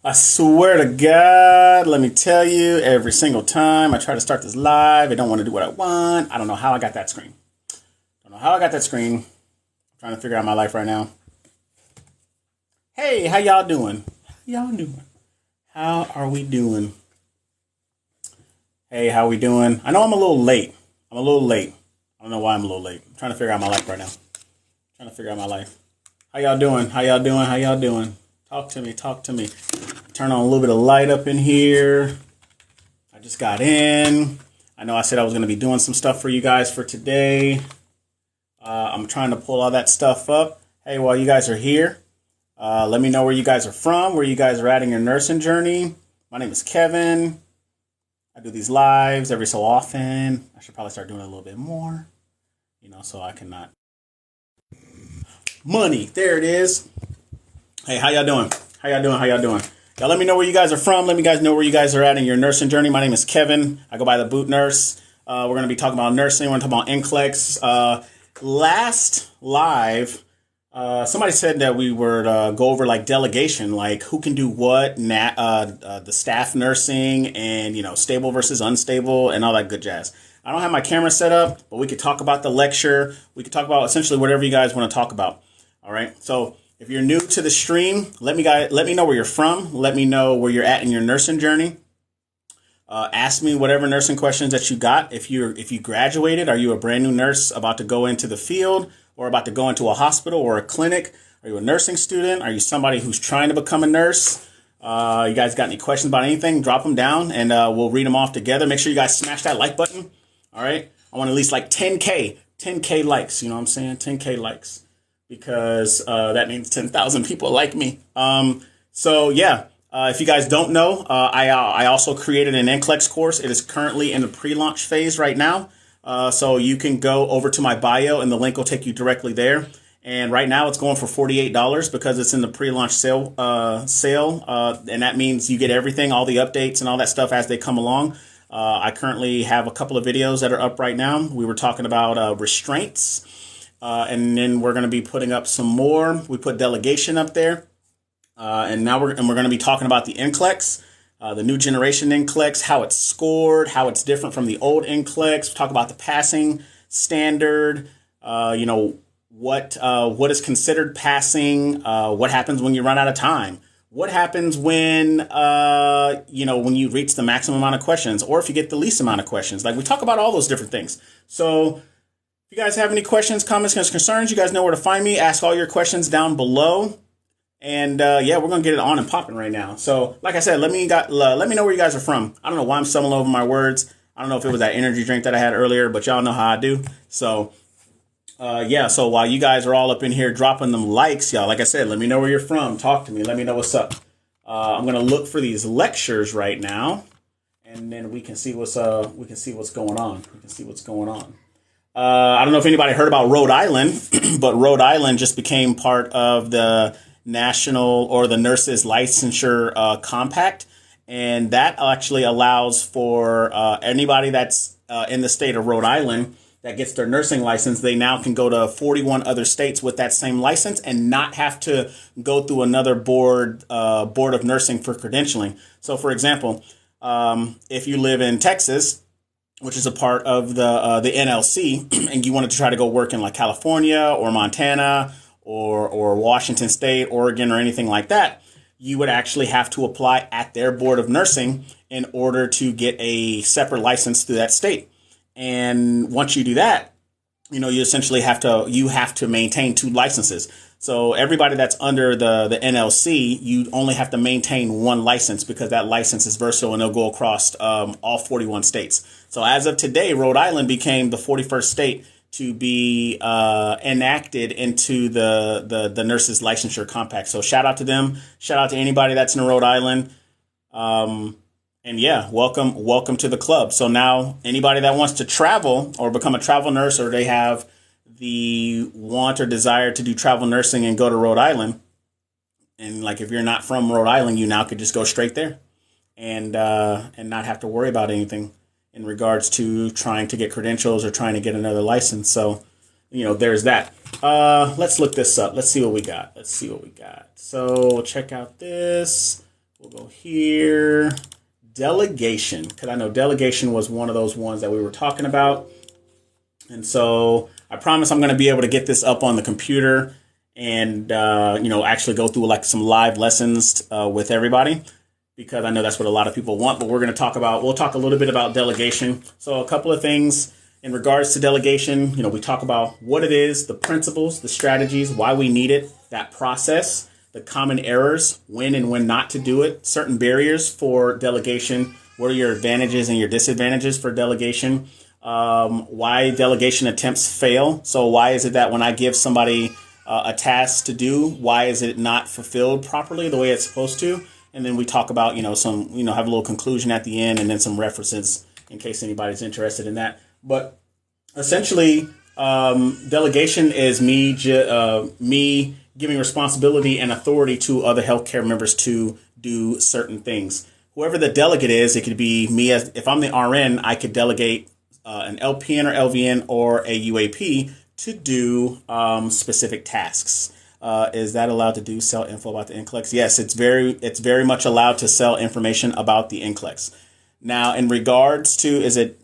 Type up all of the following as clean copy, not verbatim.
I swear to God, let me tell you, every single time I try to start this live, I don't want to do what I want. I don't know how I got that screen. I'm trying to figure out my life right now. Hey, how y'all doing? How are we doing? Hey, how we doing? I know I'm a little late. I don't know why I'm a little late. I'm trying to figure out my life right now. How y'all doing? Talk to me. Turn on a little bit of light up in here. I just got in. I know I said I was going to be doing some stuff for you guys for today. I'm trying to pull all that stuff up. Hey, while you guys are here, let me know where you guys are from, where you guys are at in your nursing journey. My name is Kevin. I do these lives every so often. I should probably start doing it a little bit more, so I can not. Money. There it is. Hey, how y'all doing? Y'all let me know where you guys are from. Let me guys know where you guys are at in your nursing journey. My name is Kevin. I go by the Boot Nurse. We're going to be talking about nursing. We're going to talk about NCLEX. Last live, somebody said that we were go over like delegation, like who can do what, the staff nursing and, stable versus unstable and all that good jazz. I don't have my camera set up, but we could talk about the lecture. We could talk about essentially whatever you guys want to talk about. All right. So if you're new to the stream, let me know where you're from. Let me know where you're at in your nursing journey. Ask me whatever nursing questions that you got. If you graduated, are you a brand new nurse about to go into the field or about to go into a hospital or a clinic? Are you a nursing student? Are you somebody who's trying to become a nurse? You guys got any questions about anything? Drop them down and we'll read them off together. Make sure you guys smash that like button. All right. I want at least like 10K likes. You know what I'm saying? 10K likes. Because that means 10,000 people like me. If you guys don't know, I also created an NCLEX course. It is currently in the pre-launch phase right now. So you can go over to my bio and the link will take you directly there. And right now it's going for $48 because it's in the pre-launch sale. And that means you get everything, all the updates and all that stuff as they come along. I currently have a couple of videos that are up right now. We were talking about restraints. And then we're going to be putting up some more. We put delegation up there. And we're going to be talking about the NCLEX, the new generation NCLEX, how it's scored, how it's different from the old NCLEX. We talk about the passing standard, what is considered passing, what happens when you run out of time, what happens when, when you reach the maximum amount of questions, or if you get the least amount of questions. Like we talk about all those different things. So if you guys have any questions, comments, concerns, you guys know where to find me. Ask all your questions down below. And we're going to get it on and popping right now. So like I said, let me know where you guys are from. I don't know why I'm stumbling over my words. I don't know if it was that energy drink that I had earlier, but y'all know how I do. So, so while you guys are all up in here dropping them likes, y'all, like I said, let me know where you're from. Talk to me. Let me know what's up. I'm going to look for these lectures right now, and then we can see what's going on. I don't know if anybody heard about Rhode Island, but Rhode Island just became part of the national or the nurses licensure compact. And that actually allows for anybody that's in the state of Rhode Island that gets their nursing license. They now can go to 41 other states with that same license and not have to go through another board of nursing for credentialing. So, for example, if you live in Texas, which is a part of the NLC, and you wanted to try to go work in like California or Montana or Washington State, Oregon, or anything like that, you would actually have to apply at their board of nursing in order to get a separate license through that state. And once you do that, you essentially have to maintain 2 licenses. So everybody that's under the NLC, you only have to maintain 1 license because that license is versatile and it'll go across all 41 states. So as of today, Rhode Island became the 41st state to be enacted into the nurses licensure compact. So shout out to them. Shout out to anybody that's in Rhode Island. Welcome to the club. So now anybody that wants to travel or become a travel nurse, or they have the want or desire to do travel nursing and go to Rhode Island, and like if you're not from Rhode Island, you now could just go straight there and not have to worry about anything in regards to trying to get credentials or trying to get another license. So, there's that. Let's look this up. Let's see what we got. So check out this. We'll go here. Delegation, because I know delegation was one of those ones that we were talking about. And so I promise I'm going to be able to get this up on the computer and, actually go through like some live lessons with everybody, because I know that's what a lot of people want. But we'll talk a little bit about delegation. So a couple of things in regards to delegation. We talk about what it is, the principles, the strategies, why we need it, that process, the common errors, when and when not to do it, certain barriers for delegation, what are your advantages and your disadvantages for delegation, why delegation attempts fail. So why is it that when I give somebody a task to do, why is it not fulfilled properly the way it's supposed to? And then we talk about, have a little conclusion at the end, and then some references in case anybody's interested in that. But essentially, delegation is me giving responsibility and authority to other healthcare members to do certain things. Whoever the delegate is, it could be me. If I'm the RN, I could delegate an LPN or LVN or a UAP to do specific tasks. Is that allowed to do? Sell info about the NCLEX? Yes, it's very much allowed to sell information about the NCLEX. Now, in regards to, is it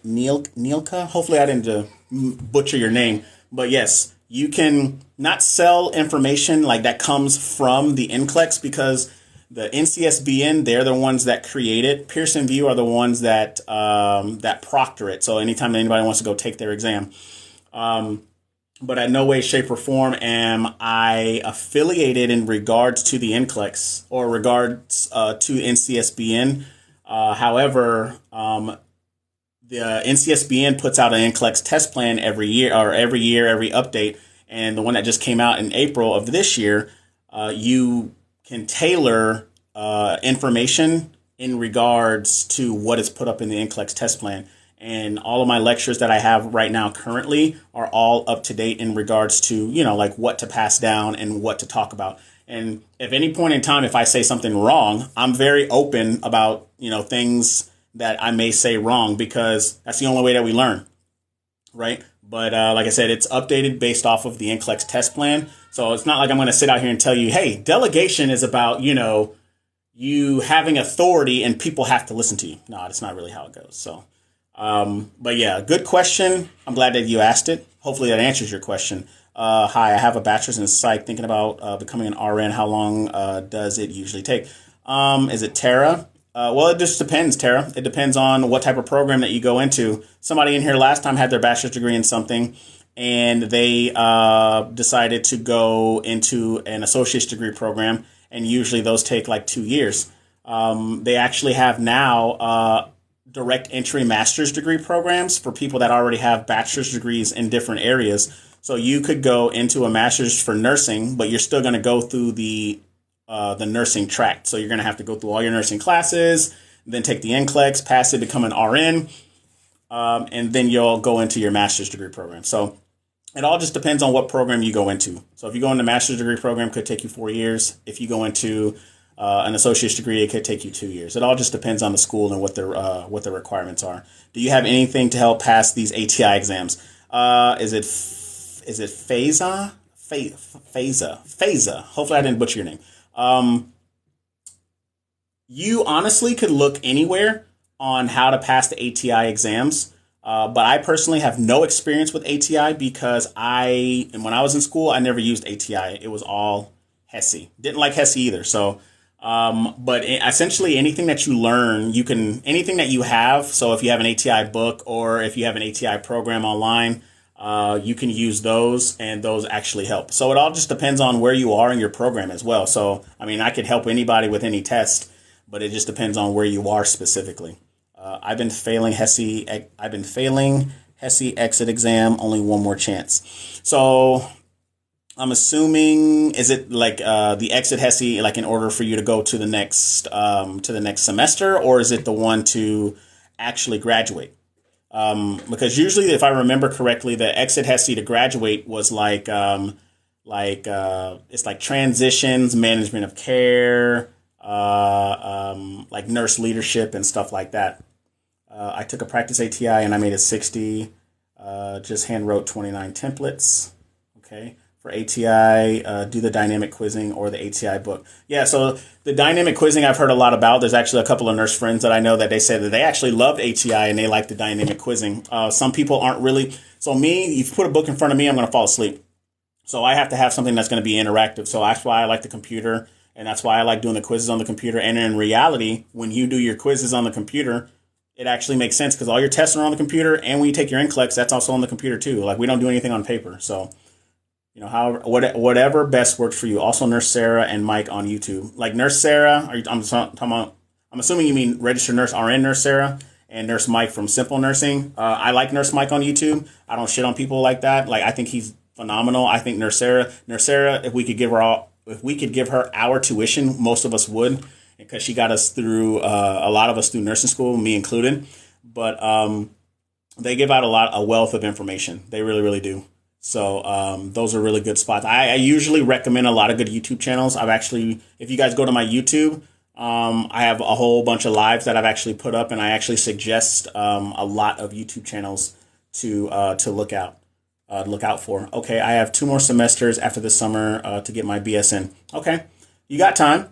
Neilka? Hopefully, I didn't butcher your name, but yes. You can not sell information like that comes from the NCLEX, because the NCSBN, they're the ones that create it. Pearson VUE are the ones that proctor it. So anytime anybody wants to go take their exam. But in no way, shape, or form am I affiliated in regards to the NCLEX or regards to NCSBN. However, the NCSBN puts out an NCLEX test plan every year, every update. And the one that just came out in April of this year, you can tailor information in regards to what is put up in the NCLEX test plan. And all of my lectures that I have right now currently are all up to date in regards to, like what to pass down and what to talk about. And if any point in time, if I say something wrong, I'm very open about, things that I may say wrong, because that's the only way that we learn, right? But like I said, it's updated based off of the NCLEX test plan. So it's not like I'm going to sit out here and tell you, hey, delegation is about, you having authority and people have to listen to you. No, that's not really how it goes. So, but yeah, good question. I'm glad that you asked it. Hopefully that answers your question. Hi, I have a bachelor's in psych, thinking about becoming an RN. How long does it usually take? Is it Tara? Well, it just depends, Tara. It depends on what type of program that you go into. Somebody in here last time had their bachelor's degree in something, and they decided to go into an associate's degree program, and usually those take like 2 years. They actually have now direct entry master's degree programs for people that already have bachelor's degrees in different areas. So you could go into a master's for nursing, but you're still going to go through the nursing track. So you're going to have to go through all your nursing classes, then take the NCLEX, pass it, become an RN, and then you'll go into your master's degree program. So it all just depends on what program you go into. So if you go into a master's degree program, it could take you 4 years. If you go into an associate's degree, it could take you 2 years. It all just depends on the school and what their requirements are. Do you have anything to help pass these ATI exams? Is it FASA? FASA. Hopefully I didn't butcher your name. You honestly could look anywhere on how to pass the ATI exams. But I personally have no experience with ATI, because when I was in school, I never used ATI. It was all HESI. Didn't like HESI either. So, but essentially anything that you learn, anything that you have. So if you have an ATI book or if you have an ATI program online, you can use those, and those actually help. So it all just depends on where you are in your program as well. So, I could help anybody with any test, but it just depends on where you are specifically. I've been failing HESI exit exam, only one more chance. So I'm assuming, is it like the exit HESI, like in order for you to go to the next semester, or is it the one to actually graduate? Because usually, if I remember correctly, the exit HESI to graduate was it's like transitions, management of care, like nurse leadership and stuff like that. I took a practice ATI and I made it 60. Just hand wrote 29 templates. Okay. for ATI, do the dynamic quizzing or the ATI book. Yeah, so the dynamic quizzing I've heard a lot about. There's actually a couple of nurse friends that I know that they say that they actually loved ATI and they like the dynamic quizzing. Some people aren't really. So me, if you put a book in front of me, I'm going to fall asleep. So I have to have something that's going to be interactive. So that's why I like the computer, and that's why I like doing the quizzes on the computer. And in reality, when you do your quizzes on the computer, it actually makes sense because all your tests are on the computer, and when you take your NCLEX, that's also on the computer too. Like, we don't do anything on paper. So, however, whatever best works for you. Also, Nurse Sarah and Mike on YouTube. Like Nurse Sarah, I'm assuming you mean registered nurse RN Nurse Sarah and Nurse Mike from Simple Nursing. I like Nurse Mike on YouTube. I don't shit on people like that. Like, I think he's phenomenal. I think Nurse Sarah, if we could give her our tuition, most of us would, because she got us through, a lot of us through nursing school, me included. But they give out a wealth of information. They really, really do. So those are really good spots. I usually recommend a lot of good YouTube channels. If you guys go to my YouTube, I have a whole bunch of lives that I've actually put up, and I actually suggest a lot of YouTube channels to look out for. Okay, I have 2 more semesters after the summer to get my BSN. Okay, you got time.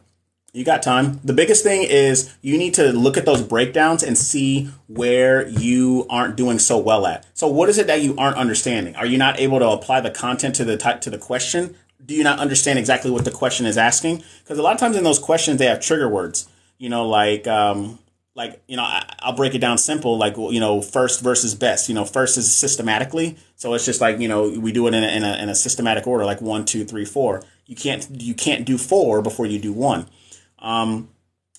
The biggest thing is you need to look at those breakdowns and see where you aren't doing so well at. So what is it that you aren't understanding? Are you not able to apply the content to the question? Do you not understand exactly what the question is asking? Because a lot of times in those questions, they have trigger words, I'll break it down simple, first versus best. First is systematically. So it's just like, we do it in a systematic order, like 1, 2, 3, 4. You can't do 4 before you do 1. And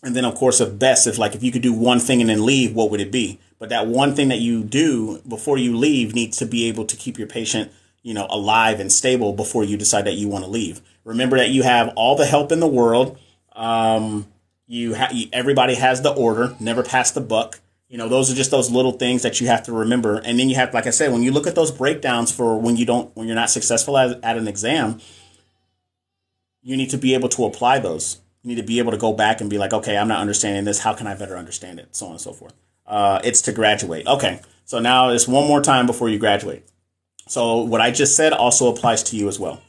then, of course, if you could do one thing and then leave, what would it be? But that one thing that you do before you leave needs to be able to keep your patient, alive and stable before you decide that you want to leave. Remember that you have all the help in the world. Everybody has the order, never pass the buck. Those are just those little things that you have to remember. And then you have, like I said, when you look at those breakdowns for when you're not successful at an exam, you need to be able to apply those. You need to be able to go back and be like, okay, I'm not understanding this. How can I better understand it? So on and so forth. It's to graduate. Okay. So now it's one more time before you graduate. So what I just said also applies to you as well.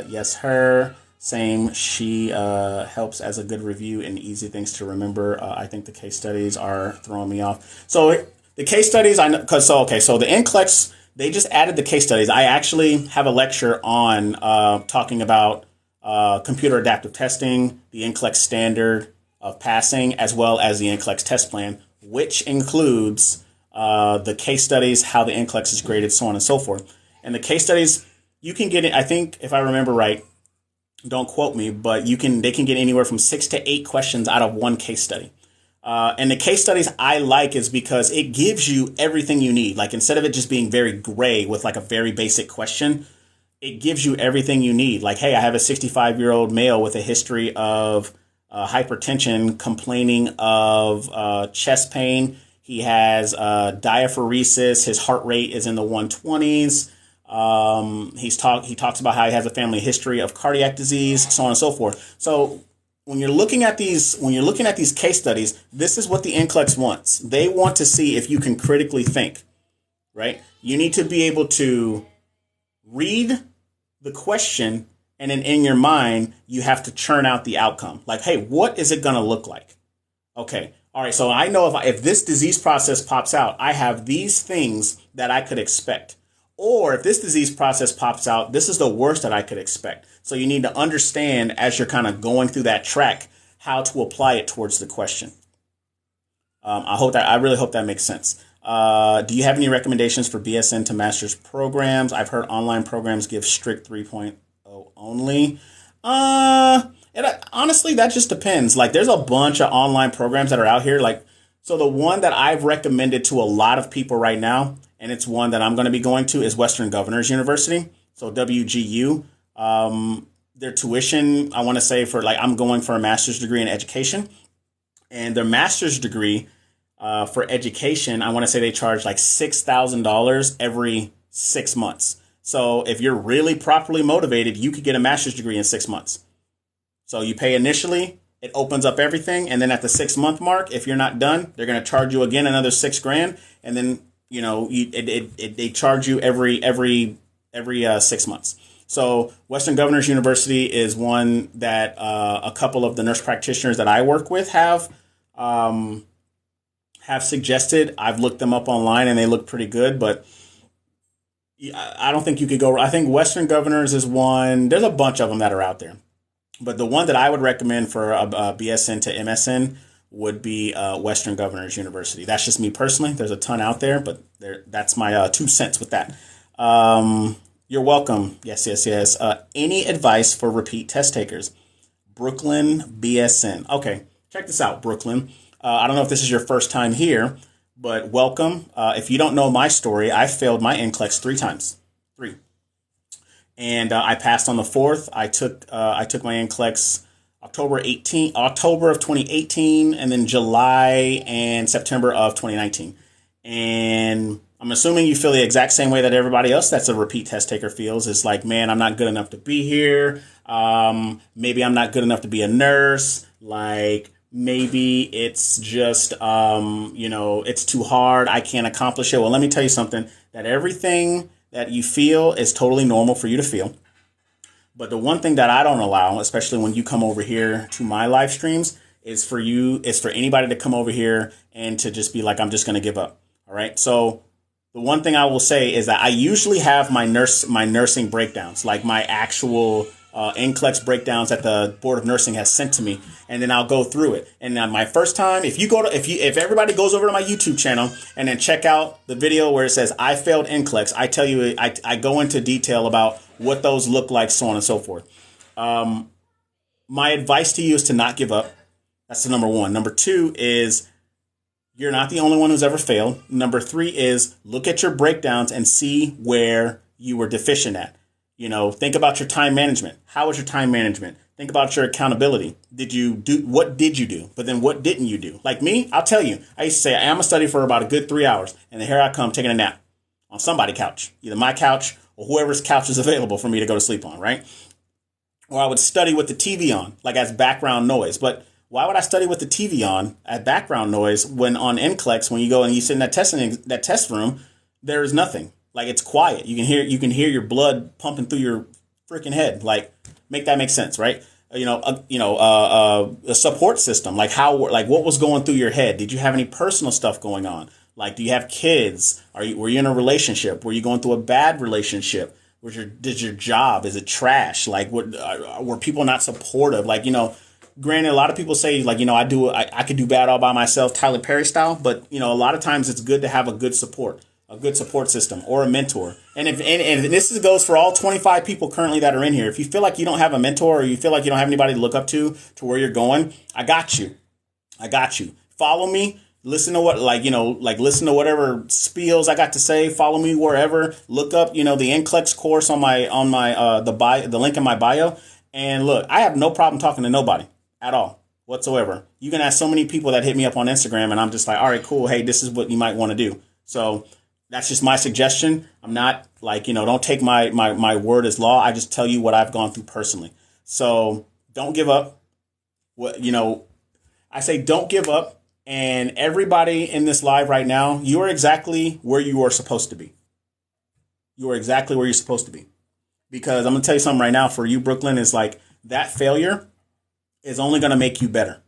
Yes, her. Same. She helps as a good review and easy things to remember. I think the case studies are throwing me off. So the case studies, I know, so the NCLEX, they just added the case studies. I actually have a lecture on talking about computer adaptive testing, the NCLEX standard of passing, as well as the NCLEX test plan, which includes the case studies, how the NCLEX is graded, so on and so forth. And the case studies, you can get it, I think, if I remember right, don't quote me, but they can get anywhere from 6 to 8 questions out of one case study. And the case studies I like is because it gives you everything you need. Like, instead of it just being very gray with like a very basic question, it gives you everything you need. Like, hey, I have a 65-year-old male with a history of hypertension, complaining of chest pain. He has diaphoresis. His heart rate is in the 120s. He talks about how he has a family history of cardiac disease, so on and so forth. So when you're looking at these case studies, this is what the NCLEX wants. They want to see if you can critically think, right? You need to be able to read the question, and then in your mind, you have to churn out the outcome. Like, hey, what is it going to look like? Okay. All right. So I know if this disease process pops out, I have these things that I could expect. Or if this disease process pops out, this is the worst that I could expect. So you need to understand, as you're kind of going through that track, how to apply it towards the question. I really hope that makes sense. Do you have any recommendations for BSN to master's programs? I've heard online programs give strict 3.0 only. Honestly, that just depends. Like, there's a bunch of online programs that are out here. Like, so the one that I've recommended to a lot of people right now, and it's one that I'm going to be going to, is Western Governors University. So WGU. Their tuition, I want to say, I'm going for a master's degree in education, and their master's degree for education, I want to say they charge like $6,000 every 6 months. So if you're really properly motivated, you could get a master's degree in 6 months. So you pay initially, it opens up everything, and then at the 6-month mark, if you're not done, they're going to charge you again another $6,000, and then they charge you every every 6 months. So Western Governors University is one that a couple of the nurse practitioners that I work with have suggested. I've looked them up online and they look pretty good, but I don't think you could go. I think Western Governors is one. There's a bunch of them that are out there, but the one that I would recommend for a BSN to MSN would be Western Governors University. That's just me personally. There's a ton out there, but that's my 2 cents with that. You're welcome. Yes. Any advice for repeat test takers? Brooklyn BSN. Okay, check this out, Brooklyn. I don't know if this is your first time here, but welcome. If you don't know my story, I failed my NCLEX 3 times. 3. And I passed on the 4th. I took my NCLEX October of 2018, and then July and September of 2019. And I'm assuming you feel the exact same way that everybody else that's a repeat test taker feels. It's like, man, I'm not good enough to be here. Maybe I'm not good enough to be a nurse. Like, maybe it's just, it's too hard. I can't accomplish it. Well, let me tell you something, that everything that you feel is totally normal for you to feel. But the one thing that I don't allow, especially when you come over here to my live streams, is for anybody to come over here and to just be like, I'm just going to give up. All right. So the one thing I will say is that I usually have my nursing breakdowns, like my actual NCLEX breakdowns that the Board of Nursing has sent to me, and then I'll go through it. And on my first time, if everybody goes over to my YouTube channel and then check out the video where it says I failed NCLEX, I tell you, I go into detail about what those look like, so on and so forth. My advice to you is to not give up. That's the number one. Number 2 is you're not the only one who's ever failed. Number 3 is look at your breakdowns and see where you were deficient at. Think about your time management. How was your time management? Think about your accountability. What did you do? But then what didn't you do? Like me, I'll tell you, I used to say, I'm going to study for about a good 3 hours. And then here I come taking a nap on somebody's couch, either my couch or whoever's couch is available for me to go to sleep on, right? Or I would study with the TV on, like as background noise. But why would I study with the TV on at background noise when on NCLEX, when you go and you sit in that test room, there is nothing. Like, it's quiet. You can hear your blood pumping through your freaking head. Like, make that make sense, right? A support system. Like what was going through your head? Did you have any personal stuff going on? Like, do you have kids? Were you in a relationship? Were you going through a bad relationship? Did your job, is it trash? Like, were people not supportive? Like, granted, a lot of people say, like, I could do bad all by myself, Tyler Perry style. But, a lot of times it's good to have a good support system or a mentor. And this goes for all 25 people currently that are in here. If you feel like you don't have a mentor or you feel like you don't have anybody to look up to where you're going, I got you. Follow me. Listen to listen to whatever spiels I got to say. Follow me wherever. Look up, the NCLEX course on the link in my bio. And look, I have no problem talking to nobody at all whatsoever. You can ask so many people that hit me up on Instagram, and I'm just like, all right, cool. Hey, this is what you might want to do. So that's just my suggestion. I'm not don't take my word as law. I just tell you what I've gone through personally. So don't give up. I say don't give up. And everybody in this live right now, you are exactly where you are supposed to be. You are exactly where you're supposed to be. Because I'm going to tell you something right now for you, Brooklyn, is like that failure is only going to make you better.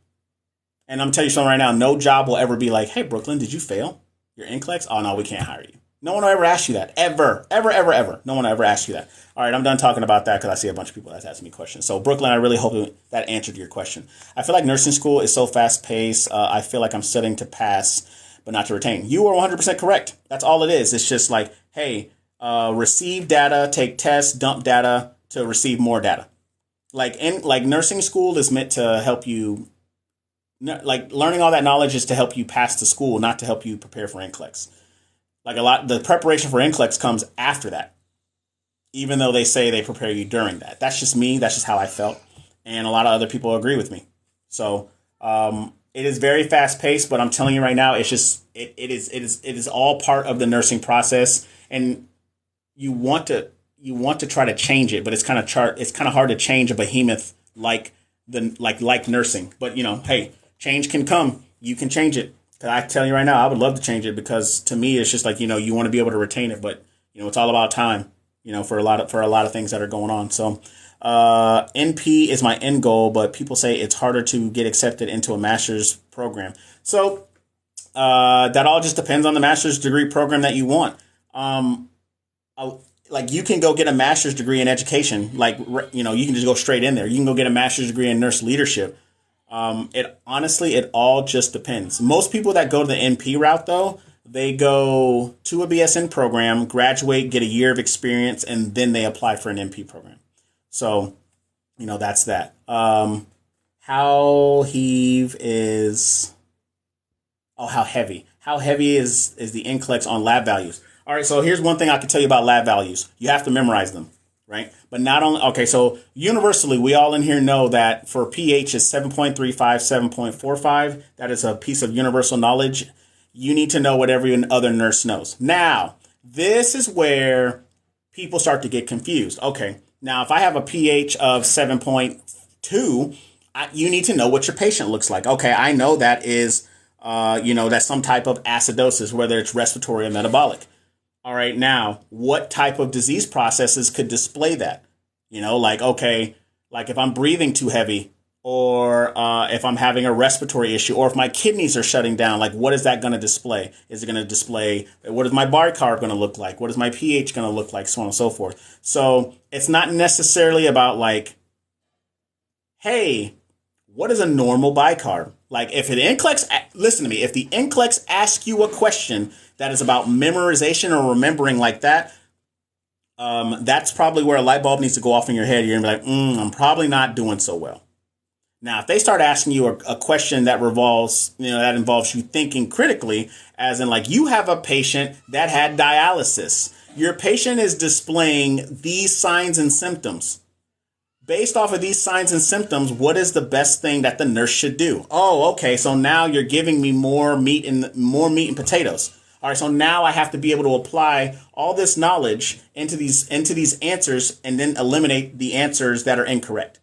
And I'm going to tell you something right now. No job will ever be like, hey, Brooklyn, did you fail your NCLEX? Oh, no, we can't hire you. No one will ever ask you that. Ever. No one will ever ask you that. All right, I'm done talking about that because I see a bunch of people that's asking me questions. So, Brooklyn, I really hope that answered your question. I feel like nursing school is so fast-paced. I feel like I'm studying to pass, but not to retain. You are 100% correct. That's all it is. It's just like, hey, receive data, take tests, dump data to receive more data. Like nursing school is meant to help you. Like, learning all that knowledge is to help you pass the school, not to help you prepare for NCLEX. Like, the preparation for NCLEX comes after that, even though they say they prepare you during that. That's just me. That's just how I felt. And a lot of other people agree with me. So it is very fast paced, but I'm telling you right now, it's just, it is all part of the nursing process. And you want to try to change it, but it's kind of hard to change a behemoth like nursing. But, hey, change can come. You can change it. Because I tell you right now, I would love to change it because to me, it's just like, you want to be able to retain it. But, it's all about time. for a lot of things that are going on. So NP is my end goal, but people say it's harder to get accepted into a master's program. So that all just depends on the master's degree program that you want. Like you can go get a master's degree in education. Like, you can just go straight in there. You can go get a master's degree in nurse leadership. It all just depends. Most people that go to the NP route, though, they go to a BSN program, graduate, get a year of experience, and then they apply for an NP program. So, that's that. How heavy is the NCLEX on lab values? All right, so here's one thing I can tell you about lab values. You have to memorize them, right? But not only, okay, so universally, we all in here know that for pH is 7.35, 7.45. That is a piece of universal knowledge. You need to know what every other nurse knows. Now, this is where people start to get confused. Okay, now if I have a pH of 7.2, you need to know what your patient looks like. Okay, I know that is, that's some type of acidosis, whether it's respiratory or metabolic. All right, now, what type of disease processes could display that? Like if I'm breathing too heavy, or if I'm having a respiratory issue, or if my kidneys are shutting down, like what is that going to display? Is it going to display, what is my barcode going to look like? What is my pH going to look like? So on and so forth. So it's not necessarily about like, hey, what is a normal bicarb? Like if the NCLEX, listen to me, if the NCLEX asks you a question that is about memorization or remembering like that, that's probably where a light bulb needs to go off in your head. You're going to be like, I'm probably not doing so well. Now, if they start asking you a question that involves you thinking critically, as in like you have a patient that had dialysis, your patient is displaying these signs and symptoms. Based off of these signs and symptoms, what is the best thing that the nurse should do? Oh, okay. So now you're giving me more meat and potatoes. All right. So now I have to be able to apply all this knowledge into these answers and then eliminate the answers that are incorrect.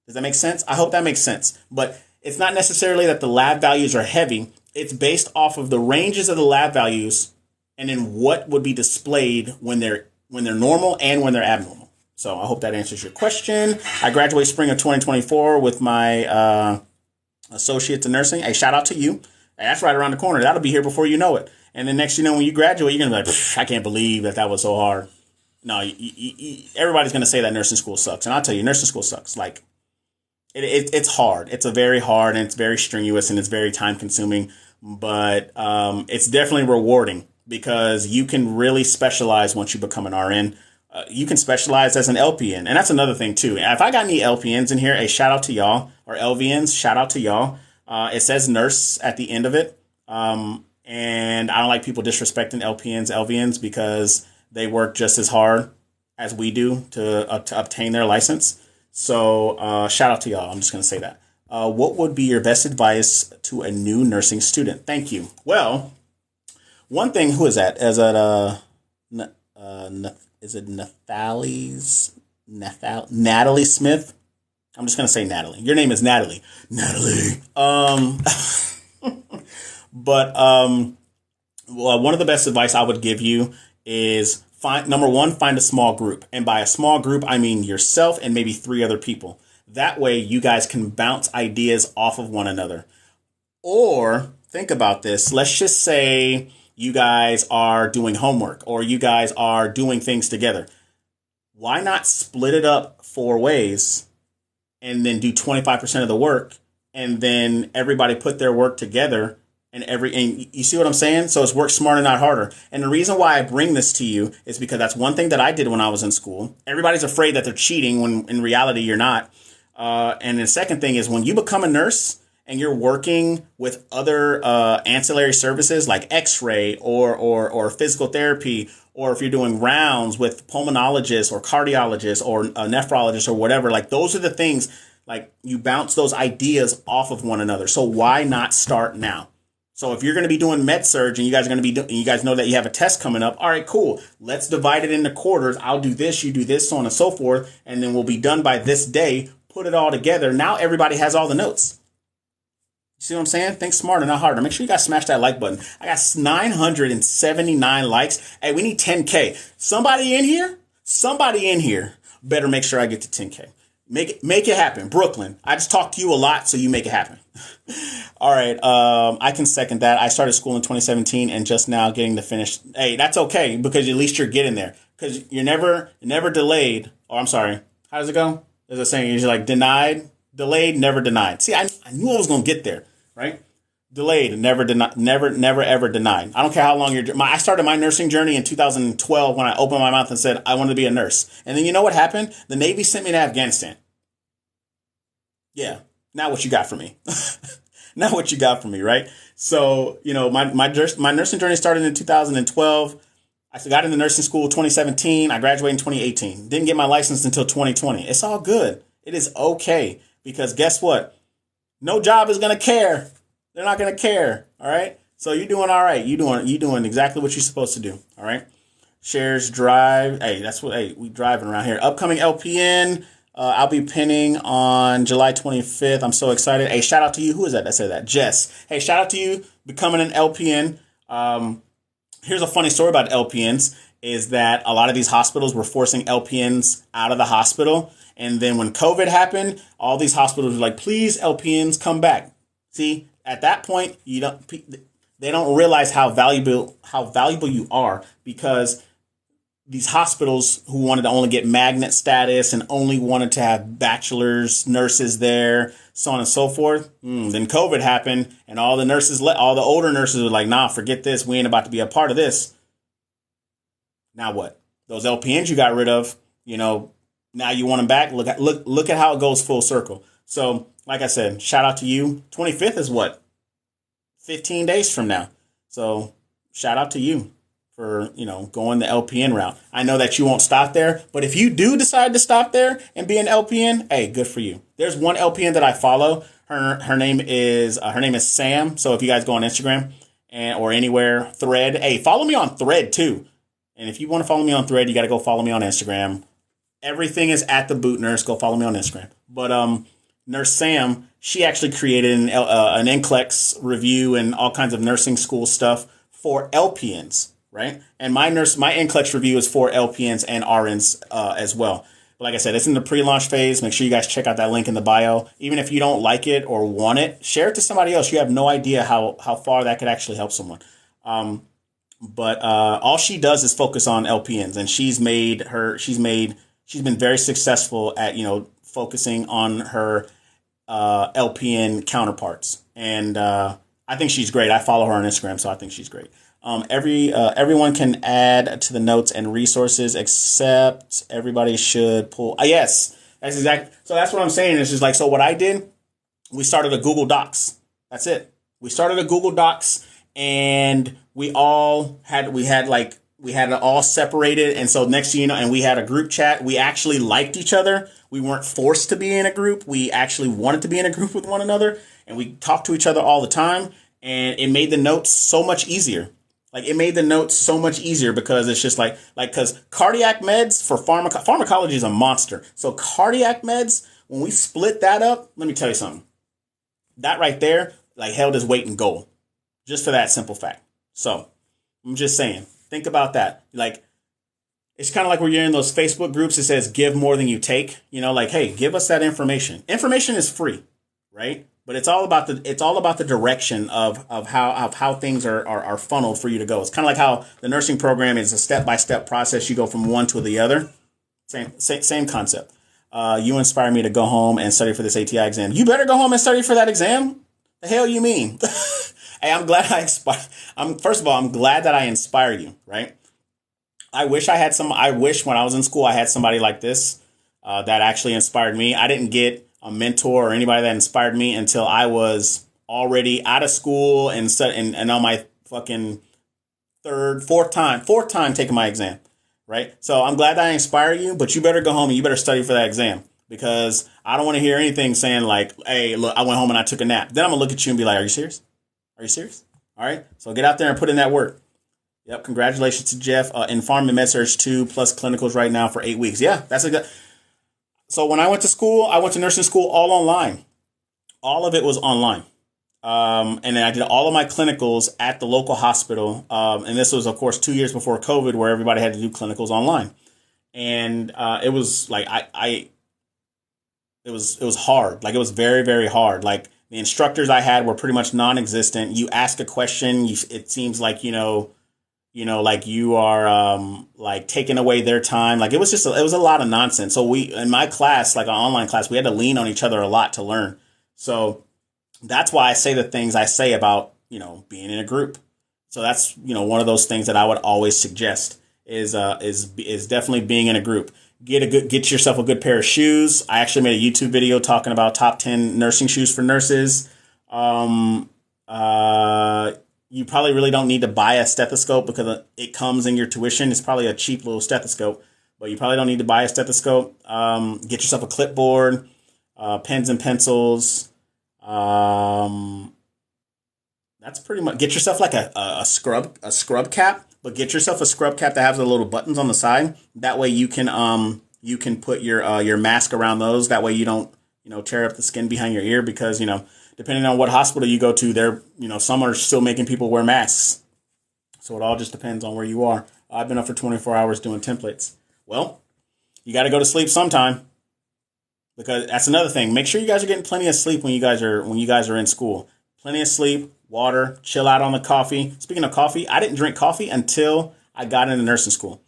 Does that make sense? I hope that makes sense. But it's not necessarily that the lab values are heavy. It's based off of the ranges of the lab values and then what would be displayed when they're normal and when they're abnormal. So I hope that answers your question. I graduate spring of 2024 with my associates in nursing. Hey, shout out to you. Hey, that's right around the corner. That'll be here before you know it. And then next, when you graduate, you're going to be like, I can't believe that was so hard. No, everybody's going to say that nursing school sucks. And I'll tell you, nursing school sucks. Like, it's hard. It's a very hard and it's very strenuous and it's very time consuming. But it's definitely rewarding because you can really specialize once you become an RN. You can specialize as an LPN. And that's another thing, too. If I got any LPNs in here, a shout out to y'all, or LVNs, shout out to y'all. It says nurse at the end of it. And I don't like people disrespecting LPNs, LVNs, because they work just as hard as we do to obtain their license. So shout out to y'all. I'm just going to say that. What would be your best advice to a new nursing student? Thank you. Well, one thing, who is that? Is it Natalie Smith? I'm just going to say Natalie. Your name is Natalie. Natalie. But one of the best advice I would give you is number one, find a small group. And by a small group, I mean yourself and maybe 3 other people. That way you guys can bounce ideas off of one another. Or think about this. Let's just say you guys are doing homework or you guys are doing things together. Why not split it up 4 ways and then do 25% of the work and then everybody put their work together and you see what I'm saying? So it's work smarter, not harder. And the reason why I bring this to you is because that's one thing that I did when I was in school. Everybody's afraid that they're cheating when in reality you're not. And the second thing is when you become a nurse and you're working with other ancillary services like X-ray or physical therapy, or if you're doing rounds with pulmonologists or cardiologists or a nephrologist or whatever, like those are the things, like you bounce those ideas off of one another. So why not start now? So if you're going to be doing med surg and you guys are going to be, you guys know that you have a test coming up. All right, cool. Let's divide it into quarters. I'll do this, you do this, so on and so forth. And then we'll be done by this day. Put it all together. Now everybody has all the notes. See what I'm saying? Think smarter, not harder. Make sure you guys smash that like button. I got 979 likes. Hey, we need 10K. Somebody in here Somebody in here better make sure I get to 10K. Make it happen. Brooklyn, I just talk to you a lot, so you make it happen. All right. I can second that. I started school in 2017 and just now getting to finish. Hey, that's okay because at least you're getting there because you're never delayed. Oh, I'm sorry. How does it go? There's a saying, you're like denied, delayed, never denied. See, I knew I was going to get there, right? Delayed, never denied, never, ever denied. I don't care how long I started my nursing journey in 2012 when I opened my mouth and said I wanted to be a nurse. And then you know what happened? The Navy sent me to Afghanistan. Yeah. Now what you got for me? Now what you got for me, right? So, my nursing journey started in 2012. I got into nursing school 2017. I graduated in 2018. Didn't get my license until 2020. It's all good. It is okay because guess what? No job is going to care. They're not going to care. All right. So you're doing all right. You doing exactly what you're supposed to do. All right. Shares drive. Hey, we driving around here. Upcoming LPN. I'll be pinning on July 25th. I'm so excited. Hey, shout out to you. Who is that said that? Jess. Hey, shout out to you becoming an LPN. Here's a funny story about LPNs is that a lot of these hospitals were forcing LPNs out of the hospital. And then when COVID happened, all these hospitals were like, please, LPNs, come back. See, at that point, they don't realize how valuable you are because these hospitals who wanted to only get magnet status and only wanted to have bachelor's nurses there, so on and so forth. Then COVID happened and all the older nurses were like, nah, forget this. We ain't about to be a part of this. Now what? Those LPNs you got rid of, now you want them back. Look at how it goes full circle. So like I said, shout out to you. 25th is what? 15 days from now. So shout out to you for, going the LPN route. I know that you won't stop there, but if you do decide to stop there and be an LPN, hey, good for you. There's one LPN that I follow. Her name is Sam. So if you guys go on Instagram or anywhere, Thread, hey, follow me on Thread too. And if you want to follow me on Thread, you got to go follow me on Instagram. Everything is at the Boot Nurse. Go follow me on Instagram. But Nurse Sam, she actually created an NCLEX review and all kinds of nursing school stuff for LPNs. Right. And my NCLEX review is for LPNs and RNs as well. But like I said, it's in the pre-launch phase. Make sure you guys check out that link in the bio. Even if you don't like it or want it, share it to somebody else. You have no idea how far that could actually help someone. But all she does is focus on LPNs, and she's been very successful at, focusing on her LPN counterparts. And I think she's great. I follow her on Instagram, so I think she's great. Everyone can add to the notes and resources, except everybody should pull. Yes, that's exactly. So that's what I'm saying. It's just like, so what I did, we started a Google Docs. That's it. We started a Google Docs and we had it all separated. And so next thing you know, and we had a group chat. We actually liked each other. We weren't forced to be in a group. We actually wanted to be in a group with one another, and we talked to each other all the time. And it made the notes so much easier. Because it's just because cardiac meds for pharmacology is a monster. So cardiac meds, when we split that up, let me tell you something. That right there, held its weight in gold, just for that simple fact. So I'm just saying, think about that. It's kind of like where you're in those Facebook groups. It says give more than you take. Hey, give us that information. Information is free, right? But it's all about the direction of how things are funneled for you to go. It's kind of like how the nursing program is a step-by-step process. You go from one to the other. Same concept. You inspire me to go home and study for this ATI exam. You better go home and study for that exam. The hell you mean? Hey, I'm glad first of all, I'm glad that I inspire you, right? I wish when I was in school, I had somebody like this that actually inspired me. I didn't get a mentor or anybody that inspired me until I was already out of school and on my fucking fourth time taking my exam, right? So I'm glad that I inspire you, but you better go home and you better study for that exam, because I don't want to hear anything saying hey, look, I went home and I took a nap. Then I'm gonna look at you and be like, are you serious? Are you serious? All right. So get out there and put in that work. Yep. Congratulations to Jeff. In Pharm and MedSurg 2 plus clinicals right now for 8 weeks. Yeah, that's a good. So when I went to nursing school all online. All of it was online. And then I did all of my clinicals at the local hospital. And this was, of course, 2 years before COVID, where everybody had to do clinicals online. and it was like it was hard. Like it was very, very hard. Like the instructors I had were pretty much non-existent. You ask a question, it seems like like you are like taking away their time. Like it was it was a lot of nonsense. So we in my class, like an online class, we had to lean on each other a lot to learn. So that's why I say the things I say about being in a group. So that's one of those things that I would always suggest is definitely being in a group. Get yourself a good pair of shoes. I actually made a YouTube video talking about top 10 nursing shoes for nurses. You probably really don't need to buy a stethoscope because it comes in your tuition. It's probably a cheap little stethoscope, but you probably don't need to buy a stethoscope. Get yourself a clipboard, pens and pencils. That's pretty much. Get yourself like a scrub cap, but get yourself a scrub cap that has the little buttons on the side. That way you can put your mask around those. That way you don't tear up the skin behind your ear because depending on what hospital you go to, some are still making people wear masks. So it all just depends on where you are. I've been up for 24 hours doing templates. Well, you got to go to sleep sometime because that's another thing. Make sure you guys are getting plenty of sleep when you guys are in school. Plenty of sleep, water, chill out on the coffee. Speaking of coffee, I didn't drink coffee until I got into nursing school.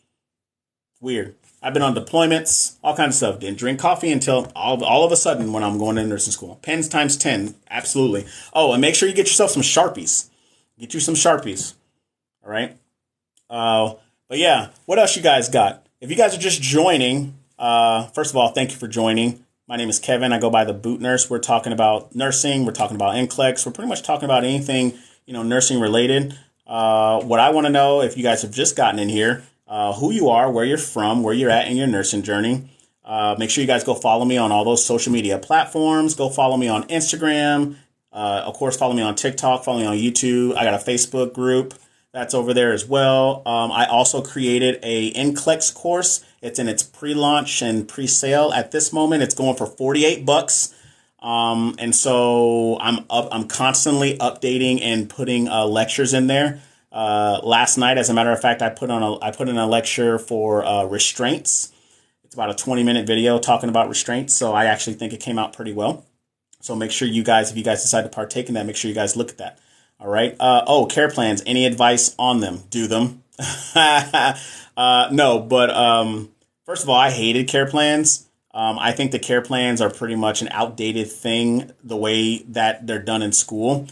Weird. I've been on deployments, all kinds of stuff. Didn't drink coffee until all of a sudden when I'm going to nursing school. Pens times 10. Absolutely. Oh, and make sure you get yourself some Sharpies. Get you some Sharpies. All right. But yeah, what else you guys got? If you guys are just joining, first of all, thank you for joining. My name is Kevin. I go by the Boot Nurse. We're talking about nursing. We're talking about NCLEX. We're pretty much talking about anything, nursing related. What I want to know, if you guys have just gotten in here, who you are, where you're from, where you're at in your nursing journey. Make sure you guys go follow me on all those social media platforms. Go follow me on Instagram. Of course, follow me on TikTok. Follow me on YouTube. I got a Facebook group that's over there as well. I also created a NCLEX course. It's in its pre-launch and pre-sale at this moment. It's going for $48. And so I'm constantly updating and putting lectures in there. Last night, as a matter of fact, I put in a lecture for restraints. It's about a 20-minute video talking about restraints. So I actually think it came out pretty well. So make sure you guys, if you guys decide to partake in that, make sure you guys look at that. All right. Care plans. Any advice on them? Do them. No, but first of all, I hated care plans. I think the care plans are pretty much an outdated thing, the way that they're done in school.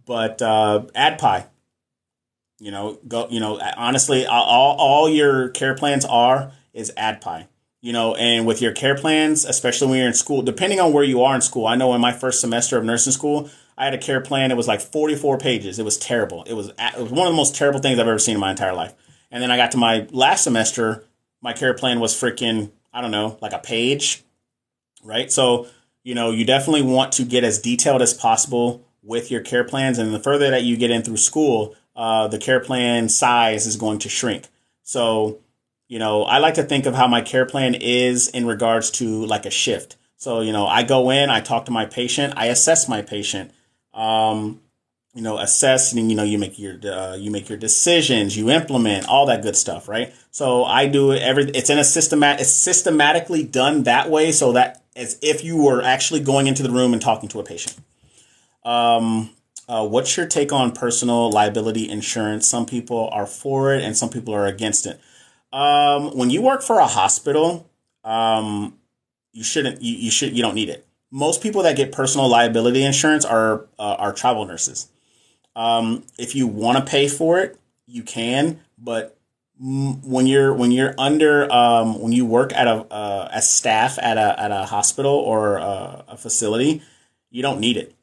But AdPi. Honestly, all your care plans is AdPi. And with your care plans, especially when you're in school, depending on where you are in school. I know in my first semester of nursing school, I had a care plan. It was like 44 pages. It was terrible. It was one of the most terrible things I've ever seen in my entire life. And then I got to my last semester, my care plan was freaking, I don't know, like a page, right? So, you definitely want to get as detailed as possible with your care plans. And the further that you get in through school, the care plan size is going to shrink. So, I like to think of how my care plan is in regards to like a shift. So, I go in, I talk to my patient, I assess my patient, assess, and, you make your decisions, you implement all that good stuff. Right. So I do it it's in a it's systematically done that way. So that as if you were actually going into the room and talking to a patient. What's your take on personal liability insurance? Some people are for it and some people are against it. When you work for a hospital, you don't need it. Most people that get personal liability insurance are travel nurses. If you want to pay for it, you can, but when you work at as staff at a hospital or a facility, you don't need it.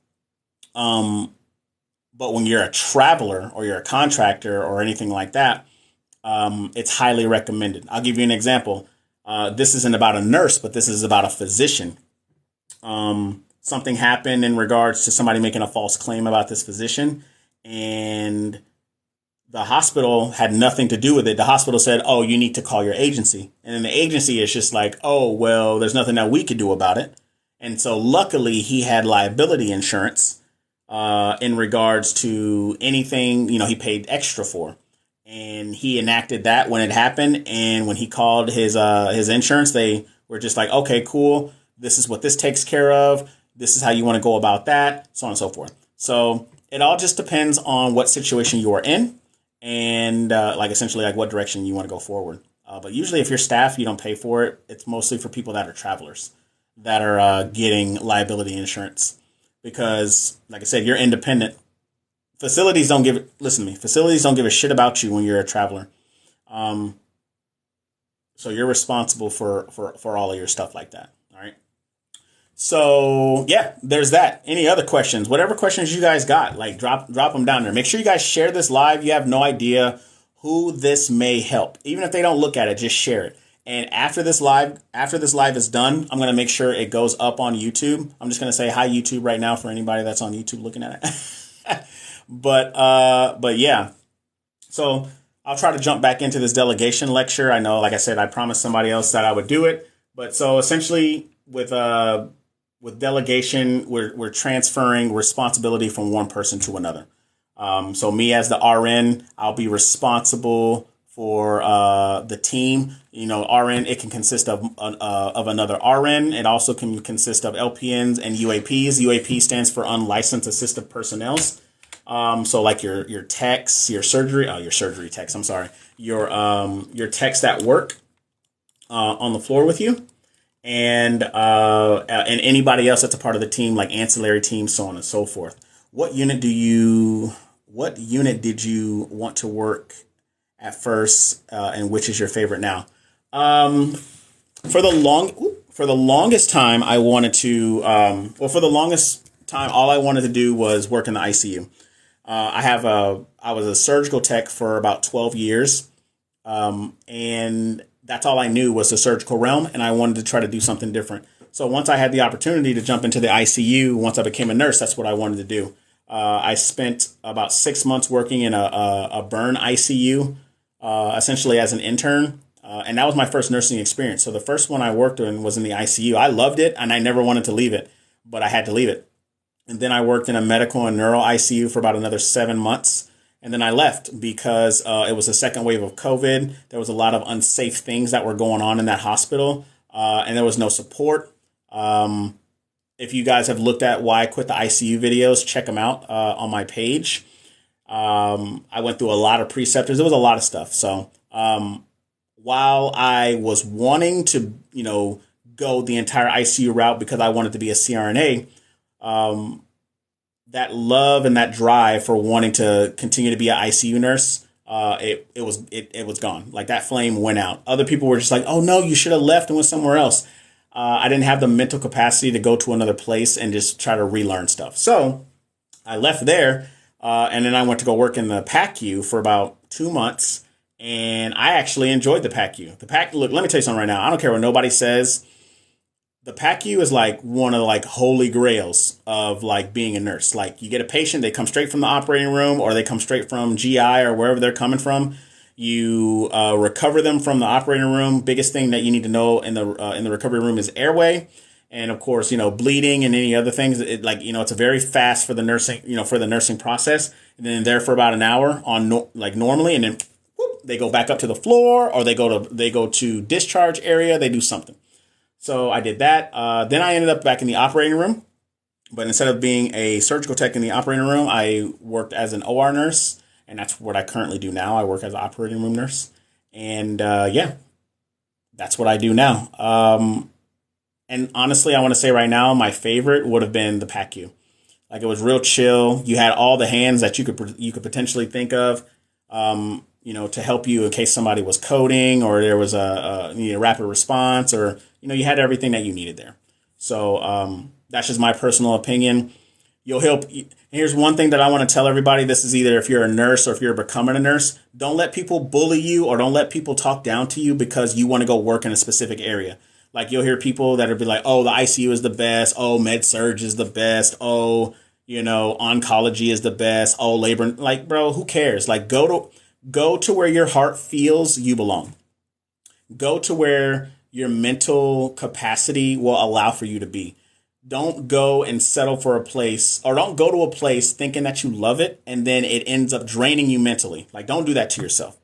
But when you're a traveler or you're a contractor or anything like that, it's highly recommended. I'll give you an example. This isn't about a nurse, but this is about a physician. Something happened in regards to somebody making a false claim about this physician, and the hospital had nothing to do with it. The hospital said, "Oh, you need to call your agency." And then the agency is just like, "Oh, well, there's nothing that we could do about it." And so luckily he had liability insurance in regards to anything, he paid extra for. and he enacted that when it happened. And when he called his insurance, they were just like, okay, cool. This is what this takes care of. This is how you want to go about that, so on and so forth. So it all just depends on what situation you are in, and essentially what direction you want to go forward. But usually if you're staff, you don't pay for it. It's mostly for people that are travelers that are getting liability insurance. Because, like I said, you're independent. Facilities don't give a shit about you when you're a traveler. So you're responsible for all of your stuff like that. All right. So yeah, there's that. Any other questions? Whatever questions you guys got, drop them down there. Make sure you guys share this live. You have no idea who this may help. Even if they don't look at it, just share it. And after this live is done, I'm going to make sure it goes up on YouTube. I'm just going to say hi YouTube right now for anybody that's on YouTube looking at it. But yeah. So I'll try to jump back into this delegation lecture. I know, like I said, I promised somebody else that I would do it. But so essentially with delegation, we're transferring responsibility from one person to another. So me as the RN, I'll be responsible for the team. RN, it can consist of another RN. It also can consist of LPNs and UAPs. UAP stands for unlicensed assistive personnel. So like your techs, your surgery techs. I'm sorry, your techs that work on the floor with you, and anybody else that's a part of the team, like ancillary teams, so on and so forth. What unit did you want to work at first, and which is your favorite now? For the longest time, I wanted to. For the longest time, all I wanted to do was work in the ICU. I was a surgical tech for about 12 years, and that's all I knew was the surgical realm, and I wanted to try to do something different. So once I had the opportunity to jump into the ICU, once I became a nurse, that's what I wanted to do. I spent about 6 months working in a burn ICU, essentially as an intern. And that was my first nursing experience. So the first one I worked in was in the ICU. I loved it, and I never wanted to leave it, but I had to leave it. And then I worked in a medical and neuro ICU for about another 7 months. And then I left because it was the second wave of COVID. There was a lot of unsafe things that were going on in that hospital, and there was no support. If you guys have looked at why I quit the ICU videos, check them out on my page. I went through a lot of preceptors. There was a lot of stuff. So while I was wanting to, go the entire ICU route because I wanted to be a CRNA, that love and that drive for wanting to continue to be an ICU nurse, it was gone. Like that flame went out. Other people were just like, oh no, you should have left and went somewhere else. I didn't have the mental capacity to go to another place and just try to relearn stuff. So I left there, and then I went to go work in the PACU for about 2 months, and I actually enjoyed the PACU. Look, let me tell you something right now. I don't care what nobody says. The PACU is like one of the holy grails of being a nurse. Like you get a patient, they come straight from the operating room or they come straight from GI or wherever they're coming from. You recover them from the operating room. Biggest thing that you need to know in the recovery room is airway, and of course bleeding and any other things. It's a very fast for the nursing process. And then there for about an hour on normally, and then whoop, they go back up to the floor or they go to discharge area. They do something. So I did that. Then I ended up back in the operating room. But instead of being a surgical tech in the operating room, I worked as an OR nurse. And that's what I currently do now. I work as an operating room nurse. And that's what I do now. And honestly, I want to say right now, my favorite would have been the PACU. It was real chill. You had all the hands that you could potentially think of. To help you in case somebody was coding or there was a rapid response or, you had everything that you needed there. So that's just my personal opinion. You'll help. Here's one thing that I want to tell everybody. This is either if you're a nurse or if you're becoming a nurse, don't let people bully you or don't let people talk down to you because you want to go work in a specific area. You'll hear people that will be like, oh, the ICU is the best. Oh, med surg is the best. Oh, oncology is the best. Oh, labor. Bro, who cares? Go to where your heart feels you belong. Go to where your mental capacity will allow for you to be. don't go and settle for a place, or don't go to a place thinking that you love it and then it ends up draining you mentally. Like, don't do that to yourself.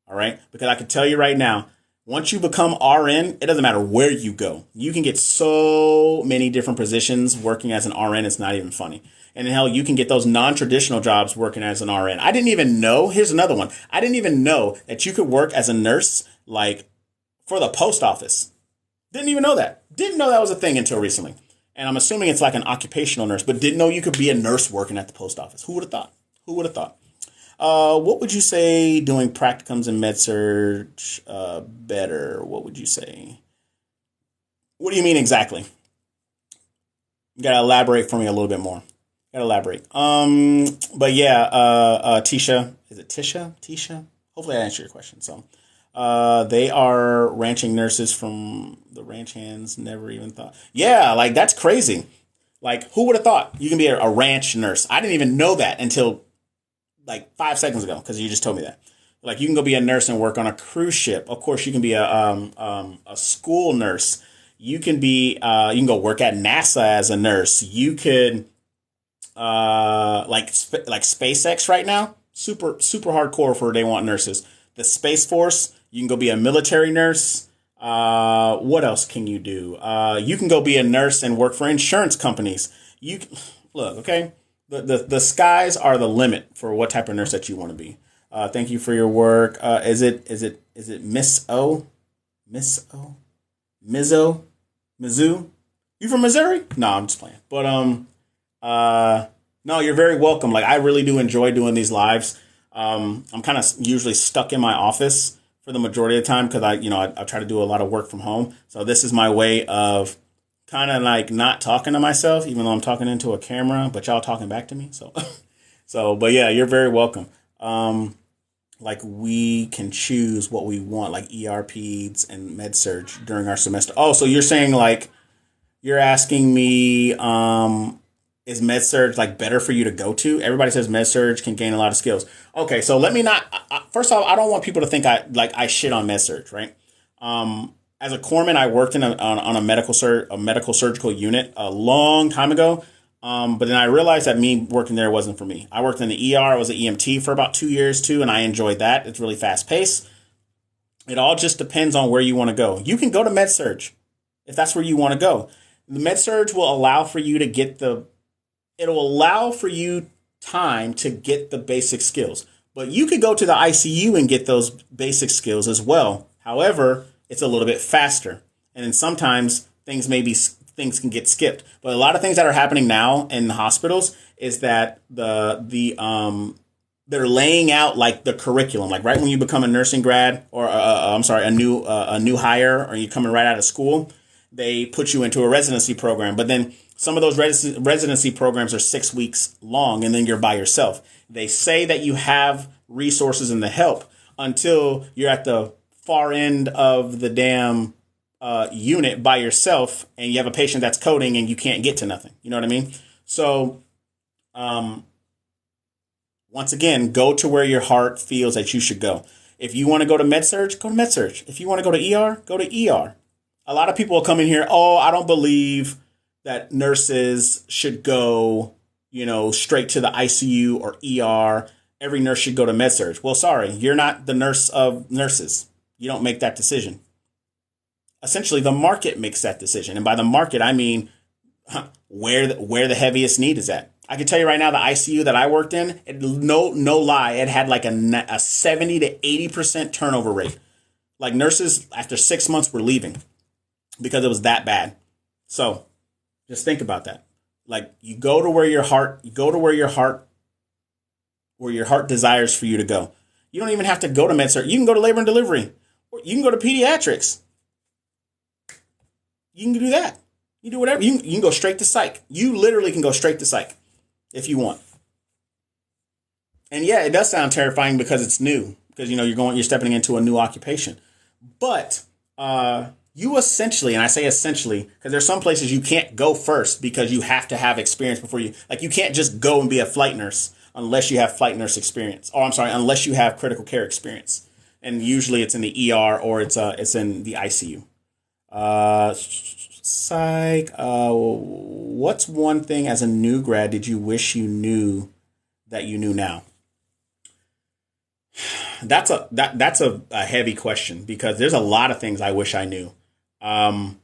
All right. Because I can tell you right now, once you become RN, it doesn't matter where you go. You can get so many different positions working as an RN. It's not even funny. And hell, you can get those non-traditional jobs working as an RN. I didn't even know. Here's another one. I didn't even know that you could work as a nurse, like for the post office. Didn't even know that. Didn't know that was a thing until recently. And I'm assuming it's like an occupational nurse, but didn't know you could be a nurse working at the post office. Who would have thought? Who would have thought? What would you say doing practicums in med-surg better? What would you say? What do you mean exactly? You gotta elaborate for me a little bit more. Gotta elaborate. But yeah, Tisha. Is it Tisha? Tisha? Hopefully I answered your question. So, they are ranching nurses from the ranch hands. Never even thought. Yeah, like that's crazy. Like, who would have thought you can be a ranch nurse? I didn't even know that until like 5 seconds ago, because you just told me that. Like, you can go be a nurse and work on a cruise ship. Of course, you can be a school nurse. You can be you can go work at NASA as a nurse. You could like SpaceX right now, super hardcore for they want nurses. The Space Force, you can go be a military nurse. What else can you do? You can go be a nurse and work for insurance companies. Look, okay. The skies are the limit for what type of nurse that you want to be. Thank you for your work. Is it Miss O? Miss O? Mizzo? Mizzou? You from Missouri? No, I'm just playing. But no, you're very welcome. Like, I really do enjoy doing these lives. I'm kind of usually stuck in my office for the majority of the time because I try to do a lot of work from home. So this is my way of kind of like not talking to myself, even though I'm talking into a camera, but y'all talking back to me. So, but yeah, you're very welcome. Like, we can choose what we want, like ERPs and med-surg during our semester. Oh, so you're saying, like, you're asking me, is med-surg like better for you to go to? Everybody says med-surg can gain a lot of skills. Okay, so let me not. First off, I don't want people to think I shit on med-surg, right? As a corpsman, I worked on a medical surgical unit a long time ago. But then I realized that me working there wasn't for me. I worked in the ER. I was an EMT for about 2 years too, and I enjoyed that. It's really fast paced. It all just depends on where you want to go. You can go to med-surg if that's where you want to go. The med-surg will allow for you to it'll allow for you time to get the basic skills. But you could go to the ICU and get those basic skills as well. However, it's a little bit faster. And then sometimes things can get skipped. But a lot of things that are happening now in the hospitals is that they're laying out like the curriculum. Like, right when you become a nursing grad, or a new hire, or you're coming right out of school, they put you into a residency program. But then some of those residency programs are 6 weeks long, and then you're by yourself. They say that you have resources and the help until you're at the far end of the damn unit by yourself, and you have a patient that's coding and you can't get to nothing. You know what I mean? So, once again, go to where your heart feels that you should go. If you want to go to med-surg, go to med-surg. If you want to go to ER, go to ER. A lot of people will come in here, oh, I don't believe that nurses should go, straight to the ICU or ER. Every nurse should go to med-surg. Well, sorry, you're not the nurse of nurses. You don't make that decision. Essentially, the market makes that decision. And by the market, I mean where the heaviest need is at. I can tell you right now, the ICU that I worked in, no lie, it had like a 70 to 80% turnover rate. Like, nurses, after 6 months, were leaving because it was that bad. So just think about that. Like, you go to where your heart desires for you to go. You don't even have to go to med-surg. You can go to labor and delivery. Or you can go to pediatrics. You can do that. You do whatever. You can go straight to psych. You literally can go straight to psych if you want. And yeah, it does sound terrifying because it's new. Because you're stepping into a new occupation. But you essentially, and I say essentially, because there's some places you can't go first because you have to have experience before you. Like, you can't just go and be a flight nurse unless you have flight nurse experience. Or unless you have critical care experience. And usually it's in the ER or it's in the ICU. Psych. What's one thing as a new grad did you wish you knew that you knew now? That's a heavy question because there's a lot of things I wish I knew. Um,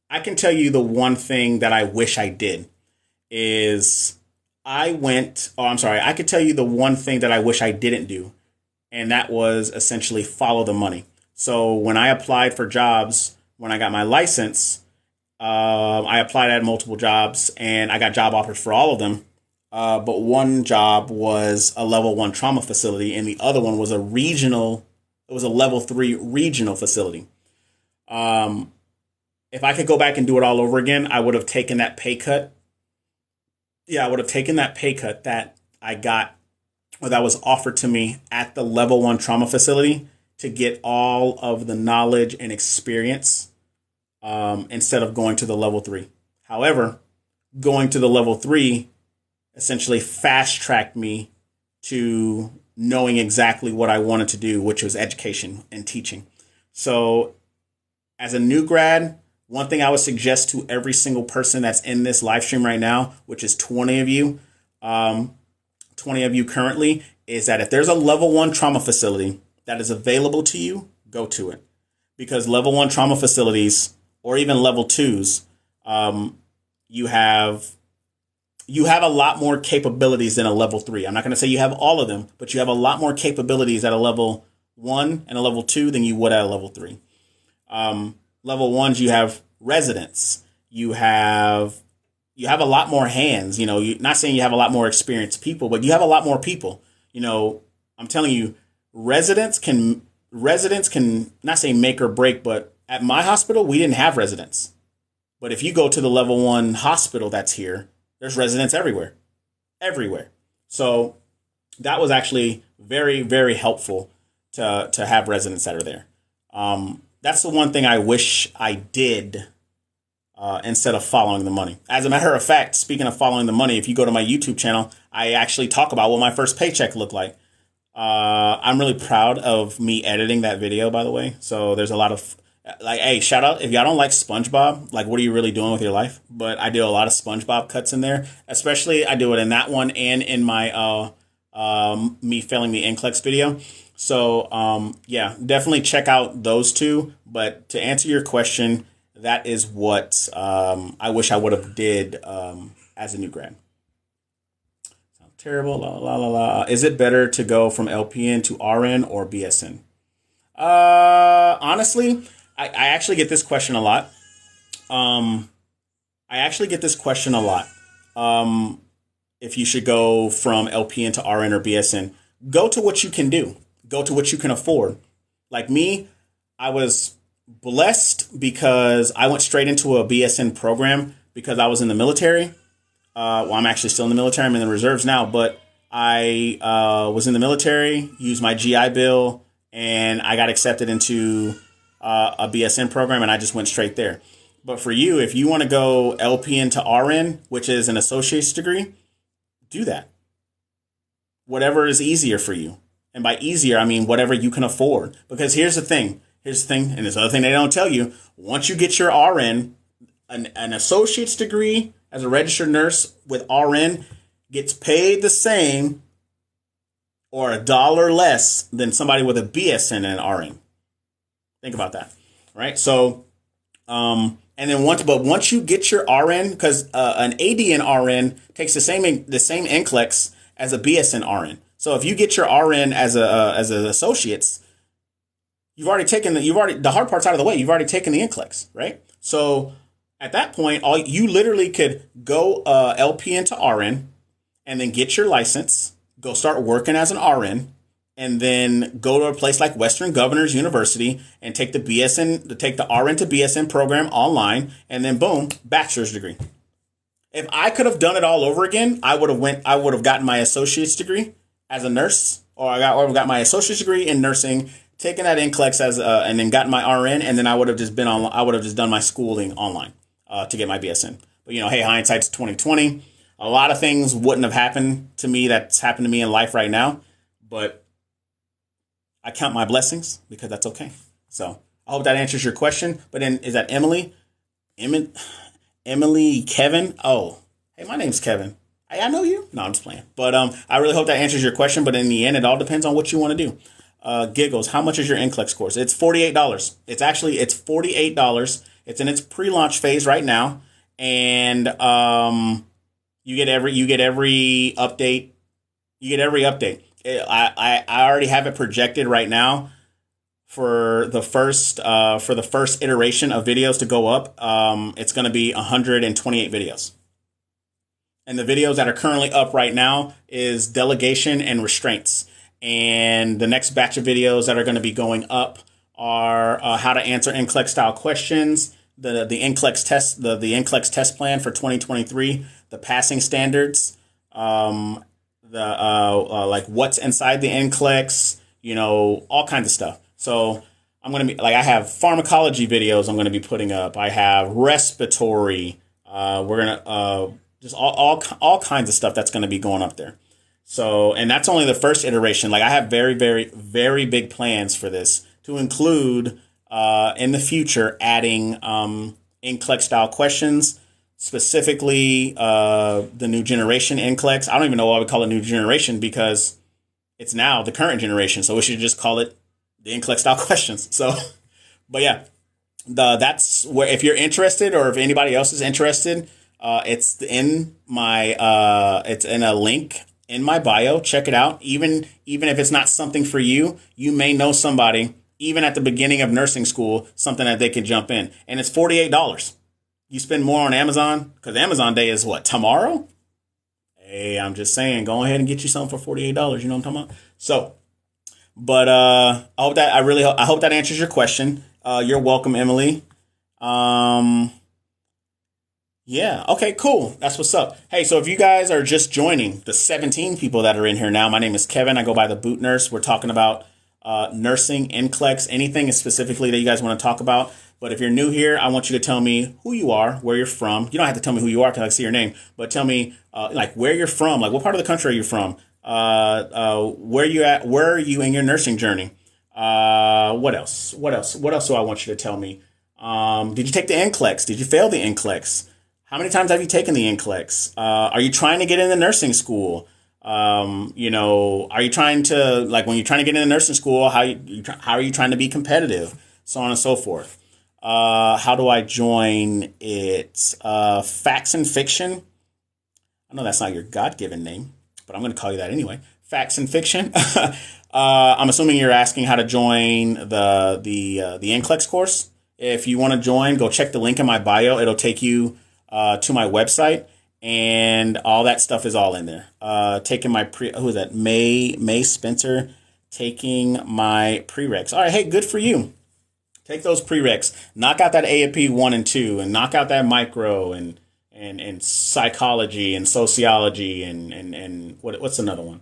I can tell you the one thing that I wish I did is I'm sorry. I could tell you the one thing that I wish I didn't do, and that was essentially follow the money. So when I applied for jobs, when I got my license, I applied at multiple jobs and I got job offers for all of them. But one job was a level one trauma facility, and the other one was it was a level three regional facility. Um, if I could go back and do it all over again, I would have taken that pay cut. Yeah, I would have taken that pay cut that I got or that was offered to me at the level one trauma facility to get all of the knowledge and experience instead of going to the level three. However, going to the level three essentially fast tracked me to knowing exactly what I wanted to do, which was education and teaching. So, as a new grad, one thing I would suggest to every single person that's in this live stream right now, which is 20 of you, um, 20 of you currently, is that if there's a level one trauma facility that is available to you, go to it. Because level one trauma facilities, or even level twos, um, you have you have a lot more capabilities than a level three. I'm not going to say you have all of them, but you have a lot more capabilities at a level one and a level two than you would at a level three. Level ones, you have residents. You have a lot more hands. You're not saying you have a lot more experienced people, but you have a lot more people. I'm telling you, residents can not say make or break, but at my hospital, we didn't have residents. But if you go to the level one hospital that's here, there's residents everywhere, everywhere. So that was actually very, very helpful to have residents that are there. That's the one thing I wish I did instead of following the money. As a matter of fact, speaking of following the money, if you go to my YouTube channel, I actually talk about what my first paycheck looked like. I'm really proud of me editing that video, by the way. So there's a lot of hey, shout out if y'all don't like SpongeBob, like what are you really doing with your life? But I do a lot of SpongeBob cuts in there, especially I do it in that one and in my me failing the NCLEX video. So yeah, definitely check out those two. But to answer your question, that is what I wish I would have did as a new grad. Sounds terrible. La la la la. Is it better to go from LPN to RN or BSN? Honestly, I actually get this question a lot. I actually get this question a lot. If you should go from LPN to RN or BSN, go to what you can do. Go to what you can afford. Like me, I was blessed because I went straight into a BSN program because I was in the military. Well, I'm actually still in the military. I'm in the reserves now, but I was in the military, used my GI Bill, and I got accepted into a BSN program, and I just went straight there. But for you, if you want to go LPN to RN, which is an associate's degree, do that. Whatever is easier for you. And by easier, I mean whatever you can afford. Because here's the thing, and this other thing they don't tell you. Once you get your RN, an associate's degree as a registered nurse with RN gets paid the same or $1 less than somebody with a BSN and an RN. Think about that, right? So, and then once you get your RN, because an AD and RN takes the same NCLEX as a BSN RN. So if you get your RN as an associate's, the hard part's out of the way. You've already taken the NCLEX, right? So at that point, you literally could go LPN to RN, and then get your license, go start working as an RN, and then go to a place like Western Governors University and take the RN to BSN program online, and then boom, bachelor's degree. If I could have done it all over again, I would have gotten my associate's degree as a nurse, or I would have got my associate's degree in nursing, taken that NCLEX and then gotten my RN, and then I would have just done my schooling online to get my BSN. But hey, hindsight's 2020. A lot of things wouldn't have happened to me that's happened to me in life right now, but I count my blessings because that's okay. So I hope that answers your question. But then, is that Emily? Em- Emily, Kevin. Oh, hey, my name's Kevin. Hey, I know you. No, I'm just playing. But I really hope that answers your question. But in the end, it all depends on what you want to do. Giggles. How much is your NCLEX course? It's $48. It's $48. It's in its pre-launch phase right now, and you get every update. You get every update. I already have it projected right now for the first iteration of videos to go up. It's going to be 128 videos. And the videos that are currently up right now is delegation and restraints. And the next batch of videos that are going to be going up are how to answer NCLEX style questions, the NCLEX test, the NCLEX test plan for 2023, the passing standards, like what's inside the NCLEX, all kinds of stuff. So I'm going to be I have pharmacology videos I'm going to be putting up. I have respiratory. We're going to just all kinds of stuff that's going to be going up there. So, and that's only the first iteration. Like I have very, very, very big plans for this to include in the future adding NCLEX style questions, specifically the new generation NCLEX. I don't even know why we call it new generation because it's now the current generation. So we should just call it the NCLEX style questions. So, but yeah, that's where if you're interested or if anybody else is interested, it's in a link in my bio. Check it out. Even if it's not something for you, you may know somebody, even at the beginning of nursing school, something that they can jump in. And it's $48. You spend more on Amazon because Amazon Day is what, tomorrow? Hey, I'm just saying, go ahead and get you something for $48. You know what I'm talking about? So, but I hope that answers your question. You're welcome, Emily. Yeah. Okay, cool. That's what's up. Hey, so if you guys are just joining the 17 people that are in here now, my name is Kevin. I go by the Boot Nurse. We're talking about nursing, NCLEX, anything specifically that you guys want to talk about. But if you're new here, I want you to tell me who you are, where you're from. You don't have to tell me who you are because I see your name, but tell me where you're from, like what part of the country are you from? Where you at? Where are you in your nursing journey? What else? What else do I want you to tell me? Did you take the NCLEX? Did you fail the NCLEX? How many times have you taken the NCLEX? Are you trying to get into nursing school? Are you trying to, like, when you're trying to get into nursing school, how are you trying to be competitive? So on and so forth. How do I join it? Facts and Fiction. I know that's not your God-given name, but I'm going to call you that anyway. Facts and Fiction. I'm assuming you're asking how to join the NCLEX course. If you want to join, go check the link in my bio. It'll take you to my website, and all that stuff is all in there. Taking my who is that? May Spencer taking my prereqs. All right, hey, good for you. Take those prereqs. Knock out that AAP 1 and 2, and knock out that micro and psychology and sociology and what's another one?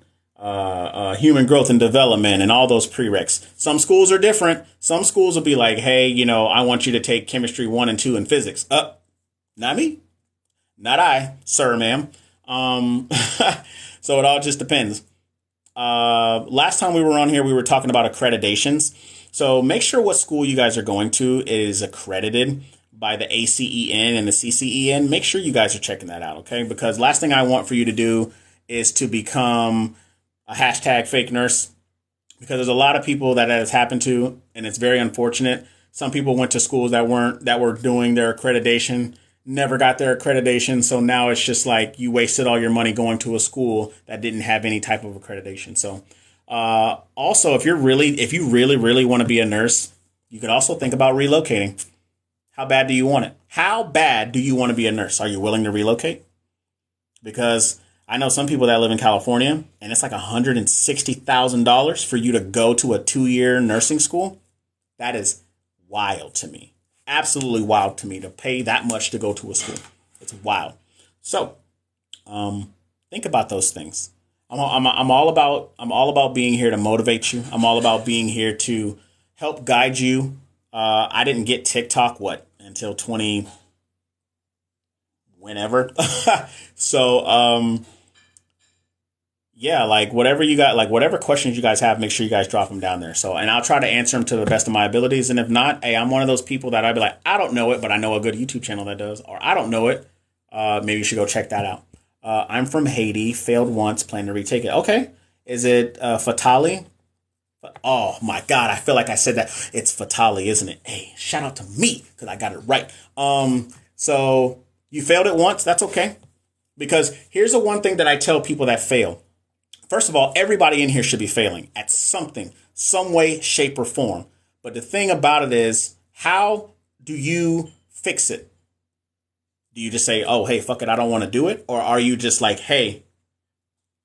Human growth and development and all those prereqs. Some schools are different. Some schools will be like, hey, I want you to take chemistry 1 and 2 and physics. Not me. Not I, sir, ma'am. So it all just depends. Last time we were on here, we were talking about accreditations. So make sure what school you guys are going to is accredited by the ACEN and the CCEN. Make sure you guys are checking that out, okay? Because last thing I want for you to do is to become a hashtag fake nurse, because there's a lot of people that has happened to, and it's very unfortunate. Some people went to schools that were doing their accreditation, never got their accreditation. So now it's just like you wasted all your money going to a school that didn't have any type of accreditation. So also, if you really want to be a nurse, you could also think about relocating. How bad do you want it? How bad do you want to be a nurse? Are you willing to relocate? Because I know some people that live in California, and it's like $160,000 for you to go to a 2-year nursing school. That is wild to me. Absolutely wild to me to pay that much to go to a school. It's wild. So, think about those things. I'm all about being here to motivate you. I'm all about being here to help guide you. I didn't get TikTok until 20 whenever. So yeah, like whatever you got, like whatever questions you guys have, make sure you guys drop them down there. So, and I'll try to answer them to the best of my abilities. And if not, hey, I'm one of those people that I'd be like, I don't know it, but I know a good YouTube channel that does, or I don't know it. Maybe you should go check that out. I'm from Haiti, failed once, plan to retake it. Okay. Is it Fatali? Oh my God, I feel like I said that. It's Fatali, isn't it? Hey, shout out to me because I got it right. So you failed it once. That's okay. Because here's the one thing that I tell people that fail. First of all, everybody in here should be failing at something, some way, shape, or form. But the thing about it is, how do you fix it? Do you just say, oh, hey, fuck it, I don't want to do it? Or are you just like, hey,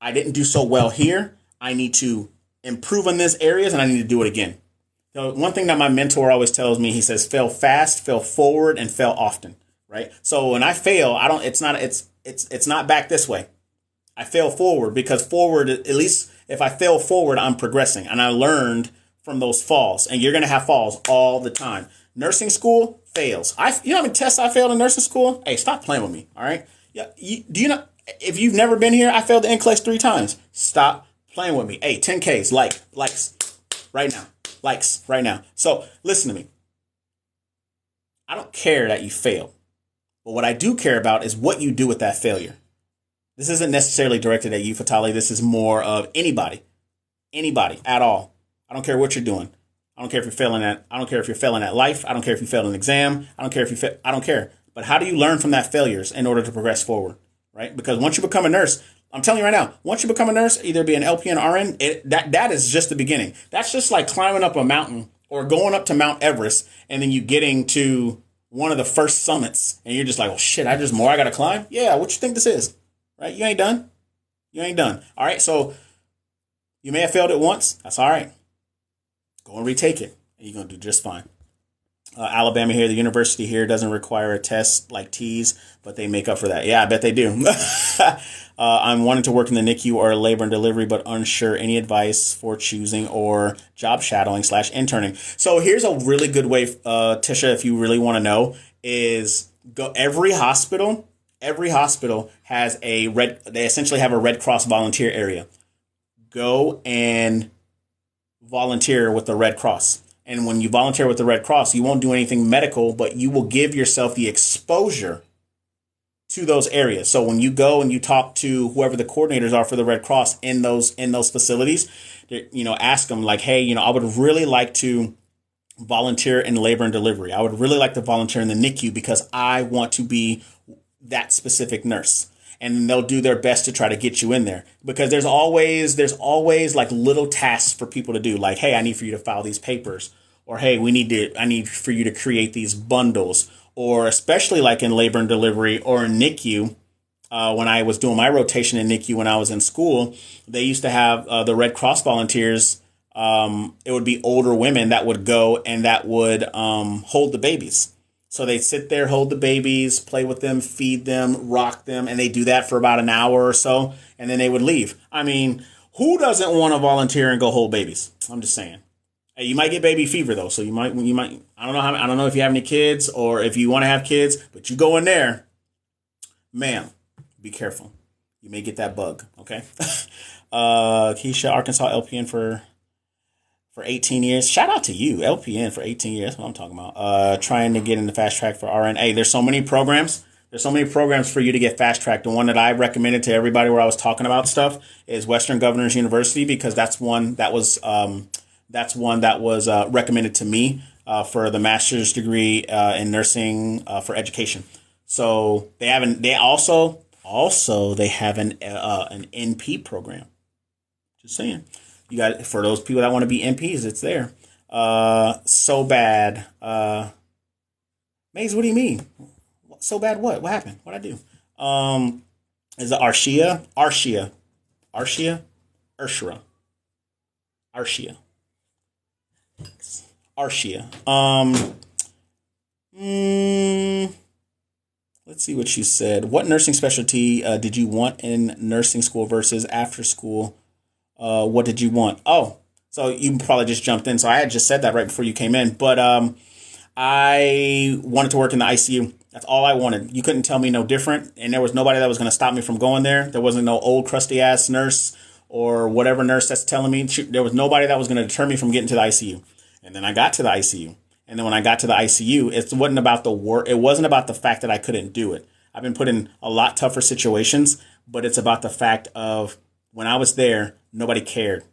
I didn't do so well here. I need to improve on these areas and I need to do it again. So one thing that my mentor always tells me, he says, fail fast, fail forward, and fail often. Right. So when I fail, it's not back this way. I fail forward because forward, at least if I fail forward, I'm progressing and I learned from those falls, and you're going to have falls all the time. Nursing school fails. You know how many tests I failed in nursing school? Hey, stop playing with me. All right. Yeah. Do you know, if you've never been here, I failed the NCLEX 3 times. Stop playing with me. Hey, 10Ks, likes right now, likes right now. So listen to me. I don't care that you failed, but what I do care about is what you do with that failure. This isn't necessarily directed at you, Fatali. This is more of anybody at all. I don't care what you're doing. I don't care if you're failing at. I don't care if you're failing at life. I don't care if you failed an exam. I don't care if you. I don't care. But how do you learn from that failures in order to progress forward, right? Because once you become a nurse, I'm telling you right now, once you become a nurse, either be an LPN, RN, that is just the beginning. That's just like climbing up a mountain or going up to Mount Everest, and then you getting to one of the first summits, and you're just like, oh shit, I got to climb. Yeah, what you think this is? Right? You ain't done. You ain't done. All right. So you may have failed it once. That's all right. Go and retake it, and you're going to do just fine. Alabama here, the university here doesn't require a test like T's, but they make up for that. Yeah, I bet they do. I'm wanting to work in the NICU or labor and delivery, but unsure. Any advice for choosing or job shadowing / interning? So here's a really good way, Tisha, if you really want to know, is go every hospital has they essentially have a Red Cross volunteer area. Go and volunteer with the Red Cross. And when you volunteer with the Red Cross, you won't do anything medical, but you will give yourself the exposure to those areas. So when you go and you talk to whoever the coordinators are for the Red Cross in those facilities, ask them like, hey, I would really like to volunteer in labor and delivery. I would really like to volunteer in the NICU because I want to be that specific nurse. And they'll do their best to try to get you in there because there's always like little tasks for people to do. Like, hey, I need for you to file these papers, or hey, I need for you to create these bundles, or especially like in labor and delivery or in NICU. When I was doing my rotation in NICU when I was in school, they used to have the Red Cross volunteers. It would be older women that would go and that would hold the babies. So they'd sit there, hold the babies, play with them, feed them, rock them, and they do that for about an hour or so, and then they would leave. I mean, who doesn't want to volunteer and go hold babies? I'm just saying. Hey, you might get baby fever though, so you might. I don't know if you have any kids or if you want to have kids, but you go in there, ma'am, be careful. You may get that bug. Okay. Keisha, Arkansas LPN for 18 years. Shout out to you, LPN for 18 years. That's what I'm talking about. Trying to get in the fast track for RN. Hey, there's so many programs. There's so many programs for you to get fast tracked. The one that I recommended to everybody where I was talking about stuff is Western Governors University because that's one that was recommended to me for the master's degree in nursing for education. So they have they also have an NP program. Just saying. You got, for those people that want to be MPs, it's there. So bad. Maze, what do you mean? So bad what? What happened? What'd I do? Is it Arshia? Arshia. Let's see what you said. What nursing specialty did you want in nursing school versus after school? What did you want? Oh, so you probably just jumped in. So I had just said that right before you came in. But I wanted to work in the ICU. That's all I wanted. You couldn't tell me no different. And there was nobody that was going to stop me from going there. There wasn't no old crusty ass nurse or whatever nurse that's telling me. There was nobody that was going to deter me from getting to the ICU. And then I got to the ICU. And then when I got to the ICU, it wasn't about the work. It wasn't about the fact that I couldn't do it. I've been put in a lot tougher situations, but it's about the fact of when I was there, nobody cared.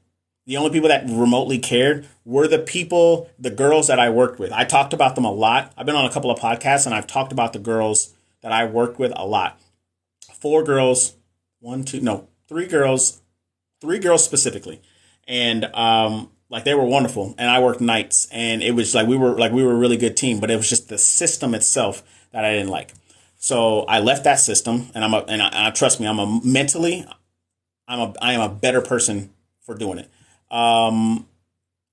The only people that remotely cared were the people, the girls that I worked with. I talked about them a lot. I've been on a couple of podcasts and I've talked about the girls that I worked with a lot. 4 girls, 3 girls, 3 girls specifically. And, like they were wonderful, and I worked nights, and it was like we were a really good team, but it was just the system itself that I didn't like. So I left that system, and trust me, I am a better person for doing it. And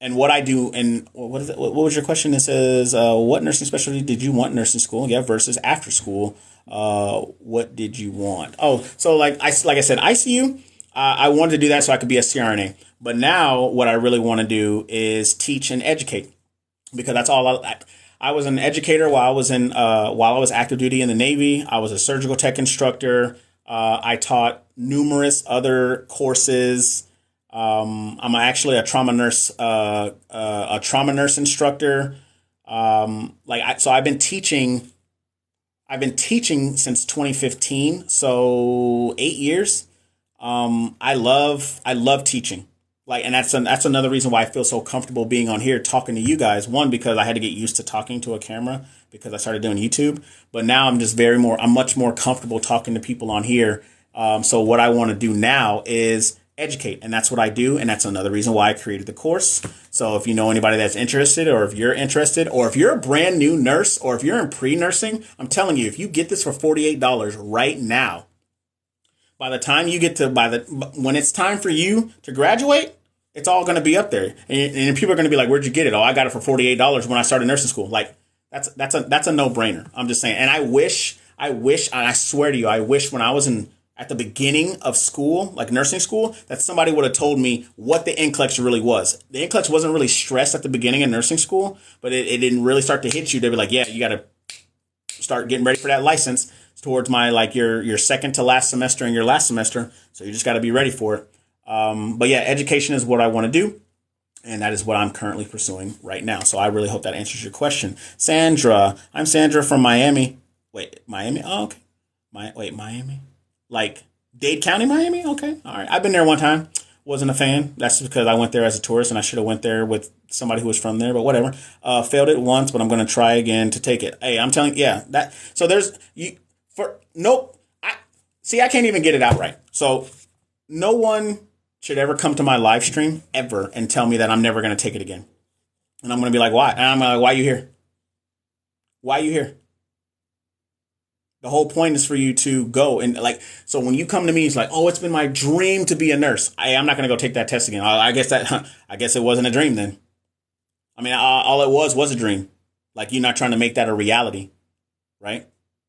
what I do, and what is it? What was your question? It says, what nursing specialty did you want in nursing school? Yeah, versus after school. What did you want? Oh, so like I said, ICU. I wanted to do that so I could be a CRNA. But now what I really want to do is teach and educate, because that's all I was an educator while I was active duty in the Navy. I was a surgical tech instructor. I taught numerous other courses. I'm actually a trauma nurse instructor. So I've been teaching since 2015. So 8 years. I love teaching. And that's another reason why I feel so comfortable being on here talking to you guys. One, because I had to get used to talking to a camera because I started doing YouTube. But now I'm much more comfortable talking to people on here. So what I want to do now is educate, and that's what I do. And that's another reason why I created the course. So if you know anybody that's interested, or if you're interested, or if you're a brand new nurse, or if you're in pre-nursing, I'm telling you, if you get this for $48 right now, by the time you get when it's time for you to graduate, it's all going to be up there. And people are going to be like, where'd you get it? Oh, I got it for $48 when I started nursing school. Like that's a no-brainer. I'm just saying. And I wish, and I swear to you, I wish when I was at the beginning of school, like nursing school, that somebody would have told me what the NCLEX really was. The NCLEX wasn't really stressed at the beginning of nursing school, but it didn't really start to hit you. They'd be like, yeah, you got to start getting ready for that license towards your second to last semester and your last semester. So you just got to be ready for it. But yeah, education is what I want to do. And that is what I'm currently pursuing right now. So I really hope that answers your question. Sandra, I'm Sandra from Miami. Wait, Miami? Oh, okay. Miami? Like Dade County, Miami? Okay. All right. I've been there one time. Wasn't a fan. That's because I went there as a tourist and I should have went there with somebody who was from there, but whatever. Failed it once, but I'm going to try again to take it. Hey, I'm telling you, yeah, I can't even get it out right. So no one should ever come to my live stream ever and tell me that I'm never going to take it again. And I'm going to be like, why? And I'm like, why are you here? Why are you here? The whole point is for you to go. And so when you come to me, it's like, oh, it's been my dream to be a nurse. I'm not going to go take that test again. I guess it wasn't a dream then. I mean, all it was a dream. Like, you're not trying to make that a reality, right?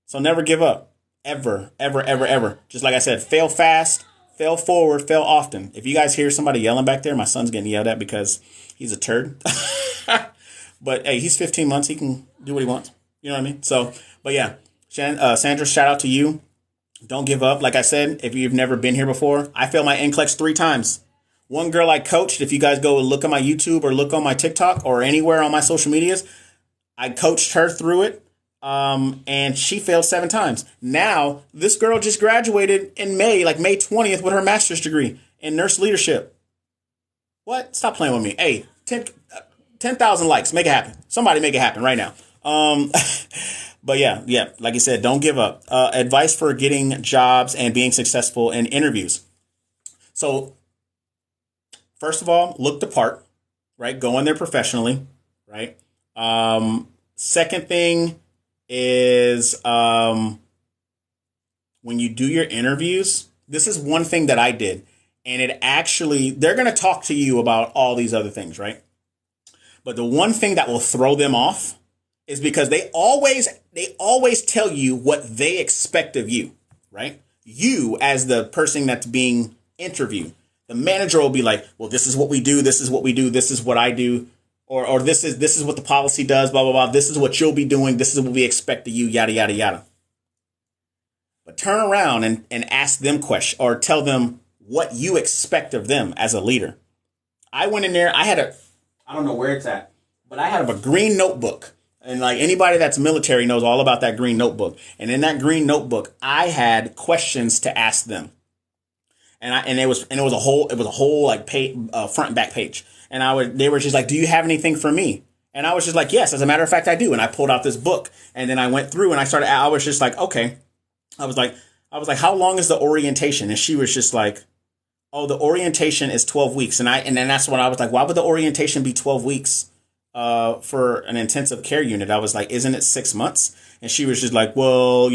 So never give up. Ever, ever, ever, ever. Just like I said, fail fast, fail forward, fail often. If you guys hear somebody yelling back there, my son's getting yelled at because he's a turd. But hey, he's 15 months. He can do what he wants. You know what I mean? So, but yeah, Sandra, shout out to you. Don't give up. Like I said, if you've never been here before, I failed my NCLEX 3 times. One girl I coached, if you guys go look at my YouTube or look on my TikTok or anywhere on my social medias, I coached her through it. And she failed 7 times. Now, this girl just graduated in May 20th with her master's degree in nurse leadership. What? Stop playing with me. Hey, 10,000 likes. Make it happen. Somebody make it happen right now. But yeah, like you said, don't give up. Advice for getting jobs and being successful in interviews. So, first of all, look the part, right? Go in there professionally, right? Second thing is when you do your interviews, this is one thing that I did. And they're going to talk to you about all these other things, right? But the one thing that will throw them off is because they always tell you what they expect of you, right? You as the person that's being interviewed. The manager will be like, well, this is what we do. This is what we do. This is what I do. Or this is what the policy does, blah, blah, blah. This is what you'll be doing. This is what we expect of you, yada, yada, yada. But turn around and ask them questions or tell them what you expect of them as a leader. I went in there, I don't know where it's at, but I had a green notebook. And like anybody that's military knows all about that green notebook. And in that green notebook, I had questions to ask them. And it was a whole like front and back page. And they were just like, "Do you have anything for me?" And I was just like, "Yes, as a matter of fact, I do." And I pulled out this book, and then I went through and I was just like, "Okay." I was like, "How long is the orientation?" And she was just like, "Oh, the orientation is 12 weeks." And then that's when I was like, "Why would the orientation be 12 weeks for an intensive care unit?" I was like, "Isn't it 6 months?" And she was just like, "Well,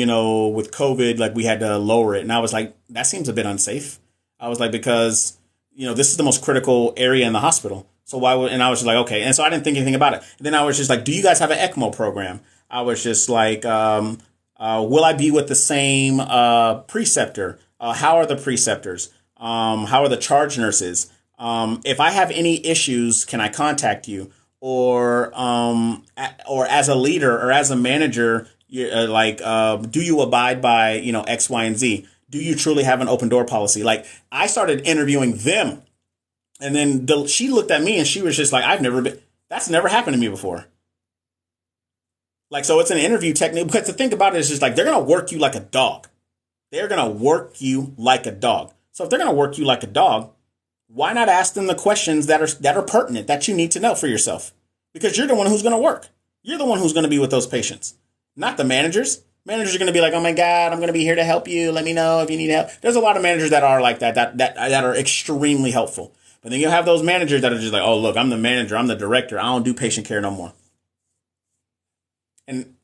with COVID, like we had to lower it." And I was like, "That seems a bit unsafe." I was like, because, this is the most critical area in the hospital. So why would, and I was just like, okay. And so I didn't think anything about it. And then I was just like, "Do you guys have an ECMO program?" I was just like, will I be with the same preceptor? How are the preceptors? How are the charge nurses? If I have any issues, can I contact you? Or as a leader or as a manager, do you abide by, X, Y, and Z? Do you truly have an open door policy? Like, I started interviewing them, and then she looked at me and she was just like, that's never happened to me before. Like, so it's an interview technique, because the thing about it is just like, they're going to work you like a dog. They're going to work you like a dog. So if they're going to work you like a dog, why not ask them the questions that are pertinent, that you need to know for yourself? Because you're the one who's going to work. You're the one who's going to be with those patients, not the managers. Managers are going to be like, "Oh my God, I'm going to be here to help you. Let me know if you need help." There's a lot of managers that are like that are extremely helpful. But then you'll have those managers that are just like, "Oh, look, I'm the manager. I'm the director. I don't do patient care no more." And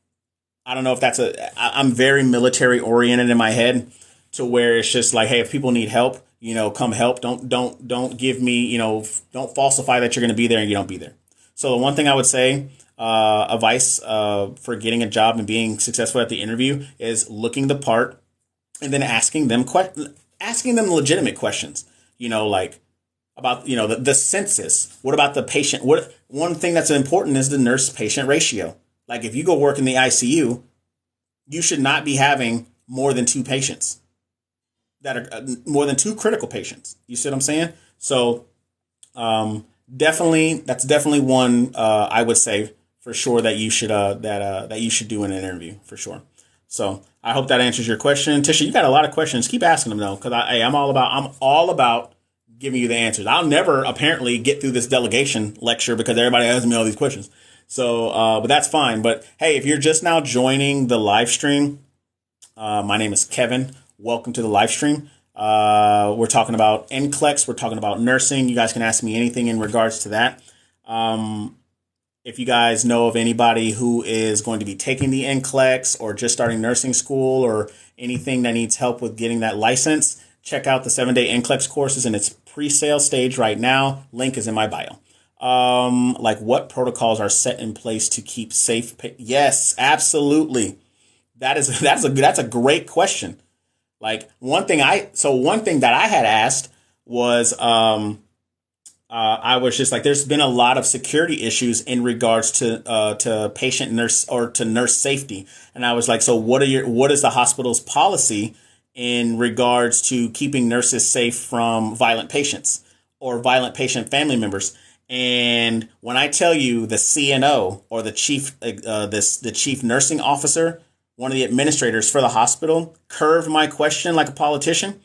I don't know if I'm very military oriented in my head, to where it's just like, hey, if people need help, come help. Don't give me, don't falsify that you're going to be there and you don't be there. So the one thing I would say, advice for getting a job and being successful at the interview, is looking the part and then asking them legitimate questions. Like about the census. What about the patient? One thing that's important is the nurse patient ratio. Like, if you go work in the ICU, you should not be having more than two patients that are more than two critical patients. You see what I'm saying? So that's definitely one I would say for sure that you should that you should do in an interview for sure. So I hope that answers your question, Tisha. You got a lot of questions. Keep asking them though, because I'm all about giving you the answers. I'll never apparently get through this delegation lecture because everybody asks me all these questions. So, but that's fine. But hey, if you're just now joining the live stream, my name is Kevin. Welcome to the live stream. We're talking about NCLEX. We're talking about nursing. You guys can ask me anything in regards to that. If you guys know of anybody who is going to be taking the NCLEX or just starting nursing school or anything that needs help with getting that license, check out the 7-day NCLEX courses in its pre-sale stage right now. Link is in my bio. Like, what protocols are set in place to keep safe? Yes, absolutely. That's a great question. Like, one thing that I had asked was, I was just like, there's been a lot of security issues in regards to patient nurse or to nurse safety. And I was like, so what is the hospital's policy in regards to keeping nurses safe from violent patients or violent patient family members? And when I tell you the CNO, or the chief nursing officer, one of the administrators for the hospital, curved my question like a politician.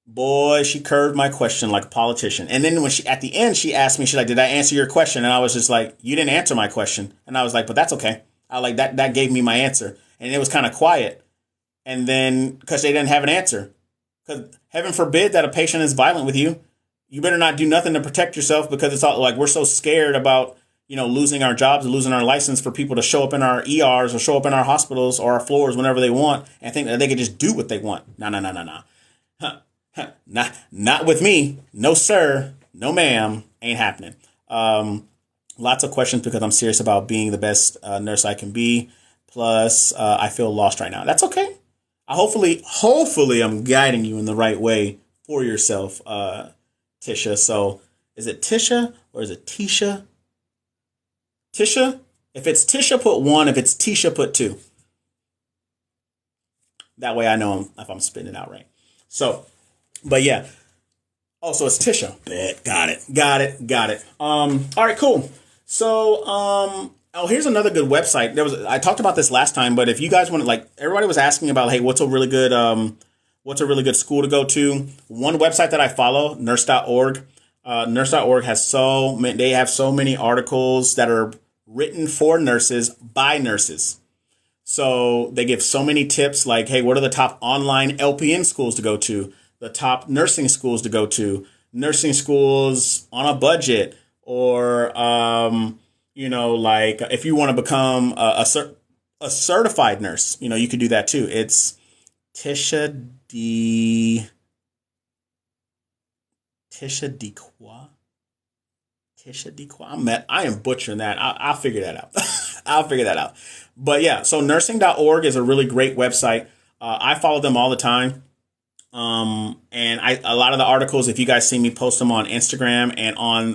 Boy, she curved my question like a politician. And then at the end, she asked me, she's like, "Did I answer your question?" And I was just like, "You didn't answer my question." And I was like, "But that's okay." I like that gave me my answer. And it was kind of quiet. And then, because they didn't have an answer, because heaven forbid that a patient is violent with you, you better not do nothing to protect yourself, because it's all like, we're so scared about, losing our jobs and losing our license for people to show up in our ERs or show up in our hospitals or our floors whenever they want and think that they can just do what they want. No. Not with me. No, sir. No, ma'am. Ain't happening. Lots of questions because I'm serious about being the best nurse I can be. Plus, I feel lost right now. That's okay. Hopefully I'm guiding you in the right way for yourself, Tisha. So is it Tisha or is it Tisha? Tisha? If it's Tisha, put 1. If it's Tisha, put 2. That way I know if I'm spitting it out right. So But yeah. Oh, so it's Tisha. Bet. Got it. All right, cool. So, oh, here's another good website. I talked about this last time, but if you guys want to, like, everybody was asking about, hey, what's a really good school to go to? One website that I follow, nurse.org. Nurse.org has they have so many articles that are written for nurses by nurses. So they give so many tips like, hey, what are the top online LPN schools to go to? The top nursing schools to go to, nursing schools on a budget, or, like if you want to become a certified nurse, you could do that too. It's Tisha Dequa. I am butchering that. I'll figure that out. I'll figure that out. But yeah, so nursing.org is a really great website. I follow them all the time. And a lot of the articles, if you guys see me post them on Instagram and on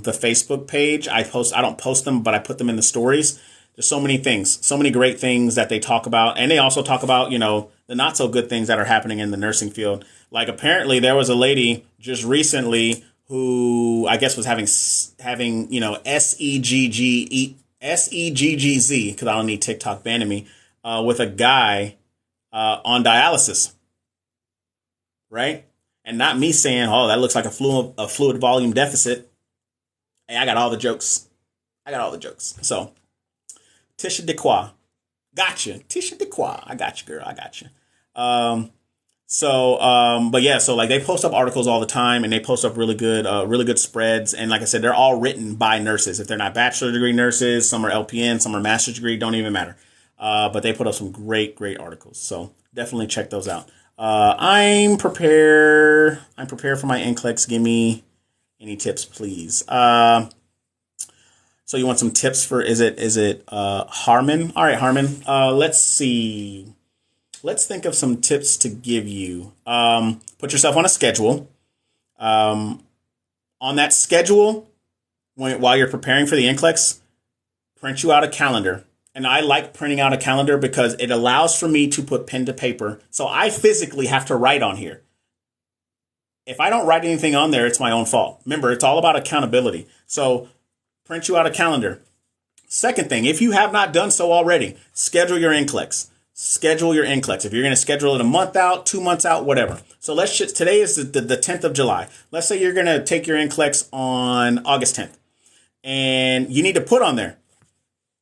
the Facebook page, I don't post them, but I put them in the stories. There's so many things, so many great things that they talk about. And they also talk about, the not so good things that are happening in the nursing field. Like apparently there was a lady just recently who I guess was having, SEGGZ, because I don't need TikTok banning me, with a guy, on dialysis, right? And not me saying, oh, that looks like a fluid volume deficit. Hey, I got all the jokes. So, Tisha Dequa. Gotcha. Tisha Dequa. I got you, girl. I got you. But yeah, so like they post up articles all the time and they post up really good spreads. And like I said, they're all written by nurses. If they're not bachelor degree nurses, some are LPN, some are master's degree, don't even matter. But they put up some great articles. So definitely check those out. I'm prepared for my NCLEX. Give me any tips, please. So you want some tips for, is it Harmon? All right, Harmon. Let's see. Let's think of some tips to give you. Put yourself on a schedule. On that schedule, while you're preparing for the NCLEX, print you out a calendar. And I like printing out a calendar because it allows for me to put pen to paper. So I physically have to write on here. If I don't write anything on there, it's my own fault. Remember, it's all about accountability. So print you out a calendar. Second thing, if you have not done so already, schedule your NCLEX. Schedule your NCLEX. If you're going to schedule it a month out, 2 months out, whatever. So today is the 10th of July. Let's say you're going to take your NCLEX on August 10th. And you need to put on there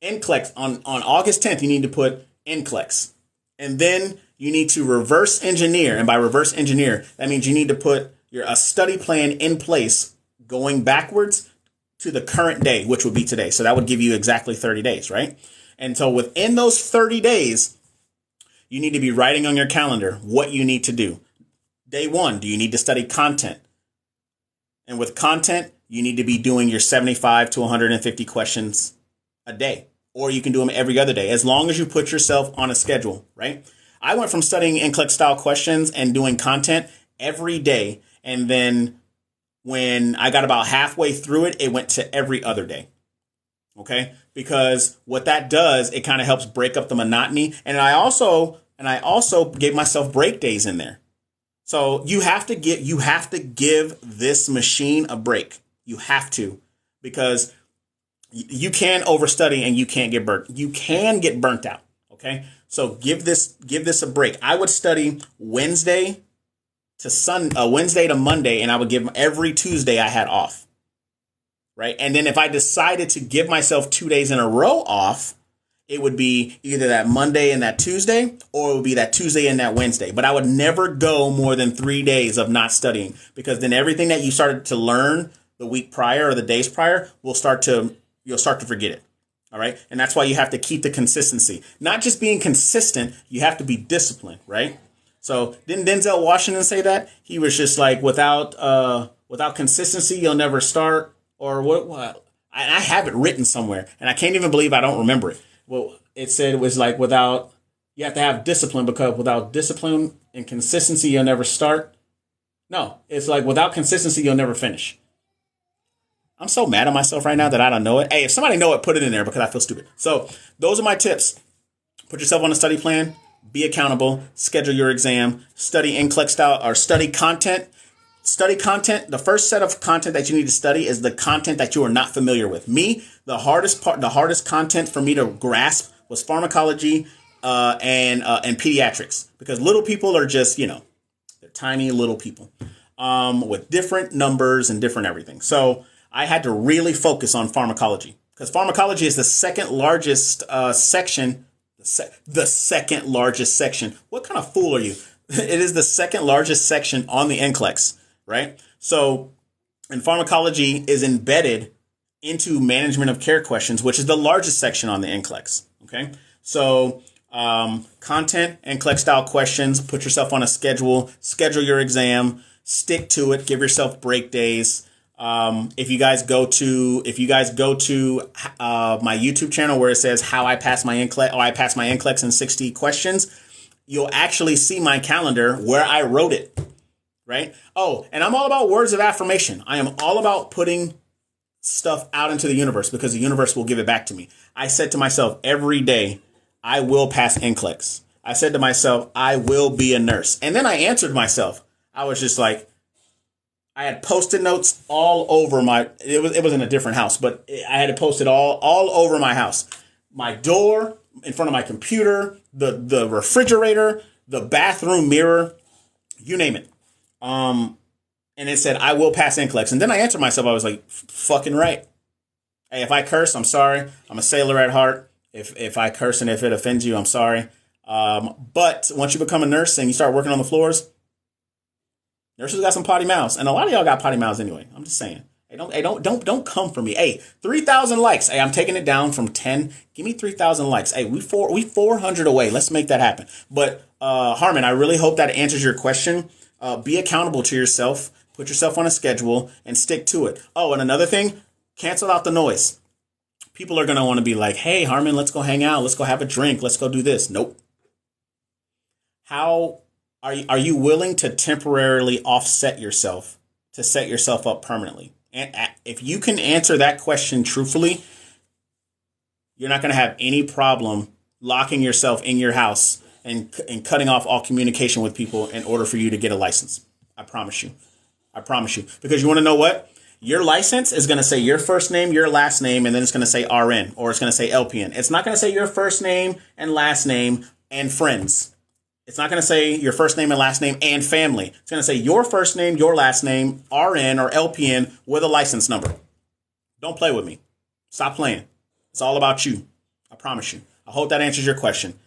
NCLEX on August 10th, you need to put NCLEX. And then you need to reverse engineer. And by reverse engineer, that means you need to put a study plan in place going backwards to the current day, which would be today. So that would give you exactly 30 days, right? And so within those 30 days, you need to be writing on your calendar what you need to do. Day 1, do you need to study content? And with content, you need to be doing your 75 to 150 questions a day, or you can do them every other day, as long as you put yourself on a schedule, right? I went from studying NCLEX style questions and doing content every day. And then when I got about halfway through it, it went to every other day. Okay. Because what that does, it kind of helps break up the monotony. And I also gave myself break days in there. So you have to give this machine a break. You have to, because you can overstudy and you can't get burnt. You can get burnt out. Okay. So give this a break. I would study Wednesday to Monday, and I would give every Tuesday I had off. Right. And then if I decided to give myself 2 days in a row off, it would be either that Monday and that Tuesday, or it would be that Tuesday and that Wednesday. But I would never go more than 3 days of not studying, because then everything that you started to learn the week prior or the days prior you'll start to forget it. All right. And that's why you have to keep the consistency. Not just being consistent, you have to be disciplined, right? So didn't Denzel Washington say that? He was just like, without consistency, you'll never start, or what? I have it written somewhere, and I can't even believe I don't remember it. Well, it said it was like, you have to have discipline, because without discipline and consistency, you'll never start. No, it's like without consistency, you'll never finish. I'm so mad at myself right now that I don't know it. Hey, if somebody know it, put it in there, because I feel stupid. So those are my tips. Put yourself on a study plan. be accountable, schedule your exam, study NCLEX style or study content. Study content. The first set of content that you need to study is the content that you are not familiar with. Me, the hardest content for me to grasp was pharmacology and pediatrics, because little people are just, they're tiny little people with different numbers and different everything. So I had to really focus on pharmacology, because pharmacology is the second largest section. The second largest section. What kind of fool are you? It is the second largest section on the NCLEX, right? So, and pharmacology is embedded into management of care questions, which is the largest section on the NCLEX. Okay. So, content, NCLEX style questions, put yourself on a schedule your exam, stick to it, give yourself break days. If you guys go to my YouTube channel where it says how I passed my NCLEX, I passed my NCLEX in 60 questions, you'll actually see my calendar where I wrote it, right? Oh, and I'm all about words of affirmation. I am all about putting stuff out into the universe, because the universe will give it back to me. I said to myself every day, I will pass NCLEX. I said to myself, I will be a nurse. And then I answered myself. I was just like, I had Post-it notes all over it was in a different house, but I had it posted all over my house. My door, in front of my computer, the refrigerator, the bathroom mirror, you name it. And it said, I will pass NCLEX. And then I answered myself, I was like, fucking right. Hey, if I curse, I'm sorry. I'm a sailor at heart. If I curse and if it offends you, I'm sorry. But once you become a nurse and you start working on the floors, nurses got some potty mouths, and a lot of y'all got potty mouths anyway. I'm just saying. Hey, don't come for me. Hey, 3,000 likes. Hey, I'm taking it down from 10. Give me 3,000 likes. Hey, we 400 away. Let's make that happen. But Harmon, I really hope that answers your question. Be accountable to yourself. Put yourself on a schedule and stick to it. Oh, and another thing, cancel out the noise. People are gonna want to be like, hey, Harmon, let's go hang out. Let's go have a drink. Let's go do this. Nope. How are you willing to temporarily offset yourself to set yourself up permanently? And if you can answer that question truthfully, you're not going to have any problem locking yourself in your house and cutting off all communication with people in order for you to get a license. I promise you. I promise you. Because you want to know what? Your license is going to say your first name, your last name, and then it's going to say RN, or it's going to say LPN. It's not going to say your first name and last name and friends. It's not going to say your first name and last name and family. It's going to say your first name, your last name, RN or LPN with a license number. Don't play with me. Stop playing. It's all about you. I promise you. I hope that answers your question.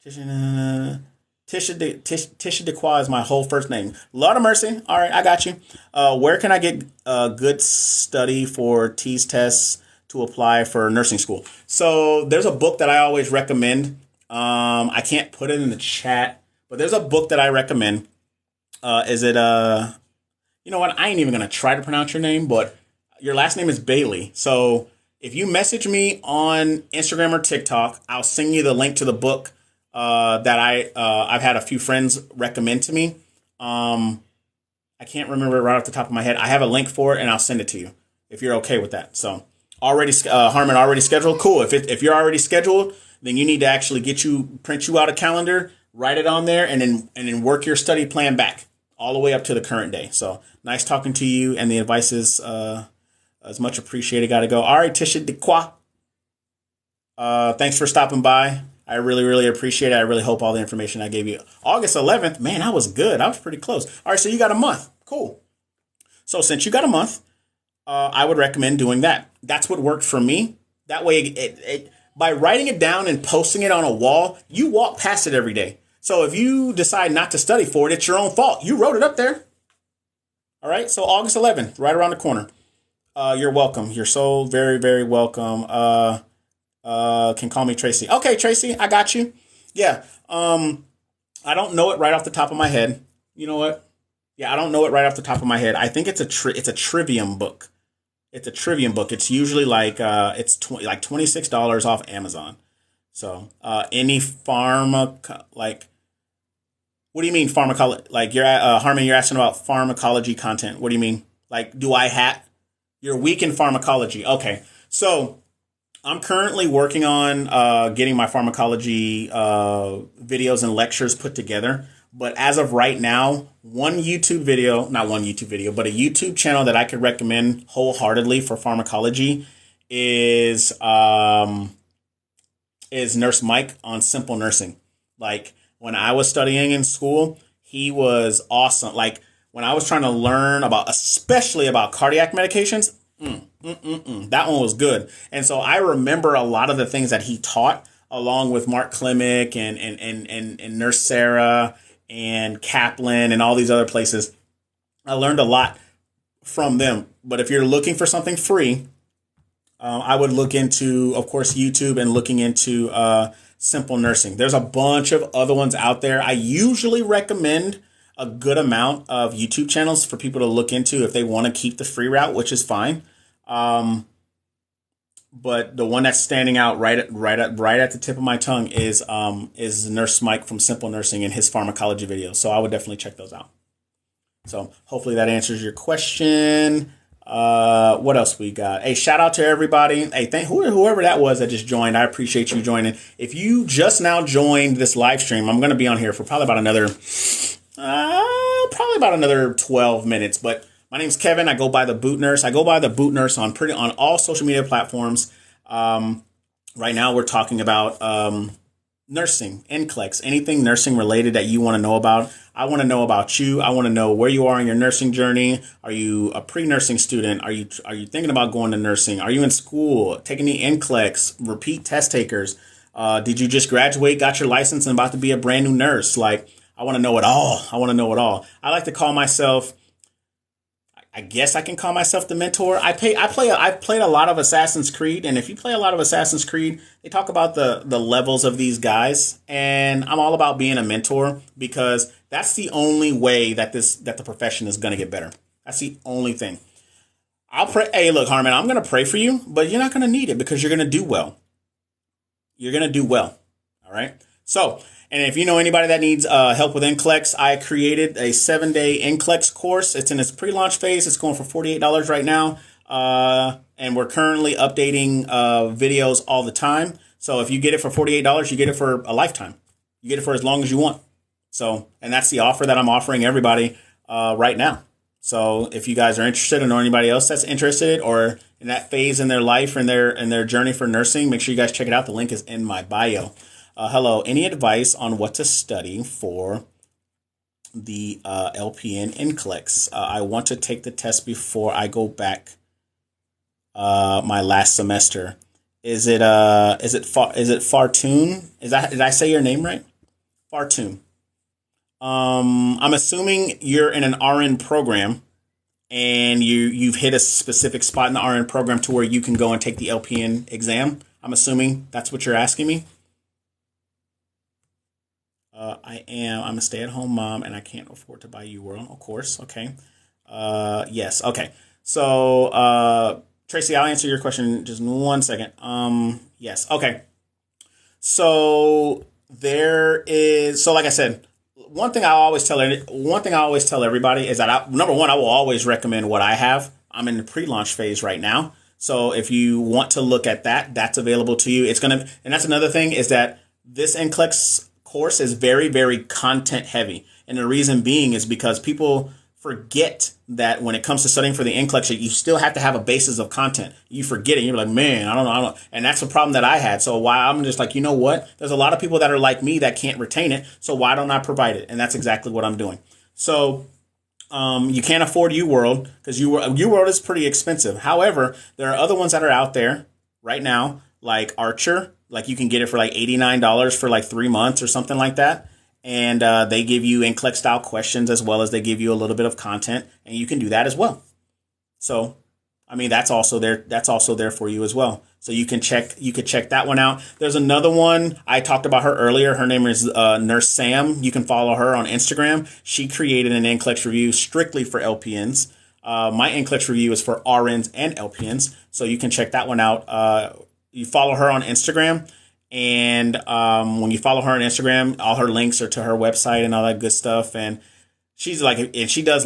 Tisha DeQuois is my whole first name. Lord of mercy. All right, I got you. Where can I get a good study for TEAS tests to apply for nursing school? So there's a book that I always recommend. I can't put it in the chat, but there's a book that I recommend. You know what? I ain't even going to try to pronounce your name, but your last name is Bailey. So if you message me on Instagram or TikTok, I'll send you the link to the book that I've had a few friends recommend to me. I can't remember it right off the top of my head. I have a link for it, and I'll send it to you if you're okay with that. So Harmon already scheduled. Cool. If you're already scheduled, then you need to actually print you out a calendar, write it on there, and then work your study plan back all the way up to the current day. So nice talking to you, and the advice is as much appreciated. Got to go. All right, Tisha DeQuois. Thanks for stopping by. I really, really appreciate it. I really hope all the information I gave you. August 11th, man, I was good. I was pretty close. All right, so you got a month. Cool. So since you got a month, I would recommend doing that. That's what worked for me. That way, by writing it down and posting it on a wall, you walk past it every day. So if you decide not to study for it, it's your own fault. You wrote it up there. All right, so August 11th, right around the corner. You're welcome. You're so very, very welcome. Can call me Tracy. Okay, Tracy, I got you. Yeah. I don't know it right off the top of my head. You know what? Yeah, I don't know it right off the top of my head. I think it's a trivium book. It's a trivium book. It's usually like it's like $26 off Amazon. So any what do you mean pharmacology? Like you're Harmon, you're asking about pharmacology content. What do you mean? Like, you're weak in pharmacology. Okay, so I'm currently working on getting my pharmacology videos and lectures put together. But as of right now, not one YouTube video, but a YouTube channel that I could recommend wholeheartedly for pharmacology is Nurse Mike on Simple Nursing. Like when I was studying in school, he was awesome. Like when I was trying to learn about, especially about cardiac medications, that one was good. And so I remember a lot of the things that he taught, along with Mark Klimek and Nurse Sarah and Kaplan and all these other places. I learned a lot from them. But if you're looking for something free, I would look into, of course, YouTube and looking into Simple Nursing. There's a bunch of other ones out there. I usually recommend a good amount of YouTube channels for people to look into if they want to keep the free route, which is fine. But the one that's standing out right at the tip of my tongue is Nurse Mike from Simple Nursing and his pharmacology videos. So I would definitely check those out. So hopefully that answers your question. What else we got? Hey, shout out to everybody. Hey, whoever that was that just joined. I appreciate you joining. If you just now joined this live stream, I'm going to be on here for probably about another 12 minutes. But my name's Kevin. I go by the Boot Nurse. I go by the Boot Nurse on all social media platforms. Right now we're talking about nursing, NCLEX, anything nursing related that you want to know about. I want to know about you. I want to know where you are in your nursing journey. Are you a pre-nursing student? Are you thinking about going to nursing? Are you in school, taking the NCLEX, repeat test takers? Did you just graduate, got your license, and about to be a brand new nurse? Like, I want to know it all. I like to call myself, I guess I can call myself the mentor. I've played a lot of Assassin's Creed, and if you play a lot of Assassin's Creed, they talk about the levels of these guys, and I'm all about being a mentor because that's the only way that the profession is going to get better. That's the only thing. I'll pray. Hey, look, Harmon, I'm going to pray for you, but you're not going to need it because you're going to do well. You're going to do well. All right. So, and if you know anybody that needs help with NCLEX, I created a 7-day NCLEX course. It's in its pre-launch phase. It's going for $48 right now. And we're currently updating videos all the time. So if you get it for $48, you get it for a lifetime. You get it for as long as you want. So, and that's the offer that I'm offering everybody right now. So if you guys are interested or know anybody else that's interested or in that phase in their life and their journey for nursing, make sure you guys check it out. The link is in my bio. Hello, any advice on what to study for the LPN NCLEX? I want to take the test before I go back my last semester. Is it Fartoon? Did I say your name right? Fartoon. I'm assuming you're in an RN program and you've hit a specific spot in the RN program to where you can go and take the LPN exam. I'm assuming that's what you're asking me. I'm a stay-at-home mom and I can't afford to buy you World. Of course. Okay. Yes. Okay. So, Tracy, I'll answer your question in just 1 second. Yes. Okay. So like I said, one thing I always tell everybody is that number one, I will always recommend what I have. I'm in the pre-launch phase right now. So if you want to look at that, that's available to you. And that's another thing is that this NCLEX course is very, very content heavy. And the reason being is because people forget that when it comes to studying for the NCLEX, you still have to have a basis of content. You forget it. You're like, man, I don't know. And that's the problem that I had. So why I'm just like, you know what? There's a lot of people that are like me that can't retain it. So why don't I provide it? And that's exactly what I'm doing. So you can't afford UWorld because UWorld is pretty expensive. However, there are other ones that are out there right now, like Archer. Like you can get it for like $89 for like 3 months or something like that. And they give you NCLEX style questions as well as they give you a little bit of content, and you can do that as well. So, I mean, that's also there. That's also there for you as well. So you could check that one out. There's another one. I talked about her earlier. Her name is Nurse Sam. You can follow her on Instagram. She created an NCLEX review strictly for LPNs. My NCLEX review is for RNs and LPNs. So you can check that one out. You follow her on Instagram. And when you follow her on Instagram, all her links are to her website and all that good stuff. And she does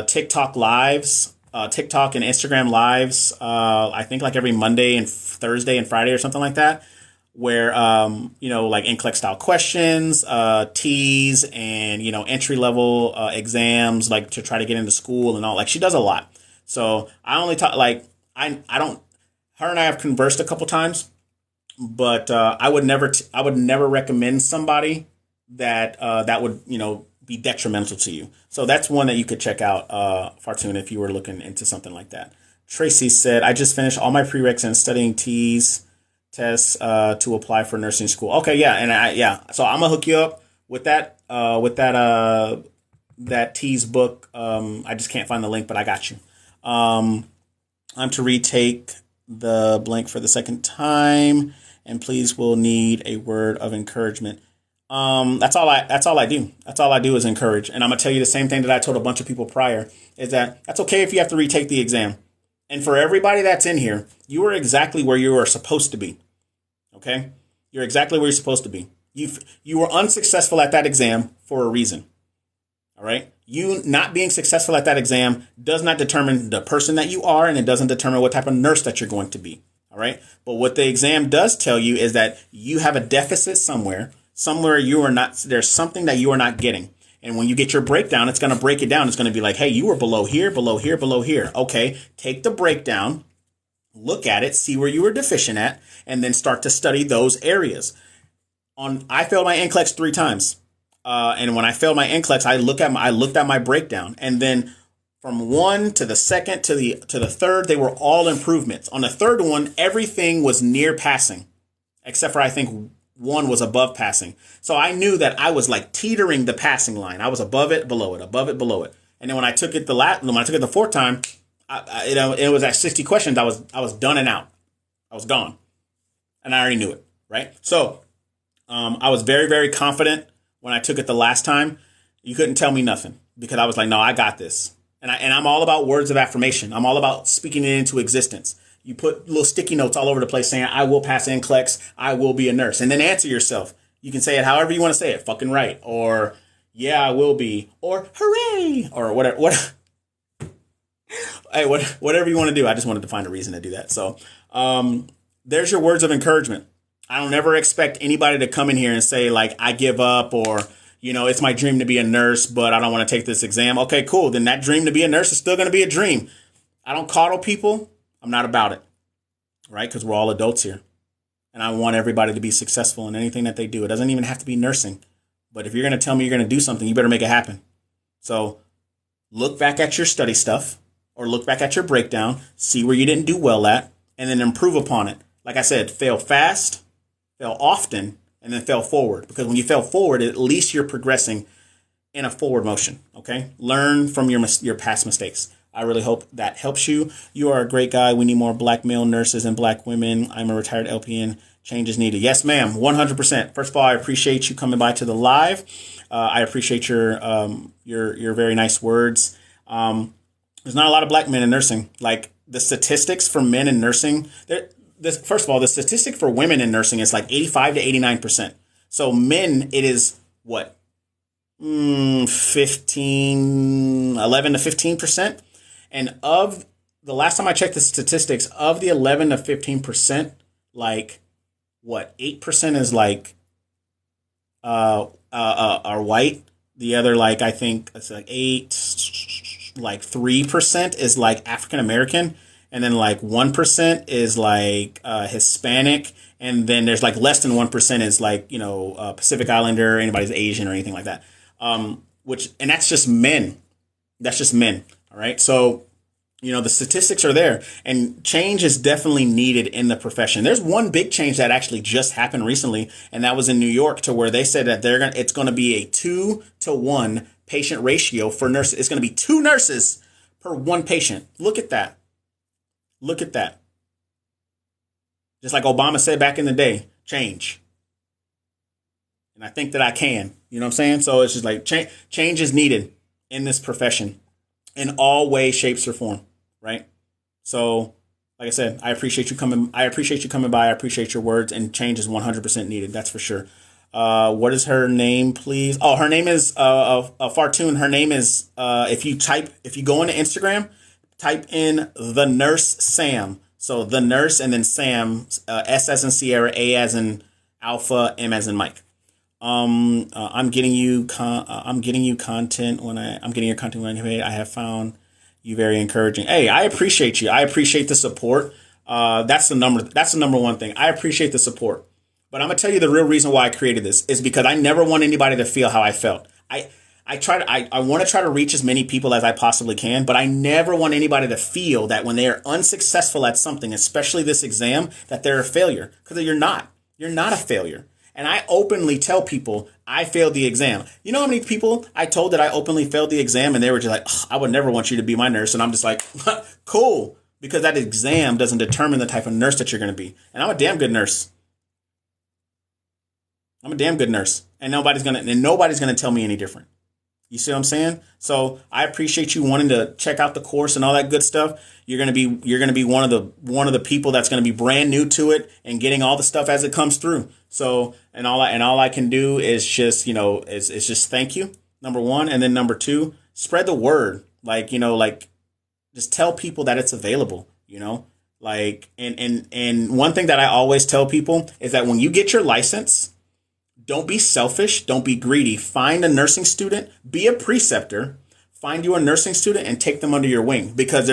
TikTok lives TikTok and Instagram lives. I think like every Monday and Thursday and Friday or something like that, where like NCLEX style questions, T's, and entry level exams, like to try to get into school and all. Like she does a lot. So I only talk like I don't. Her and I have conversed a couple times, but I would never recommend somebody that would be detrimental to you. So that's one that you could check out, Fartun, if you were looking into something like that. Tracy said, I just finished all my prereqs and studying tests to apply for nursing school. Okay, yeah, and so I'm gonna hook you up with that that T's book. I just can't find the link, but I got you. I'm to retake the blank for the second time, and please will need a word of encouragement. That's all I do. That's all I do is encourage. And I'm gonna tell you the same thing that I told a bunch of people prior, is that that's okay if you have to retake the exam. And for everybody that's in here, you are exactly where you are supposed to be. Okay? You're exactly where you're supposed to be. You were unsuccessful at that exam for a reason. All right? You not being successful at that exam does not determine the person that you are, and it doesn't determine what type of nurse that you're going to be. All right? But what the exam does tell you is that you have a deficit somewhere you are not, there's something that you are not getting. And when you get your breakdown, it's going to break it down. It's going to be like, hey, you were below here, below here, below here. Okay, take the breakdown, look at it, see where you were deficient at, and then start to study those areas. I failed my NCLEX 3 times. And when I failed my NCLEX, I looked at my breakdown. And then from 1 to the 2nd to the 3rd, they were all improvements. On the 3rd one, everything was near passing, except for I think 1 was above passing. So I knew that I was like teetering the passing line. I was above it, below it, above it, below it. And then when I took it the 4th time, it was at 60 questions. I was done and out. I was gone, and I already knew it. Right. So I was very, very confident when I took it the last time. You couldn't tell me nothing because I was like, no, I got this. And I'm all about words of affirmation. I'm all about speaking it into existence. You put little sticky notes all over the place saying, I will pass NCLEX, I will be a nurse. And then answer yourself. You can say it however you want to say it. Fucking right. Or, yeah, I will be. Or, hooray. Or whatever. Hey, whatever you want to do. I just wanted to find a reason to do that. So there's your words of encouragement. I don't ever expect anybody to come in here and say, like, I give up, or, it's my dream to be a nurse, but I don't want to take this exam. Okay, cool. Then that dream to be a nurse is still going to be a dream. I don't coddle people. I'm not about it, right? Because we're all adults here. And I want everybody to be successful in anything that they do. It doesn't even have to be nursing. But if you're going to tell me you're going to do something, you better make it happen. So look back at your study stuff, or look back at your breakdown, see where you didn't do well at, and then improve upon it. Like I said, fail fast, fail often, and then fail forward. Because when you fail forward, at least you're progressing in a forward motion. Okay? Learn from your past mistakes. I really hope that helps you. You are a great guy. We need more black male nurses and black women. I'm a retired LPN. Change is needed. Yes, ma'am. 100%. First of all, I appreciate you coming by to the live. I appreciate your very nice words. There's not a lot of black men in nursing. Like, the statistics for men in nursing, first of all, the statistic for women in nursing is like 85 to 89%. So men, it is what? 11 to 15%. And of the last time I checked the statistics, of the 11 to 15%, like what, 8% is like are white. The other, like, I think it's like 3% is like African American, and then like 1% is like Hispanic, and then there's like less than 1% is like Pacific Islander, anybody's Asian or anything like that. And that's just men. That's just men. All right. So, the statistics are there, and change is definitely needed in the profession. There's one big change that actually just happened recently, and that was in New York, to where they said that it's going to be a 2-to-1 patient ratio for nurses. It's going to be 2 nurses per 1 patient. Look at that. Look at that. Just like Obama said back in the day, change. And I think that I can. You know what I'm saying? So it's just like change is needed in this profession in all ways, shapes, or form, right? So, like I said, I appreciate you coming by. I appreciate your words, and change is 100% needed. That's for sure. What is her name, please? Oh, her name is Fartun. Her name is if you go into Instagram, type in the nurse Sam. So the nurse and then Sam, S as in Sierra, A as in Alpha, M as in Mike. I'm getting you I'm getting you content when I'm getting your content when I have found you very encouraging. Hey, I appreciate you. I appreciate the support. That's the number one thing. I appreciate the support. But I'm gonna tell you the real reason why I created this is because I never want anybody to feel how I felt. I want to try to reach as many people as I possibly can, but I never want anybody to feel that when they are unsuccessful at something, especially this exam, that they're a failure. Because you're not. You're not a failure. And I openly tell people I failed the exam. You know how many people I told that I openly failed the exam and they were just like, I would never want you to be my nurse. And I'm just like, cool. Because that exam doesn't determine the type of nurse that you're going to be. And I'm a damn good nurse. I'm a damn good nurse. And nobody's going to tell me any different. You see what I'm saying? So I appreciate you wanting to check out the course and all that good stuff. You're gonna be one of the people that's gonna be brand new to it and getting all the stuff as it comes through. So all I can do is just is just thank you, number one, and then number two, spread the word. Just tell people that it's available. And one thing that I always tell people is that when you get your license, don't be selfish. Don't be greedy. Find a nursing student. Be a preceptor. Find you a nursing student and take them under your wing because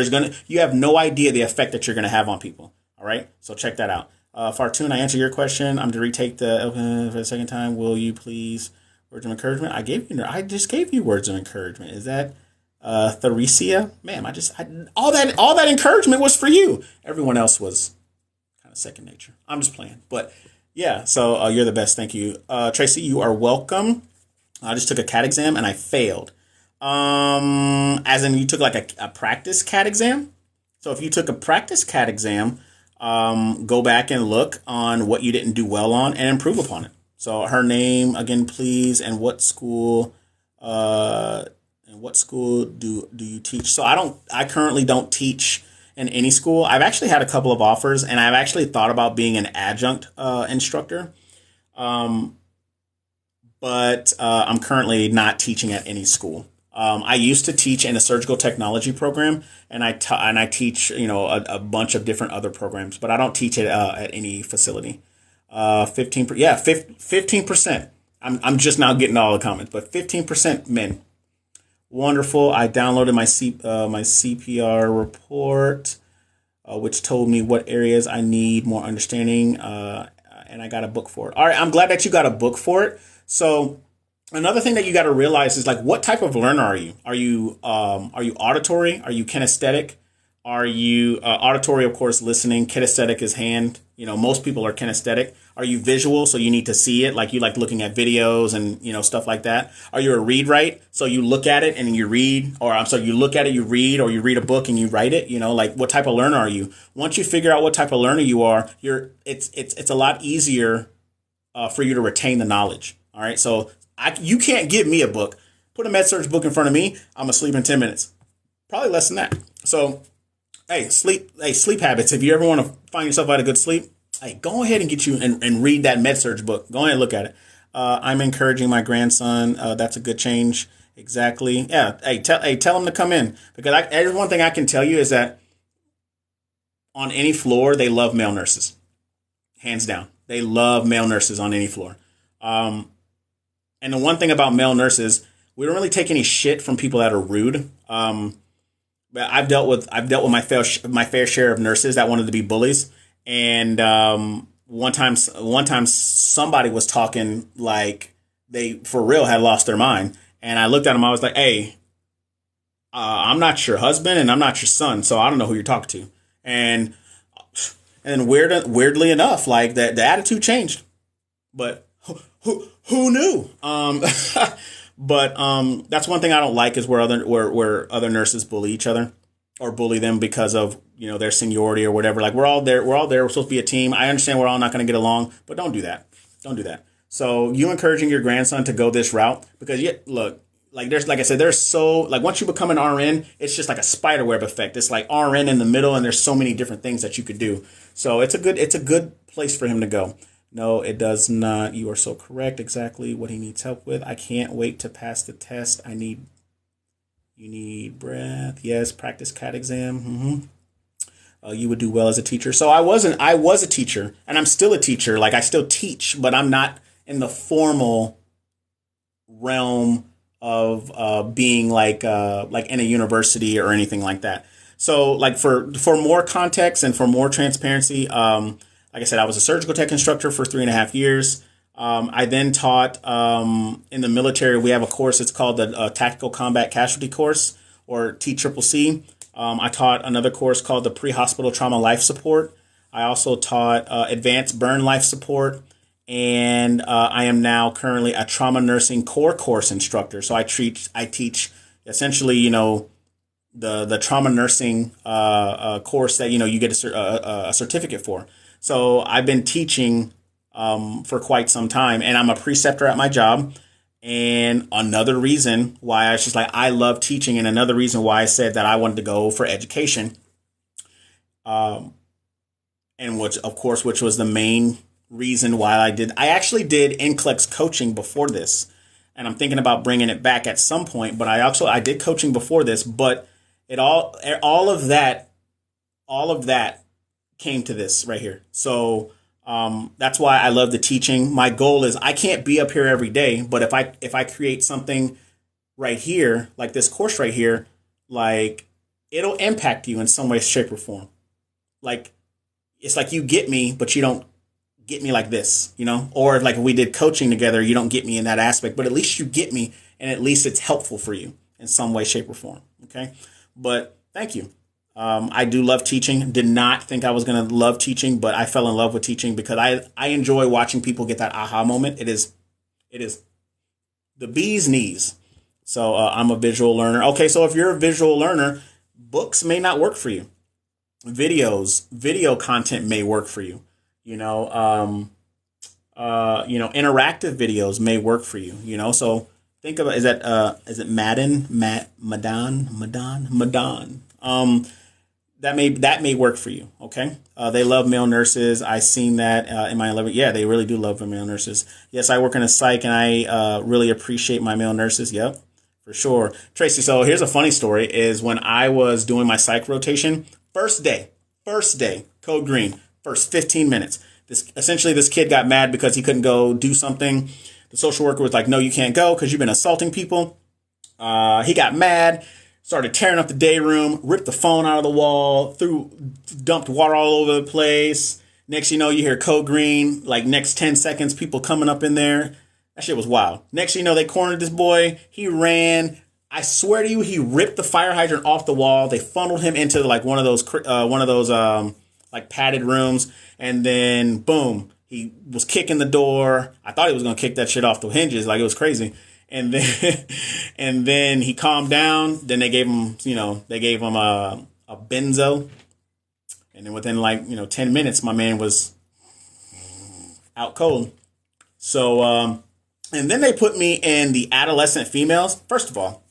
you have no idea the effect that you're going to have on people. All right. So check that out. Fartun, I answered your question. I'm to retake for the second time. Will you please words of encouragement? I just gave you words of encouragement. Is that Theresia? Ma'am, all that encouragement was for you. Everyone else was kind of second nature. I'm just playing, but. Yeah, so you're the best. Thank you. Tracy, you are welcome. I just took a CAT exam and I failed. As in you took like a practice CAT exam. So if you took a practice CAT exam, go back and look on what you didn't do well on and improve upon it. So her name again, please, and what school do you teach? So I currently don't teach in any school. I've actually had a couple of offers and I've actually thought about being an adjunct instructor. But I'm currently not teaching at any school. I used to teach in a surgical technology program and I teach, a bunch of different other programs, but I don't teach it at any facility. 15%. I'm just now getting all the comments, but 15% men. Wonderful. I downloaded my CPR report, which told me what areas I need more understanding, and I got a book for it. All right, I'm glad that you got a book for it. So another thing that you got to realize is what type of learner are you? Are you auditory? Are you kinesthetic? Are you auditory, of course, listening? Kinesthetic is hand. Most people are kinesthetic. Are you visual? So you need to see it, like you like looking at videos and, stuff like that. Are you a read write? So you look at it and you read, or I'm sorry, you look at it, you read, or you read a book and you write it. What type of learner are you? Once you figure out what type of learner you are, it's a lot easier for you to retain the knowledge. All right. So you can't give me a book. Put a med-surg book in front of me. I'm asleep in 10 minutes. Probably less than that. So, sleep habits. If you ever want to find yourself out of good sleep, go ahead and get you and read that med-surg book. Go ahead and look at it. I'm encouraging my grandson. That's a good change. Exactly. Yeah. Tell him to come in because there's one thing I can tell you is that on any floor, they love male nurses. Hands down. They love male nurses on any floor. And the one thing about male nurses, we don't really take any shit from people that are rude. I've dealt with my fair share of nurses that wanted to be bullies, and one time somebody was talking like they for real had lost their mind, and I looked at him. I was like, "Hey, I'm not your husband, and I'm not your son, so I don't know who you're talking to." And weirdly enough, like the attitude changed, but who knew? But that's one thing I don't like is where other nurses bully each other or bully them because of their seniority or whatever. Like we're all there. We're supposed to be a team. I understand we're all not going to get along, but don't do that. Don't do that. So you encouraging your grandson to go this route because look, there's so once you become an RN, it's just like a spider web effect. It's like RN in the middle, and there's so many different things that you could do. So it's a good place for him to go. No, it does not. You are so correct. Exactly what he needs help with. I can't wait to pass the test. I need You need breath. Yes. Practice CAT exam. You would do well as a teacher. So I was a teacher, and I'm still a teacher. Like, I still teach, but I'm not in the formal realm of being like in a university or anything like that. So, like, for more context and for more transparency, like I said, I was a surgical tech instructor for 3.5 years. I then taught in the military. We have a course. It's called the Tactical Combat Casualty Course, or TCCC. I taught another course called the Pre-Hospital Trauma Life Support. I also taught Advanced Burn Life Support. And I am now currently a trauma nursing core course instructor. So I teach essentially, the trauma nursing course that, you get a certificate for. So I've been teaching for quite some time, and I'm a preceptor at my job. And another reason why I was just like, I love teaching, and another reason why I said that I wanted to go for education, and which was the main reason why I actually did NCLEX coaching before this, and I'm thinking about bringing it back at some point. But I did coaching before this, but all of that came to this right here. So that's why I love the teaching. My goal is, I can't be up here every day, but if I create something right here, like this course right here, like, it'll impact you in some way, shape, or form. Like, it's like you get me, but you don't get me like this, or like, if we did coaching together, you don't get me in that aspect, but at least you get me, and at least it's helpful for you in some way, shape, or form. Okay. But thank you. I do love teaching. Did not think I was going to love teaching, but I fell in love with teaching because I enjoy watching people get that aha moment. It is the bee's knees. So I'm a visual learner. Okay. So if you're a visual learner, books may not work for you. Video content may work for you. Interactive videos may work for you. So think about, is it Madden? That may work for you. Okay. They love male nurses. I seen that in my 11. Yeah, they really do love male nurses. Yes, I work in a psych, and I really appreciate my male nurses. Yep, for sure. Tracy, so here's a funny story, is when I was doing my psych rotation, first day, code green, first 15 minutes. This kid got mad because he couldn't go do something. The social worker was like, no, you can't go because you've been assaulting people. He got mad, started tearing up the day room, ripped the phone out of the wall, dumped water all over the place. Next you hear code green, like next 10 seconds, people coming up in there. That shit was wild. Next they cornered this boy. He ran. I swear to you, he ripped the fire hydrant off the wall. They funneled him into like one of those like padded rooms, and then boom, he was kicking the door. I thought he was gonna kick that shit off the hinges, like, it was crazy. And then he calmed down. Then they gave him a benzo, and then within 10 minutes, my man was out cold. So and then they put me in the adolescent females. First of all,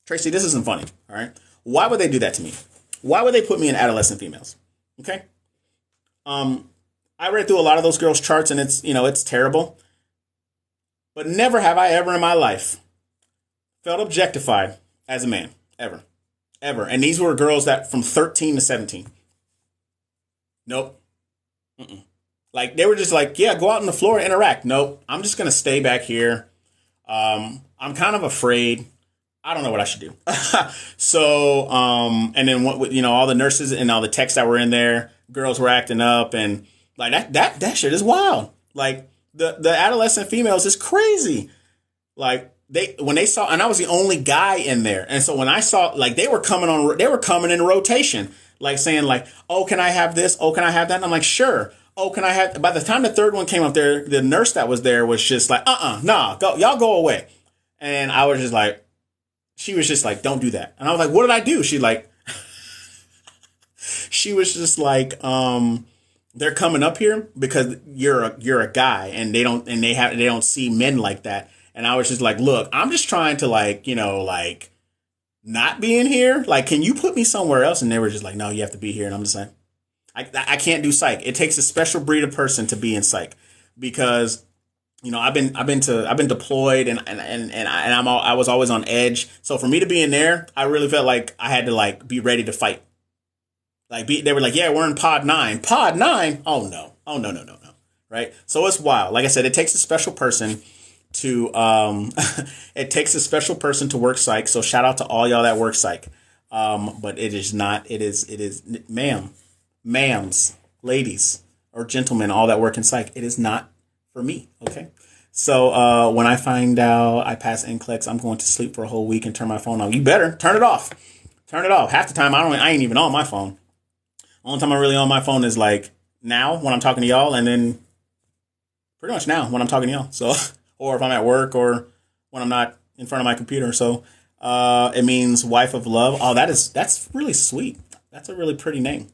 Tracy, this isn't funny. All right, why would they do that to me? Why would they put me in adolescent females? Okay. I read through a lot of those girls' charts, and it's terrible. But never have I ever in my life felt objectified as a man. Ever. And these were girls that from 13 to 17. Nope. Mm-mm. Like, they were just like, yeah, go out on the floor and interact. Nope. I'm just going to stay back here. I'm kind of afraid. I don't know what I should do. So, and then all the nurses and all the techs that were in there, girls were acting up, and like that shit is wild. Like, the adolescent females is crazy. Like, when they saw, and I was the only guy in there, and so when I saw, like, they were coming in rotation, like saying like, oh, can I have this? Oh, can I have that? And I'm like, sure. Oh, can I have? By the time the third one came up there, the nurse that was there was just like, nah, go, y'all go away. And I was just like, she was just like, don't do that. And I was like, what did I do? She was just like, they're coming up here because you're a guy, and they don't see men like that. And I was just like, look, I'm just trying to not be in here. Like, can you put me somewhere else? And they were just like, no, you have to be here. And I'm just like, I can't do psych. It takes a special breed of person to be in psych, because I've been deployed, I was always on edge. So for me to be in there, I really felt like I had to like be ready to fight. They were like, yeah, we're in pod 9. Pod 9? Oh no. Oh no, no, no, no. Right? So it's wild. Like I said, it takes a special person to it takes a special person to work psych. So shout out to all y'all that work psych. But it is not, it is ma'ams, ladies, or gentlemen, all that work in psych. It is not for me. Okay. So when I find out I pass NCLEX, I'm going to sleep for a whole week and turn my phone off. You better turn it off. Turn it off. Half the time I ain't even on my phone. Only time I'm really on my phone is like now when I'm talking to y'all, and then pretty much now when I'm talking to y'all. So, or if I'm at work, or when I'm not in front of my computer. So, it means wife of love. Oh, that's really sweet. That's a really pretty name.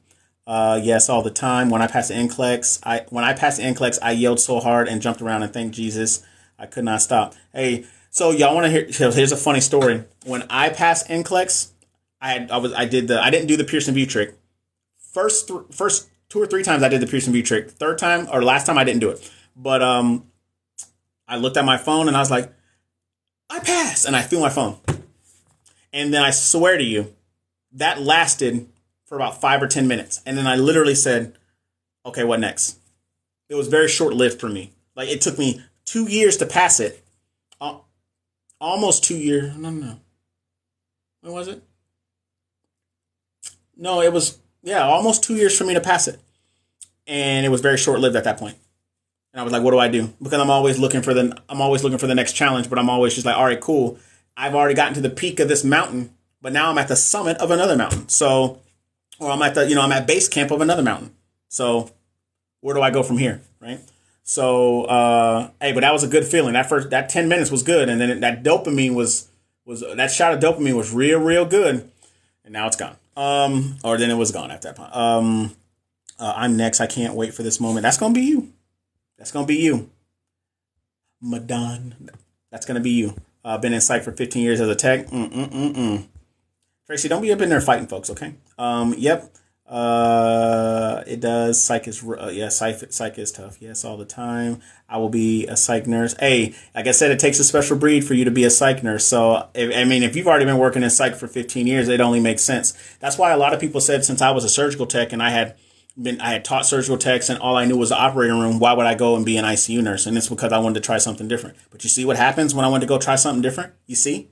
Yes, all the time. When I passed the NCLEX, I yelled so hard and jumped around and thanked Jesus. I could not stop. Hey, so y'all want to hear? Here's a funny story. When I passed NCLEX, I didn't do the Pearson View trick. First 2 or 3 times I did the Pearson View trick. Third time or last time I didn't do it. But I looked at my phone and I was like, I passed, and I threw my phone. And then I swear to you, that lasted for about 5 or 10 minutes. And then I literally said, okay, what next? It was very short lived for me. Like it took me 2 years to pass it. Almost 2 years. No. When was it? No, it was, almost 2 years for me to pass it. And it was very short lived at that point. And I was like, what do I do? Because I'm always looking for the next challenge, but I'm always just like, all right, cool. I've already gotten to the peak of this mountain, but now I'm at the summit of another mountain. So, or I'm I'm at base camp of another mountain. So where do I go from here? Right. So, hey, but that was a good feeling. That 10 minutes was good. And then that dopamine was that shot of dopamine was real, real good. And now it's gone. Or then it was gone after that point. I'm next. I can't wait for this moment. That's going to be you. That's going to be you. Madon. That's going to be you. Been in psych for 15 years as a tech. Tracy, don't be up in there fighting folks, okay? Yep. It does. Psych is tough. Yes, all the time. I will be a psych nurse. Hey, like I said, it takes a special breed for you to be a psych nurse. So, if you've already been working in psych for 15 years, it only makes sense. That's why a lot of people said since I was a surgical tech and I had taught surgical techs and all I knew was the operating room, why would I go and be an ICU nurse? And it's because I wanted to try something different. But you see what happens when I went to go try something different? You see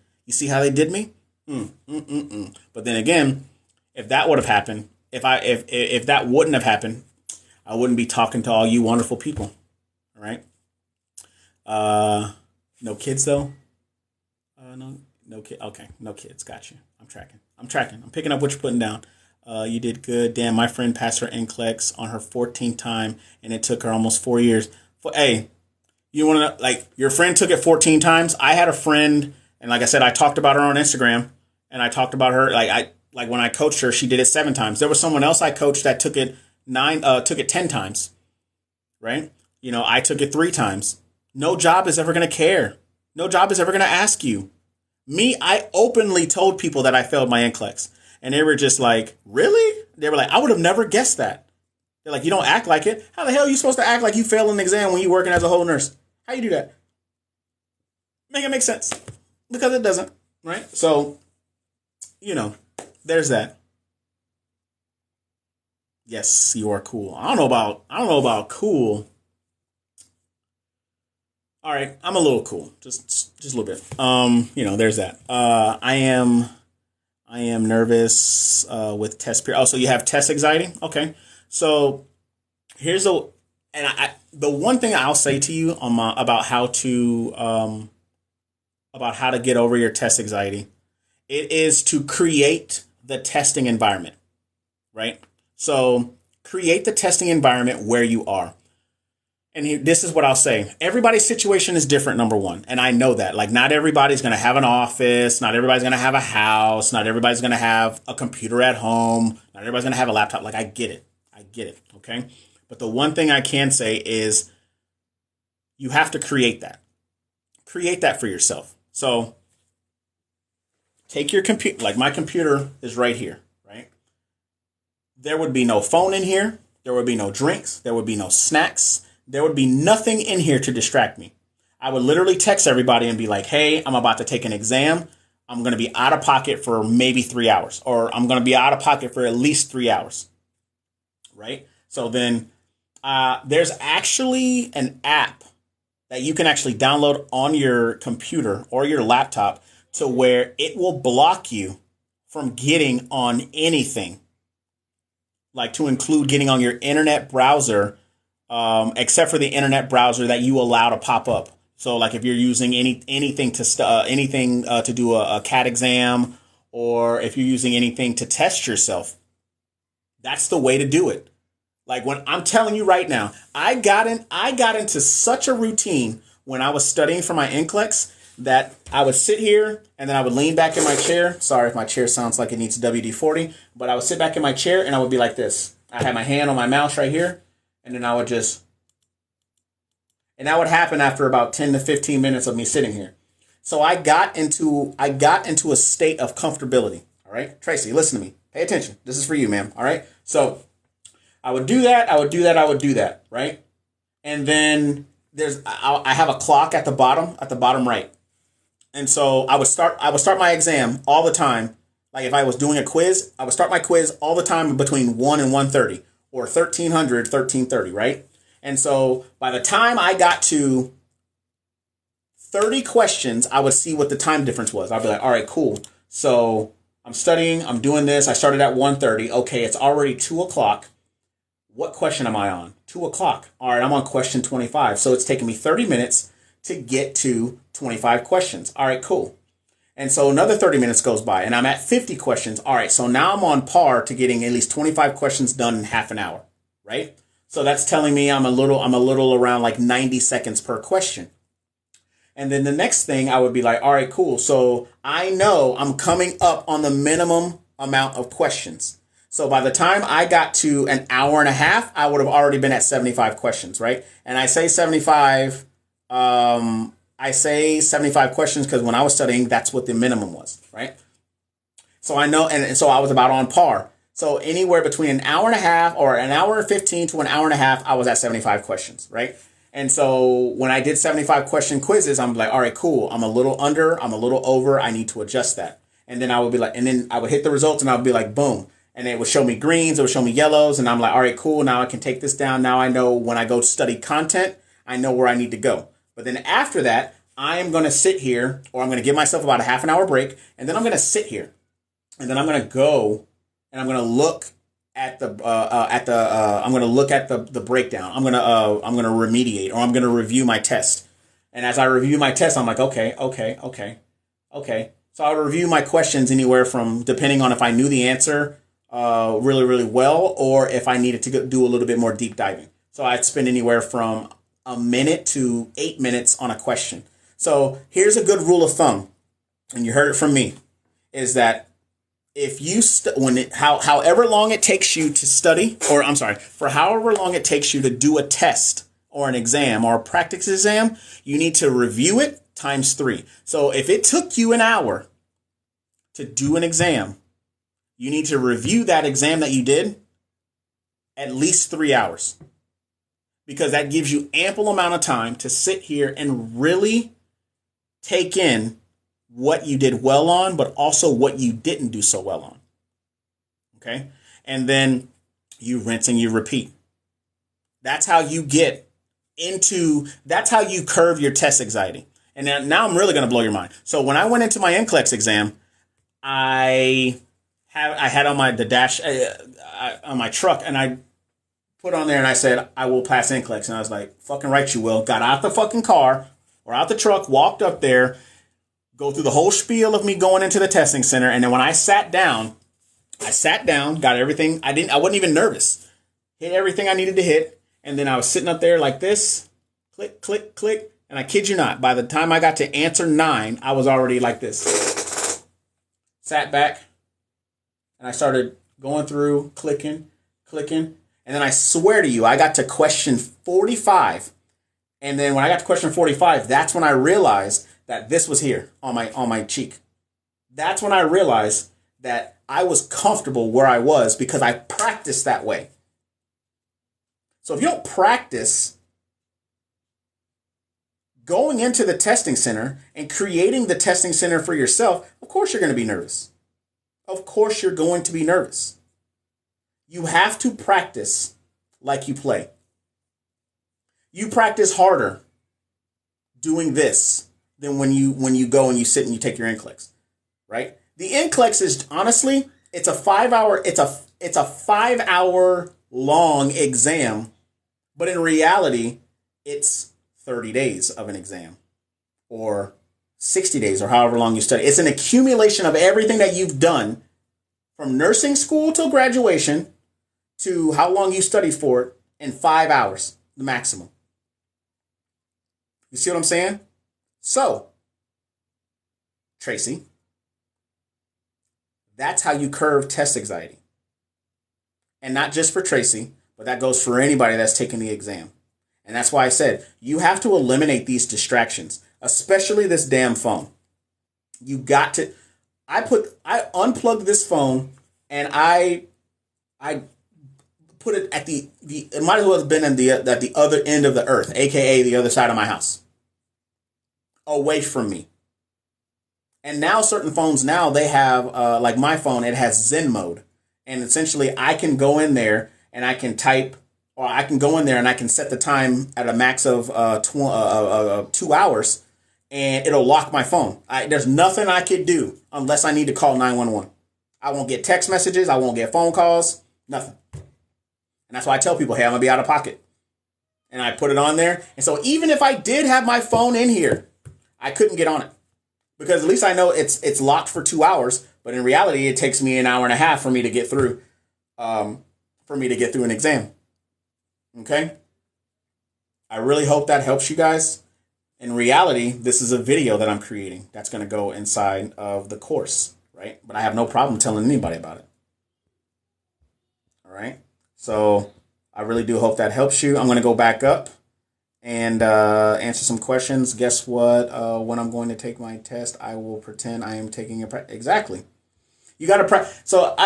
how they did me? But then again, if that would have happened, if that wouldn't have happened, I wouldn't be talking to all you wonderful people. All right. No kids though. No kid. Okay. No kids. Got you. I'm tracking. I'm picking up what you're putting down. You did good. Damn, my friend passed her NCLEX on her 14th time, and it took her almost 4 years. Hey, you want to know, like, your friend took it 14 times? I had a friend, and like I said, I talked about her on Instagram, and I talked about her, like when I coached her, she did it 7 times. There was someone else I coached that took it 10 times, right? I took it 3 times. No job is ever going to care. No job is ever going to ask you. Me, I openly told people that I failed my NCLEX. And they were just like, really? They were like, I would have never guessed that. They're like, you don't act like it. How the hell are you supposed to act like you failed an exam when you're working as a whole nurse? How you do that? Make it make sense. Because it doesn't, right? So, there's that. Yes, you are cool. I don't know about cool. All right, I'm a little cool. Just a little bit. There's that. I am nervous with test period. Oh, so you have test anxiety? Okay. So here's the one thing I'll say to you about how to get over your test anxiety. It is to create the testing environment, right? So create the testing environment where you are. And this is what I'll say. Everybody's situation is different, number one. And I know that. Like, not everybody's going to have an office. Not everybody's going to have a house. Not everybody's going to have a computer at home. Not everybody's going to have a laptop. Like, I get it. Okay? But the one thing I can say is you have to create that. Create that for yourself. So take your computer. Like, my computer is right here, right? There would be no phone in here. There would be no drinks. There would be no snacks. There would be nothing in here to distract me. I would literally text everybody and be like, hey, I'm about to take an exam. I'm going to be out of pocket for maybe 3 hours, or I'm going to be out of pocket for at least 3 hours. Right? So then there's actually an app that you can actually download on your computer or your laptop to where it will block you from getting on anything, like to include getting on your internet browser, except for the internet browser that you allow to pop up. So like if you're using anything to do a CAT exam, or if you're using anything to test yourself, that's the way to do it. Like when I'm telling you right now, I got into such a routine when I was studying for my NCLEX that I would sit here and then I would lean back in my chair. Sorry if my chair sounds like it needs WD-40, but I would sit back in my chair and I would be like this. I had my hand on my mouse right here, and then I would and that would happen after about 10 to 15 minutes of me sitting here. So I got into a state of comfortability. All right, Tracy, listen to me. Pay attention. This is for you, ma'am. All right. So I would do that. Right. And then I have a clock at the bottom right. And so I would start my exam all the time. Like if I was doing a quiz, I would start my quiz all the time between 1 and 1:30, or 1300, 1330, right? And so by the time I got to 30 questions, I would see what the time difference was. I'd be like, all right, cool. So I'm studying, I'm doing this. I started at 1:30. Okay, it's already 2 o'clock. What question am I on? 2 o'clock. All right, I'm on question 25. So it's taking me 30 minutes to get to 25 questions. All right, cool. And so another 30 minutes goes by and I'm at 50 questions. All right, so now I'm on par to getting at least 25 questions done in half an hour, right? So that's telling me I'm a little around like 90 seconds per question. And then the next thing I would be like, all right, cool. So I know I'm coming up on the minimum amount of questions. So by the time I got to an hour and a half, I would have already been at 75 questions, right? And I say 75 questions because when I was studying, that's what the minimum was, right? So I know, and so I was about on par. So anywhere between an hour and a half or an hour and 15 to an hour and a half, I was at 75 questions, right? And so when I did 75 question quizzes, I'm like, all right, cool. I'm a little under, I'm a little over. I need to adjust that. And then I would be like, and then I would hit the results and I would be like, boom. And it would show me greens, it would show me yellows. And I'm like, all right, cool. Now I can take this down. Now I know when I go study content, I know where I need to go. But then after that, I am going to sit here, or I'm going to give myself about a half an hour break. And then I'm going to sit here and then I'm going to go and I'm going to look at the breakdown. I'm going to remediate, or I'm going to review my test. And as I review my test, I'm like, okay. So I would review my questions anywhere from, depending on if I knew the answer really, really well, or if I needed to do a little bit more deep diving. So I'd spend anywhere from a minute to 8 minutes on a question. So here's a good rule of thumb, and you heard it from me, is that if you however long it takes you to study, or I'm sorry, for however long it takes you to do a test or an exam or a practice exam, you need to review it times 3. So if it took you an hour to do an exam, you need to review that exam that you did at least 3 hours, because that gives you ample amount of time to sit here and really take in what you did well on, but also what you didn't do so well on. Okay. And then you rinse and you repeat. That's how you that's how you curve your test anxiety. And now I'm really going to blow your mind. So when I went into my NCLEX exam, I had on the dash on my truck, and I put on there and I said, I will pass NCLEX. And I was like, fucking right you will. Got out the fucking car or out the truck, walked up there, go through the whole spiel of me going into the testing center. And then when I sat down, got everything. I wasn't even nervous. Hit everything I needed to hit. And then I was sitting up there like this, click, click, click. And I kid you not, by the time I got to answer 9, I was already like this. Sat back and I started going through, clicking. And then I swear to you, I got to question 45. And then when I got to question 45, that's when I realized that this was here on my cheek. That's when I realized that I was comfortable where I was because I practiced that way. So if you don't practice Going into the testing center and creating the testing center for yourself, of course you're going to be nervous. Of course you're going to be nervous. You have to practice like you play. You practice harder doing this than when you go and you sit and you take your NCLEX, right? The NCLEX is honestly, it's a 5-hour long exam, but in reality, it's 30 days of an exam or 60 days or however long you study. It's an accumulation of everything that you've done from nursing school till graduation to how long you studied for it in 5 hours, the maximum. You see what I'm saying? So, Tracy, that's how you curve test anxiety. And not just for Tracy, but that goes for anybody that's taking the exam. And that's why I said you have to eliminate these distractions, especially this damn phone. You got to. I unplugged this phone and I put it at it might as well have been at the other end of the earth, aka the other side of my house, away from me. And now certain phones they have like my phone, it has Zen mode, and essentially I can go in there and I can type, or I can go in there and I can set the time at a max of 2 hours, and it'll lock my phone. There's nothing I could do unless I need to call 911. I won't get text messages. I won't get phone calls. Nothing. And that's why I tell people, hey, I'm going to be out of pocket. And I put it on there. And so even if I did have my phone in here, I couldn't get on it. Because at least I know it's locked for 2 hours. But in reality, it takes me an hour and a half for me to get through an exam. Okay? I really hope that helps you guys. In reality, this is a video that I'm creating that's going to go inside of the course, right? But I have no problem telling anybody about it. All right? So I really do hope that helps you. I'm going to go back up and answer some questions. Guess what? When I'm going to take my test, I will pretend I am taking exactly. You got to So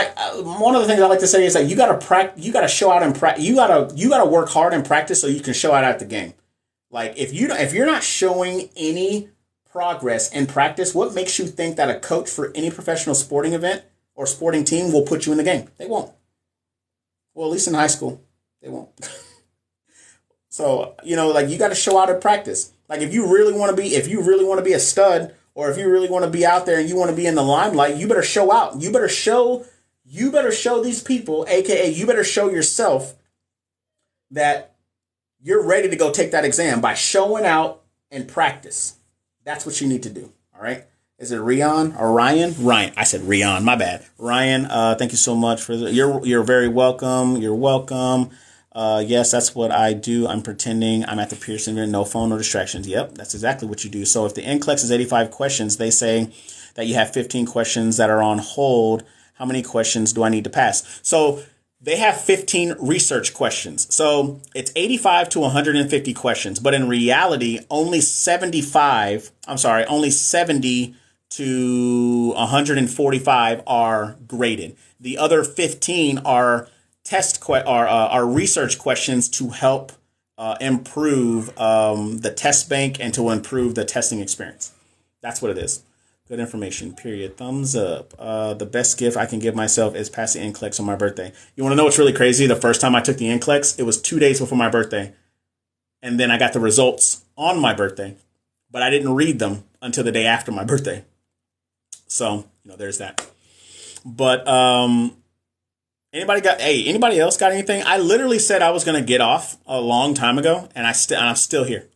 one of the things I like to say is that you got to you got to show out and practice. You got to work hard and practice so you can show out at the game. Like if you're not showing any progress in practice, what makes you think that a coach for any professional sporting event or sporting team will put you in the game? They won't. Well, at least in high school, they won't. So, like you got to show out at practice. Like if you really want to be a stud, or if you really want to be out there and you want to be in the limelight, you better show out. You better show these people, aka you better show yourself that you're ready to go take that exam by showing out and practice. That's what you need to do. All right. Is it Rion or Ryan? Ryan. I said Rion. My bad. Ryan, thank you so much for you're very welcome. You're welcome. Yes, that's what I do. I'm pretending I'm at the Pearson. No phone, no distractions. Yep, that's exactly what you do. So if the NCLEX is 85 questions, they say that you have 15 questions that are on hold. How many questions do I need to pass? So they have 15 research questions. So it's 85 to 150 questions. But in reality, only 70 to 145 are graded. The other 15 are are research questions to help improve the test bank and to improve the testing experience. That's what it is. Good information, period. Thumbs up. The best gift I can give myself is passing NCLEX on my birthday. You want to know what's really crazy? The first time I took the NCLEX, it was 2 days before my birthday. And then I got the results on my birthday. But I didn't read them until the day after my birthday. So, there's that. But anybody else got anything? I literally said I was going to get off a long time ago, and I'm still here.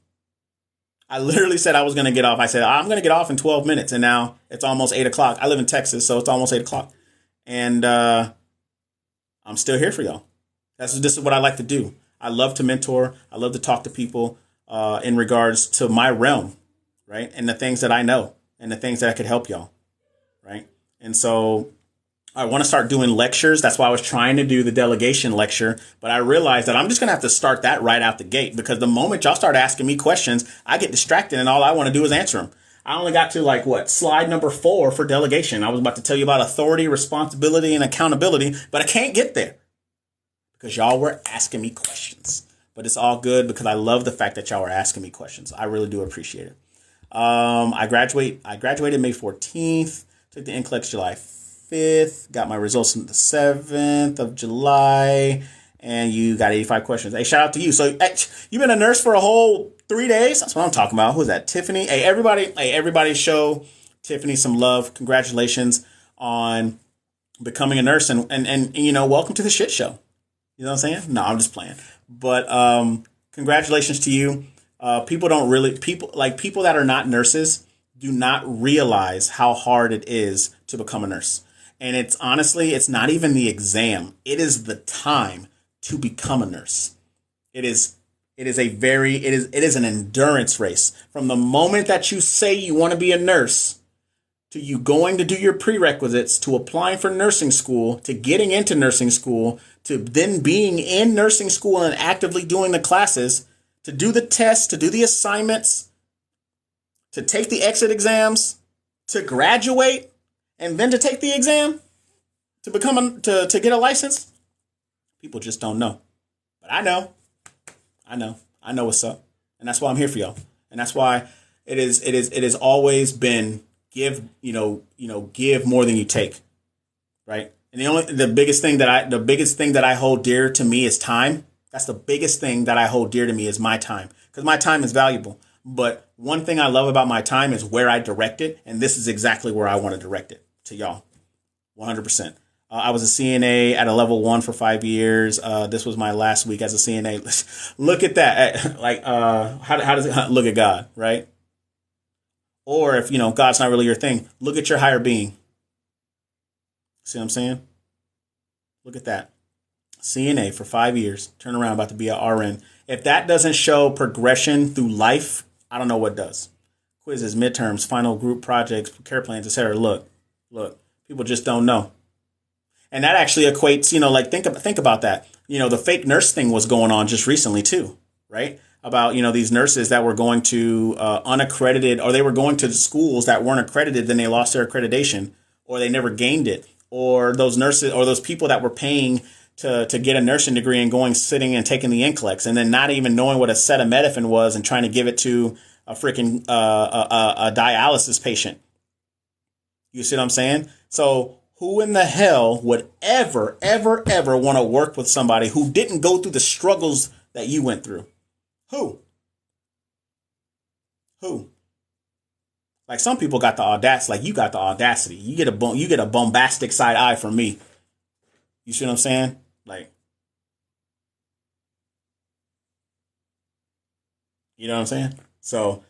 I literally said I was going to get off. I said, I'm going to get off in 12 minutes. And now it's almost 8 o'clock. I live in Texas, so it's almost 8 o'clock. And I'm still here for y'all. This is what I like to do. I love to mentor. I love to talk to people in regards to my realm, right? And the things that I know and the things that I could help y'all, right? And so I want to start doing lectures. That's why I was trying to do the delegation lecture. But I realized that I'm just going to have to start that right out the gate, because the moment y'all start asking me questions, I get distracted and all I want to do is answer them. I only got to slide number 4 for delegation. I was about to tell you about authority, responsibility, and accountability, but I can't get there because y'all were asking me questions. but it's all good because I love the fact that y'all are asking me questions. I really do appreciate it. I graduated May 14th, took the NCLEX July 5th, got my results on the 7th of July, and you got 85 questions. Hey, shout out to you. So you've been a nurse for a whole 3 days? That's what I'm talking about. Who's that? Tiffany? Hey, everybody show Tiffany some love. Congratulations on becoming a nurse, and welcome to the shit show. You know what I'm saying? No, I'm just playing. But congratulations to you. People that are not nurses do not realize how hard it is to become a nurse. And it's not even the exam. It is the time to become a nurse. It is an endurance race. From the moment that you say you want to be a nurse to you going to do your prerequisites, to applying for nursing school, to getting into nursing school, to then being in nursing school and actively doing the classes, to do the tests, to do the assignments, to take the exit exams, to graduate, and then to take the exam, to to get a license. People just don't know. But I know what's up. And that's why I'm here for y'all. And that's why it is always been give more than you take. Right? And the biggest thing that I hold dear to me is time. That's the biggest thing that I hold dear to me is my time, because my time is valuable. But one thing I love about my time is where I direct it. And this is exactly where I want to direct it to y'all. 100%. I was a CNA at a level 1 for 5 years. This was my last week as a CNA. Look at that. How does it look at God, right? Or if, God's not really your thing, look at your higher being. See what I'm saying? Look at that. CNA for 5 years, turn around, about to be an RN. If that doesn't show progression through life, I don't know what does. Quizzes, midterms, final group projects, care plans, etc. Look, people just don't know. And that actually equates, think about that. The fake nurse thing was going on just recently too, right? About, these nurses that were going to unaccredited, or they were going to schools that weren't accredited, then they lost their accreditation, or they never gained it. Or those nurses, or those people that were paying to get a nursing degree and sitting and taking the NCLEX, and then not even knowing what acetaminophen was and trying to give it to a freaking a dialysis patient. You see what I'm saying? So who in the hell would ever want to work with somebody who didn't go through the struggles that you went through? Who? Like, some people got the audacity. Like, you got the audacity. You get a bombastic side eye from me. You see what I'm saying? Like, you know what I'm saying? So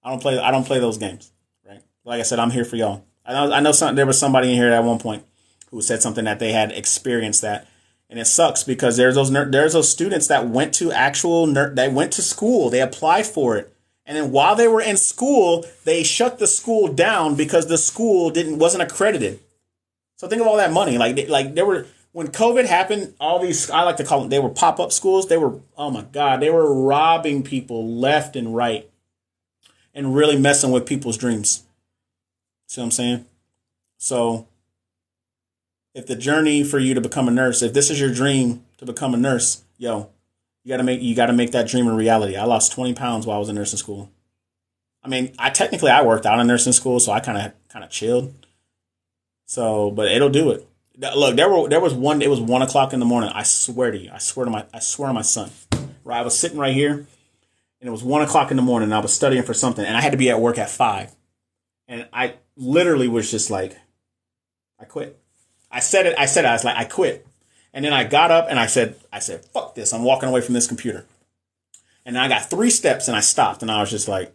I don't play those games, right? Like I said, I'm here for y'all. I know there was somebody in here at one point who said something that they had experienced that, and it sucks because there's those students that went to school, they applied for it, and then while they were in school, they shut the school down because the school wasn't accredited. So think of all that money. When COVID happened, all these, I like to call them, they were pop-up schools. They were, oh my God, they were robbing people left and right and really messing with people's dreams. See what I'm saying? So if the journey for you to become a nurse, if this is your dream to become a nurse, you gotta make that dream a reality. I lost 20 pounds while I was in nursing school. I mean, I worked out in nursing school, so I kind of chilled. So, but it'll do it. Look, it was 1 o'clock in the morning. I swear to you, I swear on my son. Right, I was sitting right here, and it was 1 o'clock in the morning, and I was studying for something, and I had to be at work at 5. And I literally was just like, I quit. I said it. I was like, I quit. And then I got up and I said, fuck this. I'm walking away from this computer. And then I got 3 steps and I stopped, and I was just like,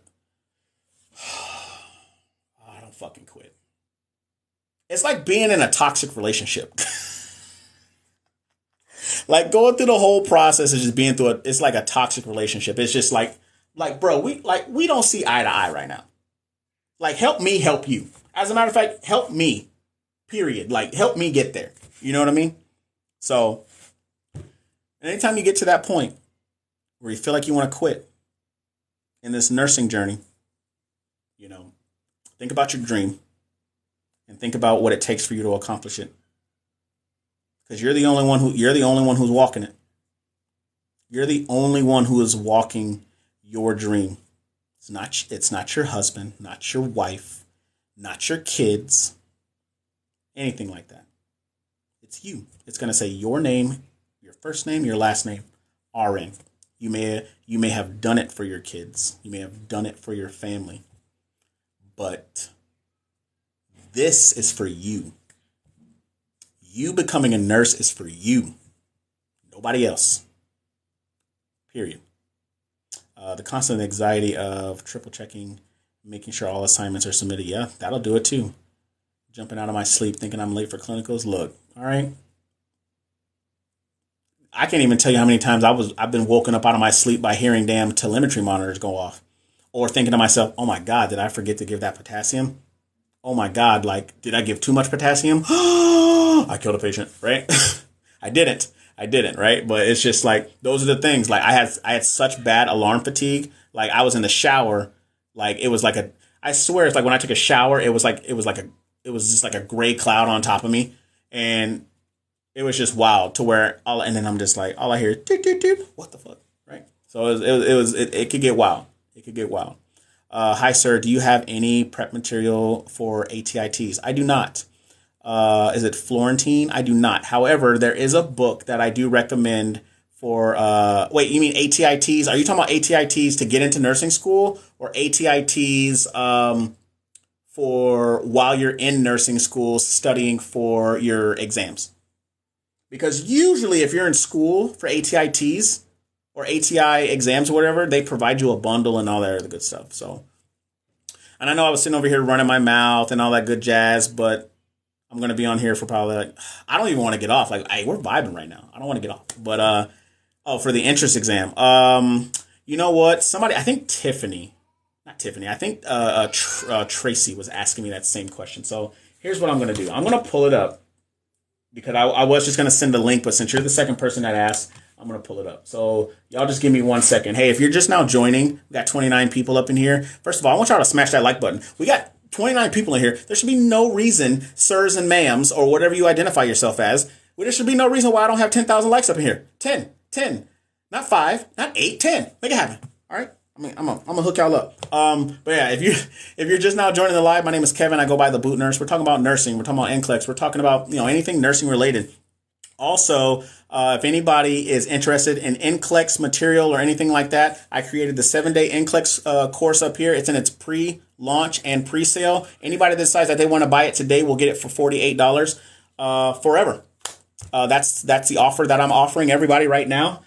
I don't fucking quit. It's like being in a toxic relationship. Like, going through the whole process of just being through it. It's like a toxic relationship. It's just like, bro, we don't see eye to eye right now. Like, help me help you. As a matter of fact, help me, period. Like, help me get there. You know what I mean? So, anytime you get to that point where you feel like you want to quit in this nursing journey, think about your dream and think about what it takes for you to accomplish it. Because you're the only one who's walking it. You're the only one who is walking your dream. It's not your husband, not your wife, not your kids, anything like that. It's you. It's going to say your name, your first name, your last name, RN. You may have done it for your kids. You may have done it for your family. But this is for you. You becoming a nurse is for you. Nobody else. Period. The constant anxiety of triple checking, making sure all assignments are submitted. Yeah, that'll do it too. Jumping out of my sleep thinking I'm late for clinicals. Look, all right. I can't even tell you how many times I've been woken up out of my sleep by hearing damn telemetry monitors go off. Or thinking to myself, oh my God, did I forget to give that potassium? Oh my God, like, did I give too much potassium? I killed a patient, right? I didn't, right? But it's just like, those are the things. Like, I had such bad alarm fatigue. Like, I was in the shower. Like, it was like I swear, it's like when I took a shower, it was just like a gray cloud on top of me. And it was just wild to where and then I'm just like, all I hear, toot, toot, toot. What the fuck, right? So it could get wild. It could get wild. Hi, sir. Do you have any prep material for ATITs? I do not. Is it Florentine? I do not. However, there is a book that I do recommend for, wait, you mean ATITs? Are you talking about ATITs to get into nursing school or ATITs for while you're in nursing school studying for your exams? Because usually if you're in school for ATITs or ATI exams or whatever, they provide you a bundle and all that other good stuff. So, and I know I was sitting over here running my mouth and all that good jazz, but I'm going to be on here for probably like, I don't even want to get off. Like, hey, we're vibing right now. I don't want to get off. But, for the entrance exam. You know what? Somebody, I think not Tiffany, I think Tracy was asking me that same question. So here's what I'm going to do. I'm going to pull it up because I was just going to send the link, but since you're the second person that asked, I'm going to pull it up. So y'all just give me 1 second. Hey, if you're just now joining, we got 29 people up in here. First of all, I want y'all to smash that like button. We got 29 people in here. There should be no reason, sirs and ma'ams, or whatever you identify yourself as, there should be no reason why I don't have 10,000 likes up in here. 10. Not 5, not 8, 10. Make it happen. All right? I mean, I'm gonna hook y'all up. But yeah, if you're just now joining the live, my name is Kevin. I go by the Boot Nurse. We're talking about nursing. We're talking about NCLEX. We're talking about anything nursing related. Also, if anybody is interested in NCLEX material or anything like that, I created the 7-day NCLEX course up here. It's in its pre-launch and pre-sale. Anybody that decides that they want to buy it today will get it for $48 forever. That's the offer that I'm offering everybody right now.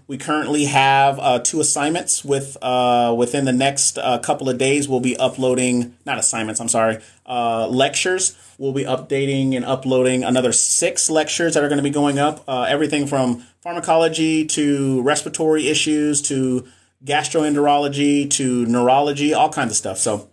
We currently have 2 assignments within the next couple of days. We'll be uploading, not assignments, I'm sorry, lectures. We'll be updating and uploading another 6 lectures that are going to be going up. Everything from pharmacology to respiratory issues to gastroenterology to neurology, all kinds of stuff. So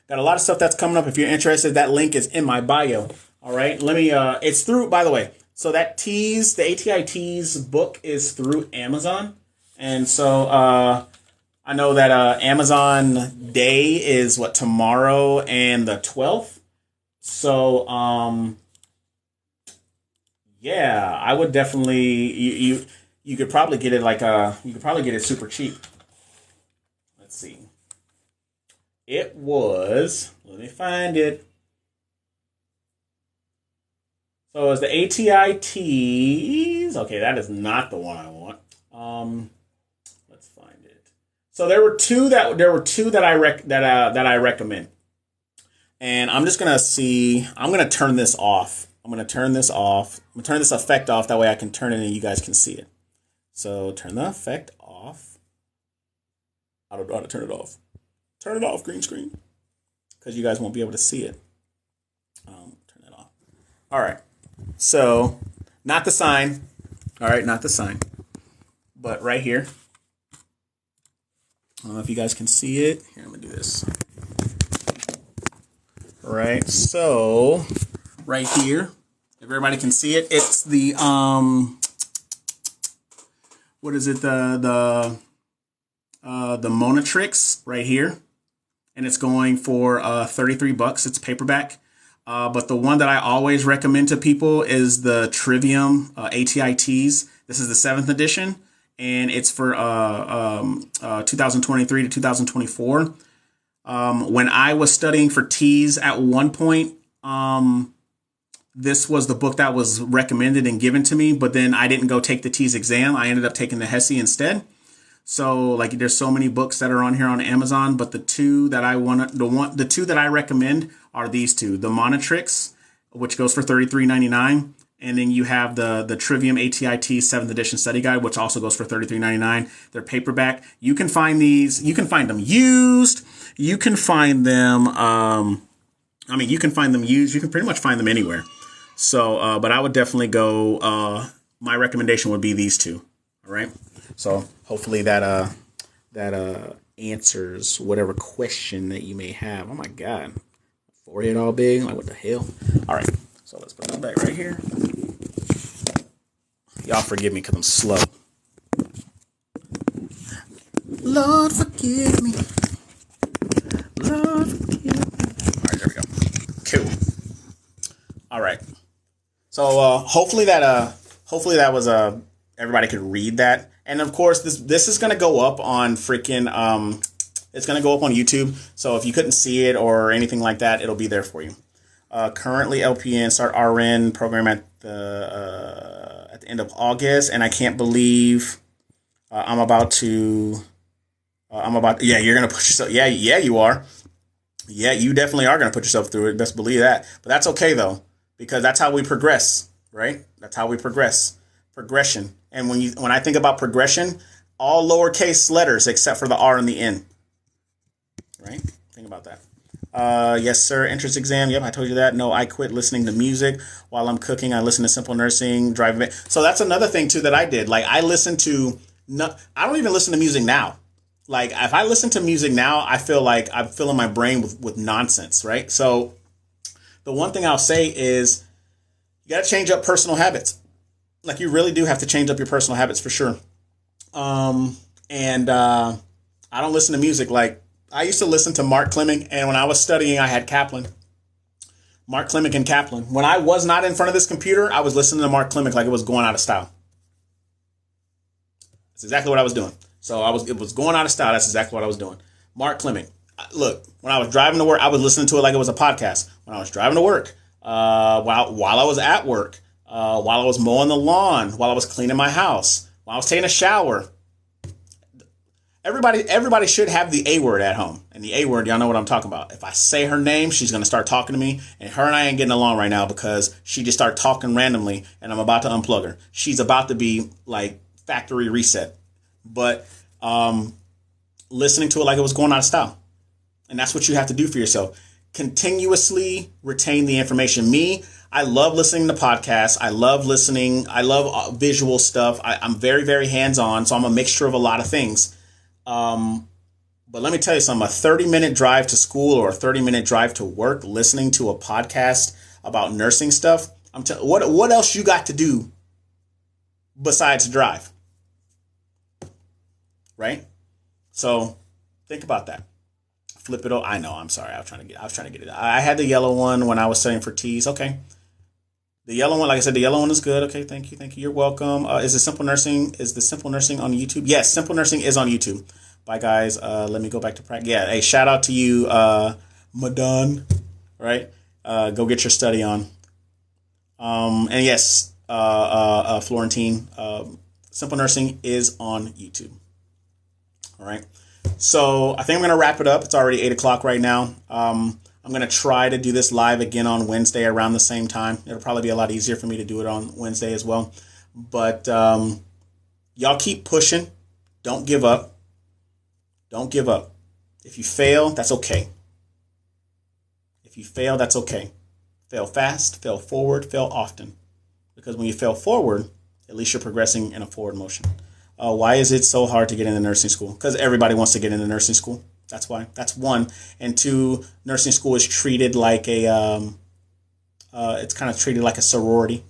got a lot of stuff that's coming up. If you're interested, that link is in my bio. All right. Let me, it's through, by the way. So that the ATI Tees book is through Amazon. And so I know that Amazon Day is tomorrow and the 12th. So yeah, I would definitely you could probably get it you could probably get it super cheap. Let's see. It was, let me find it. So it was the ATITs. Okay, that is not the one I want. Let's find it. So there were two that I recommend. And I'm just gonna see. I'm gonna turn this off. I'm gonna turn this effect off. That way I can turn it and you guys can see it. So turn the effect off. I don't know how to turn it off. Turn it off, green screen, because you guys won't be able to see it. Turn it off. All right. So not the sign. All right, not the sign, but right here. I don't know if you guys can see it. Here, I'm gonna do this. Right, so right here, if everybody can see it, it's the what is it? The Monatrix right here, and it's going for $33. It's paperback. But the one that I always recommend to people is the Trivium ATITs. This is the 7th edition, and it's for 2023 to 2024. When I was studying for T's at one point, this was the book that was recommended and given to me, but then I didn't go take the T's exam. I ended up taking the HESI instead. So like there's so many books that are on here on Amazon, but the two that I recommend are these two: the Monitrix, which goes for $33.99, and then you have the Trivium ATIT 7th edition study guide, which also goes for $33.99. They're paperback. You can find these. You can find them used. You can find them. You can find them used. You can pretty much find them anywhere. So, but I would definitely go. My recommendation would be these two. All right. So hopefully that answers whatever question that you may have. Oh my God, forehead all big. Like what the hell? All right. So let's put that back right here. Y'all forgive me because I'm slow. Lord forgive me. Lord forgive me. All right, there we go. Cool. All right. So hopefully that was everybody could read that. And of course, this is going to go up on freaking, it's going to go up on YouTube. So if you couldn't see it or anything like that, it'll be there for you. Currently LPN, start RN program at the end of August. And I can't believe you're going to push yourself. Yeah, you are. Yeah, you definitely are going to put yourself through it. Best believe that. But that's okay though, because that's how we progress, right? That's how we progress. Progression. And when I think about progression, all lowercase letters except for the R and the N. Right? Think about that. Yes, sir. Entrance exam. Yep, I told you that. No, I quit listening to music while I'm cooking. I listen to Simple Nursing, driving. So that's another thing too that I did. Like I don't even listen to music now. Like if I listen to music now, I feel like I'm filling my brain with nonsense, right? So the one thing I'll say is you got to change up personal habits. Like you really do have to change up your personal habits for sure. I don't listen to music. Like I used to listen to Mark Clemming, and when I was studying, I had Kaplan. Mark Clemming and Kaplan. When I was not in front of this computer, I was listening to Mark Clemming like it was going out of style. That's exactly what I was doing. So it was going out of style. That's exactly what I was doing. Mark Clemming. Look, when I was driving to work, I was listening to it like it was a podcast. When I was driving to work, while I was at work, while I was mowing the lawn, while I was cleaning my house, while I was taking a shower. Everybody should have the A word at home. And the A word, y'all know what I'm talking about. If I say her name, she's going to start talking to me. And her and I ain't getting along right now because she just started talking randomly and I'm about to unplug her. She's about to be like factory reset. But listening to it like it was going out of style. And that's what you have to do for yourself. Continuously retain the information. I love listening to podcasts. I love listening. I love visual stuff. I'm very, very hands-on. So I'm a mixture of a lot of things. But let me tell you something, a 30-minute drive to school or a 30-minute drive to work, listening to a podcast about nursing stuff. What else you got to do besides drive? Right? So think about that. Flip it over. I know. I'm sorry. I was trying to get it. I had the yellow one when I was studying for T's. Okay. The yellow one, like I said, the yellow one is good. Okay. Thank you. You're welcome. Is the Simple Nursing on YouTube? Yes. Simple Nursing is on YouTube. Bye guys. Let me go back to practice. Yeah. Hey, shout out to you, Madan. Right. Go get your study on. And yes, Florentine, Simple Nursing is on YouTube. All right. So I think I'm going to wrap it up. It's already 8 o'clock right now. I'm going to try to do this live again on Wednesday around the same time. It'll probably be a lot easier for me to do it on Wednesday as well. But y'all keep pushing. Don't give up. Don't give up. If you fail, that's okay. If you fail, that's okay. Fail fast, fail forward, fail often. Because when you fail forward, at least you're progressing in a forward motion. Why is it so hard to get into nursing school? Because everybody wants to get into nursing school. That's why. That's one. And two, nursing school is treated like it's kind of treated like a sorority.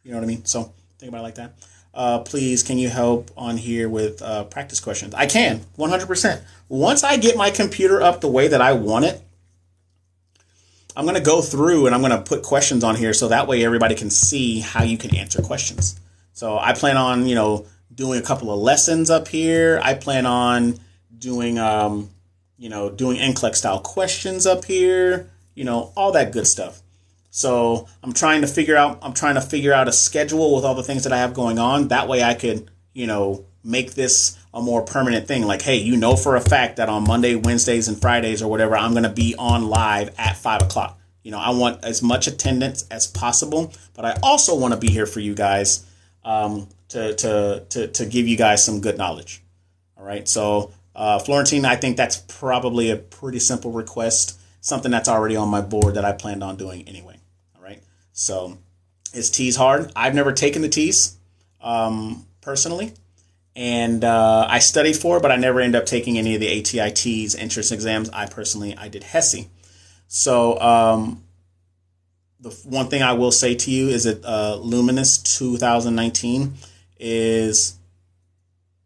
You know what I mean? So think about it like that. Please, can you help on here with practice questions? I can, 100%. Once I get my computer up the way that I want it, I'm going to go through and I'm going to put questions on here so that way everybody can see how you can answer questions. So I plan on, doing a couple of lessons up here. I plan on doing, doing NCLEX style questions up here, all that good stuff. So I'm trying to figure out a schedule with all the things that I have going on. That way I could, make this a more permanent thing. Like, hey, for a fact that on Monday, Wednesdays, and Fridays or whatever, I'm going to be on live at 5 o'clock. I want as much attendance as possible, but I also want to be here for you guys, to give you guys some good knowledge. All right. So, Florentine, I think that's probably a pretty simple request, something that's already on my board that I planned on doing anyway. All right. So is TEAS hard? I've never taken the TEAS, personally. And I studied for it, but I never ended up taking any of the ATITs, entrance exams. I did HESI. So the one thing I will say to you is that Luminous 2019 is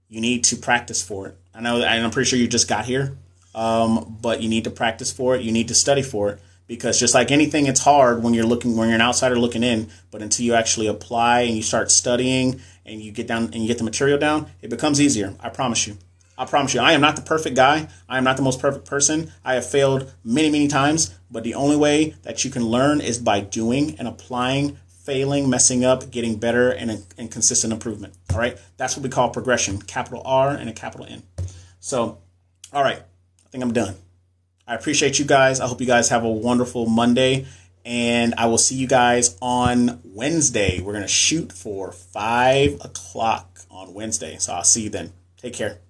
you need to practice for it. I know, and I'm pretty sure you just got here, but you need to practice for it. You need to study for it, because just like anything, it's hard when you're an outsider looking in. But until you actually apply and you start studying and you get the material down, it becomes easier. I promise you. I am not the perfect guy. I am not the most perfect person. I have failed many, many times, but the only way that you can learn is by doing and applying, failing, messing up, getting better, and consistent improvement. All right. That's what we call progression, capital R and a capital N. So, all right. I think I'm done. I appreciate you guys. I hope you guys have a wonderful Monday, and I will see you guys on Wednesday. We're going to shoot for 5 o'clock on Wednesday. So I'll see you then. Take care.